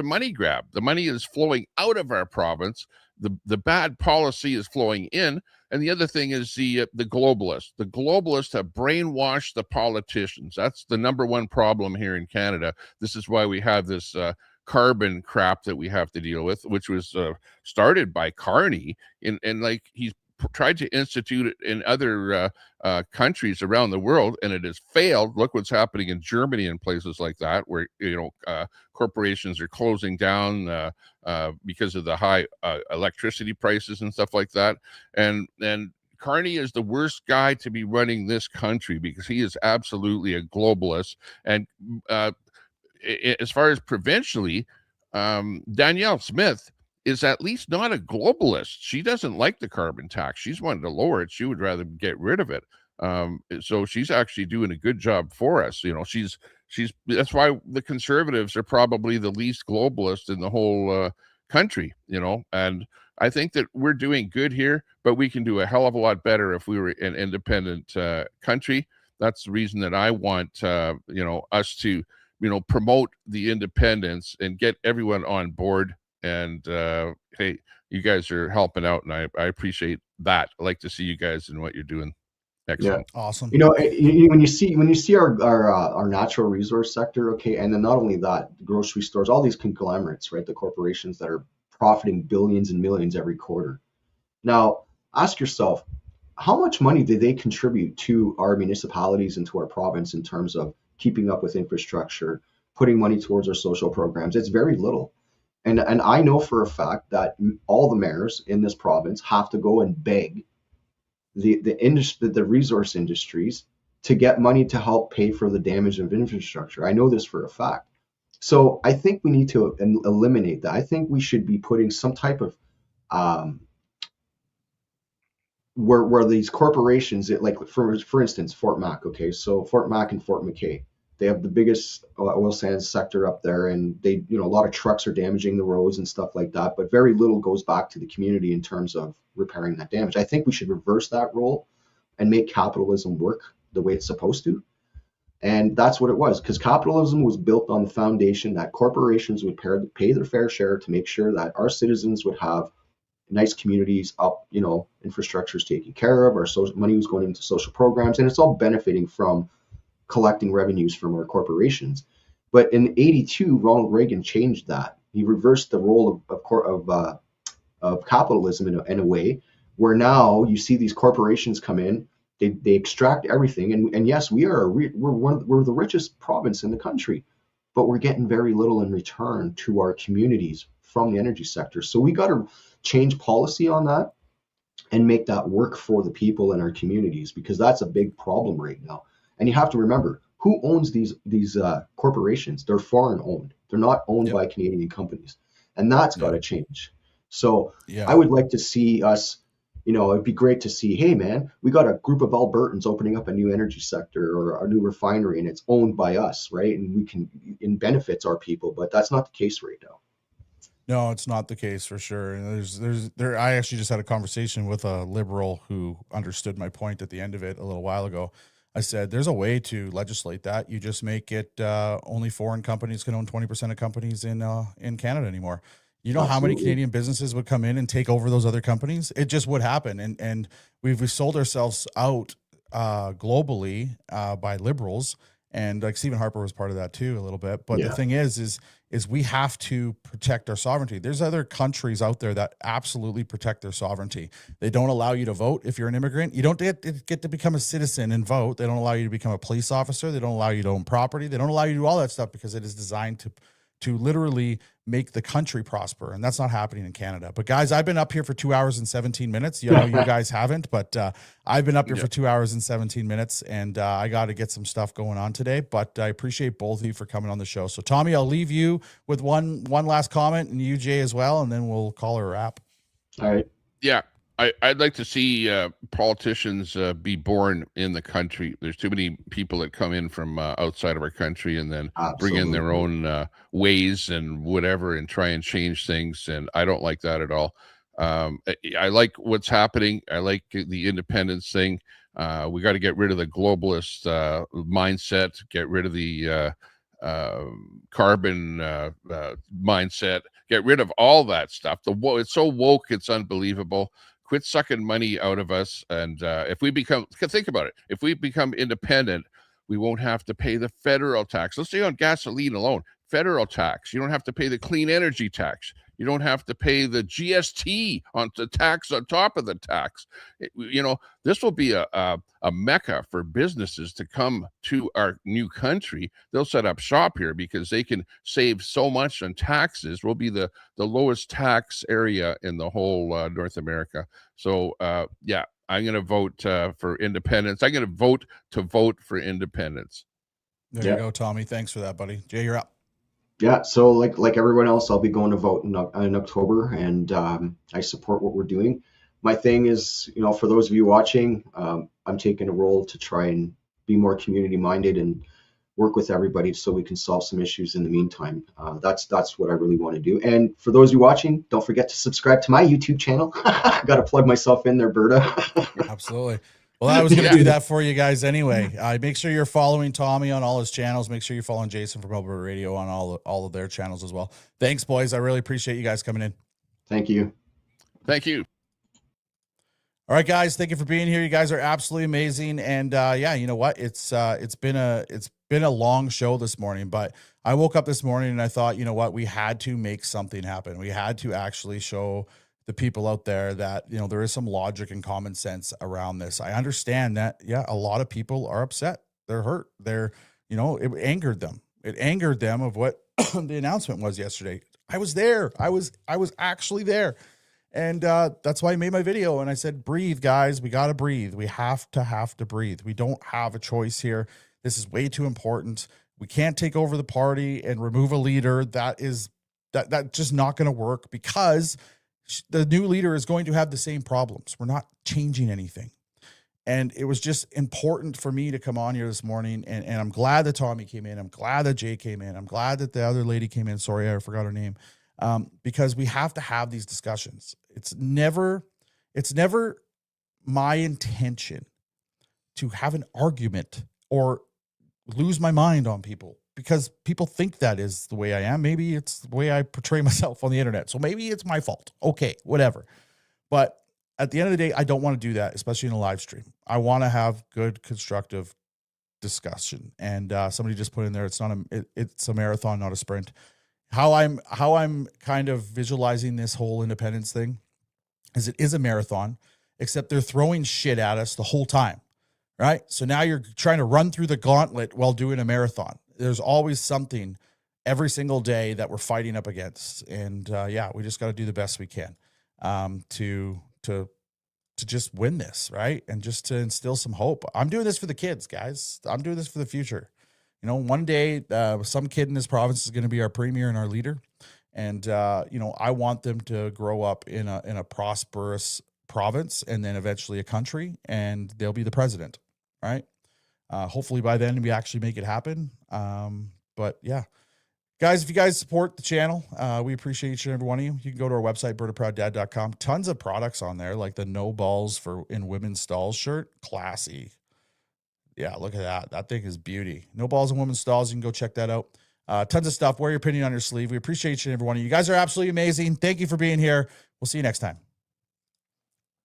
money grab. The money is flowing out of our province. The bad policy is flowing in. And the other thing is the globalists. The globalists have brainwashed the politicians. That's the number one problem here in Canada. This is why we have this carbon crap that we have to deal with, which was started by Carney, and like he's tried to institute it in other countries around the world, and it has failed. Look what's happening in Germany and places like that, where corporations are closing down because of the high electricity prices and stuff like that. And Carney is the worst guy to be running this country because he is absolutely a globalist. And as far as provincially, Danielle Smith is at least not a globalist. She doesn't like the carbon tax. She's wanted to lower it. She would rather get rid of it. So she's actually doing a good job for us. You know, she's that's why the Conservatives are probably the least globalist in the whole country, you know. And I think that we're doing good here, but we can do a hell of a lot better if we were an independent country. That's the reason that I want us to promote the independence and get everyone on board. And hey, you guys are helping out, and I appreciate that. I like to see you guys and what you're doing. Excellent. Yeah. Awesome. You know, when you see our natural resource sector, okay, and then not only that, the grocery stores, all these conglomerates, right, the corporations that are profiting billions and millions every quarter. Now, ask yourself, how much money did they contribute to our municipalities and to our province in terms of keeping up with infrastructure, putting money towards our social programs? It's very little. And I know for a fact that all the mayors in this province have to go and beg the resource industries to get money to help pay for the damage of infrastructure. I know this for a fact. So I think we need to eliminate that. I think we should be putting some type of where these corporations, like for instance, Fort Mac. Okay, so Fort Mac and Fort McKay, They have the biggest oil sands sector up there, and they, a lot of trucks are damaging the roads and stuff like that, but very little goes back to the community in terms of repairing that damage. I think we should reverse that role and make capitalism work the way it's supposed to. And that's what it was, because capitalism was built on the foundation that corporations would pay their fair share to make sure that our citizens would have nice communities up, infrastructure is taken care of, our social money was going into social programs, and it's all benefiting from collecting revenues from our corporations. But in '82, Ronald Reagan changed that. He reversed the role of capitalism in a way where now you see these corporations come in, they extract everything, and yes, we're the richest province in the country, but we're getting very little in return to our communities from the energy sector. So we got to change policy on that and make that work for the people in our communities, because that's a big problem right now. And you have to remember, who owns these corporations? They're foreign owned. They're not owned by Canadian companies, and that's got to change. So I would like to see us, it'd be great to see, hey man, we got a group of Albertans opening up a new energy sector or a new refinery, and it's owned by us, right? And it benefits our people, but that's not the case right now. No, it's not the case for sure. And I actually just had a conversation with a liberal who understood my point at the end of it a little while ago. I said, there's a way to legislate that. You just make it only foreign companies can own 20% of companies in Canada anymore. You know how many Canadian businesses would come in and take over those other companies? It just would happen. And we've sold ourselves out globally by liberals. And like Stephen Harper was part of that too, a little bit. But the thing is we have to protect our sovereignty. There's other countries out there that absolutely protect their sovereignty. They don't allow you to vote if you're an immigrant. You don't get to become a citizen and vote. They don't allow you to become a police officer. They don't allow you to own property. They don't allow you to do all that stuff because it is designed to literally make the country prosper. And that's not happening in Canada. But guys, I've been up here for 2 hours and 17 minutes. You guys haven't, but I've been up here for 2 hours and 17 minutes, and I got to get some stuff going on today, but I appreciate both of you for coming on the show. So Tommy, I'll leave you with one last comment, and you, Jay, as well, and then we'll call her a wrap. All right. Yeah. I'd like to see politicians be born in the country. There's too many people that come in from outside of our country and then bring in their own ways and whatever and try and change things. And I don't like that at all. I like what's happening. I like the independence thing. We got to get rid of the globalist mindset, get rid of the carbon mindset, get rid of all that stuff. It's so woke, it's unbelievable. Quit sucking money out of us. And if we think about it, if we become independent, we won't have to pay the federal tax. Let's say on gasoline alone, federal tax. You don't have to pay the clean energy tax. You don't have to pay the GST on the tax on top of the tax. This will be a mecca for businesses to come to our new country. They'll set up shop here because they can save so much on taxes. We'll be the lowest tax area in the whole North America. So, I'm going to vote for independence. I'm going to vote for independence. There you go, Tommy. Thanks for that, buddy. Jay, you're up. Yeah, so like everyone else, I'll be going to vote in October, and I support what we're doing. My thing is, for those of you watching, I'm taking a role to try and be more community minded and work with everybody so we can solve some issues in the meantime. That's what I really want to do. And for those of you watching, don't forget to subscribe to my YouTube channel. Got to plug myself in there, Berta. Absolutely. Well, I was going to do that for you guys anyway. Make sure you're following Tommy on all his channels. Make sure you're following Jason from Alberta Radio on all of their channels as well. Thanks, boys. I really appreciate you guys coming in. Thank you. Thank you. All right, guys. Thank you for being here. You guys are absolutely amazing. And you know what? It's been a long show this morning, but I woke up this morning and I thought, you know what? We had to make something happen. We had to actually show the people out there that, there is some logic and common sense around this. I understand that, a lot of people are upset. They're hurt. It angered them. It angered them of what the announcement was yesterday. I was there. I was actually there. And that's why I made my video. And I said, breathe, guys. We got to breathe. We have to breathe. We don't have a choice here. This is way too important. We can't take over the party and remove a leader. That's just not going to work, because the new leader is going to have the same problems. We're not changing anything. And it was just important for me to come on here this morning. And I'm glad that Tommy came in. I'm glad that Jay came in. I'm glad that the other lady came in. Sorry, I forgot her name. Because we have to have these discussions. It's never my intention to have an argument or lose my mind on people, because people think that is the way I am. Maybe it's the way I portray myself on the internet. So maybe it's my fault. Okay, whatever. But at the end of the day, I don't want to do that, especially in a live stream. I want to have good, constructive discussion. And somebody just put in there, it's a marathon, not a sprint. How I'm kind of visualizing this whole independence thing is it is a marathon, except they're throwing shit at us the whole time, right? So now you're trying to run through the gauntlet while doing a marathon. There's always something every single day that we're fighting up against. And we just got to do the best we can to just win this, right? And just to instill some hope. I'm doing this for the kids, guys. I'm doing this for the future. You know, one day some kid in this province is going to be our premier and our leader. And, I want them to grow up in a prosperous province and then eventually a country, and they'll be the president, right? Hopefully by then we actually make it happen. But yeah, guys, if you guys support the channel, we appreciate each and every one of you. You can go to our website, BertaProudDad.com. Tons of products on there, like the No Balls in Women's Stalls shirt. Classy. Yeah, look at that. That thing is beauty. No Balls in Women's Stalls. You can go check that out. Tons of stuff. Wear your opinion on your sleeve. We appreciate each and every one of you. You guys are absolutely amazing. Thank you for being here. We'll see you next time.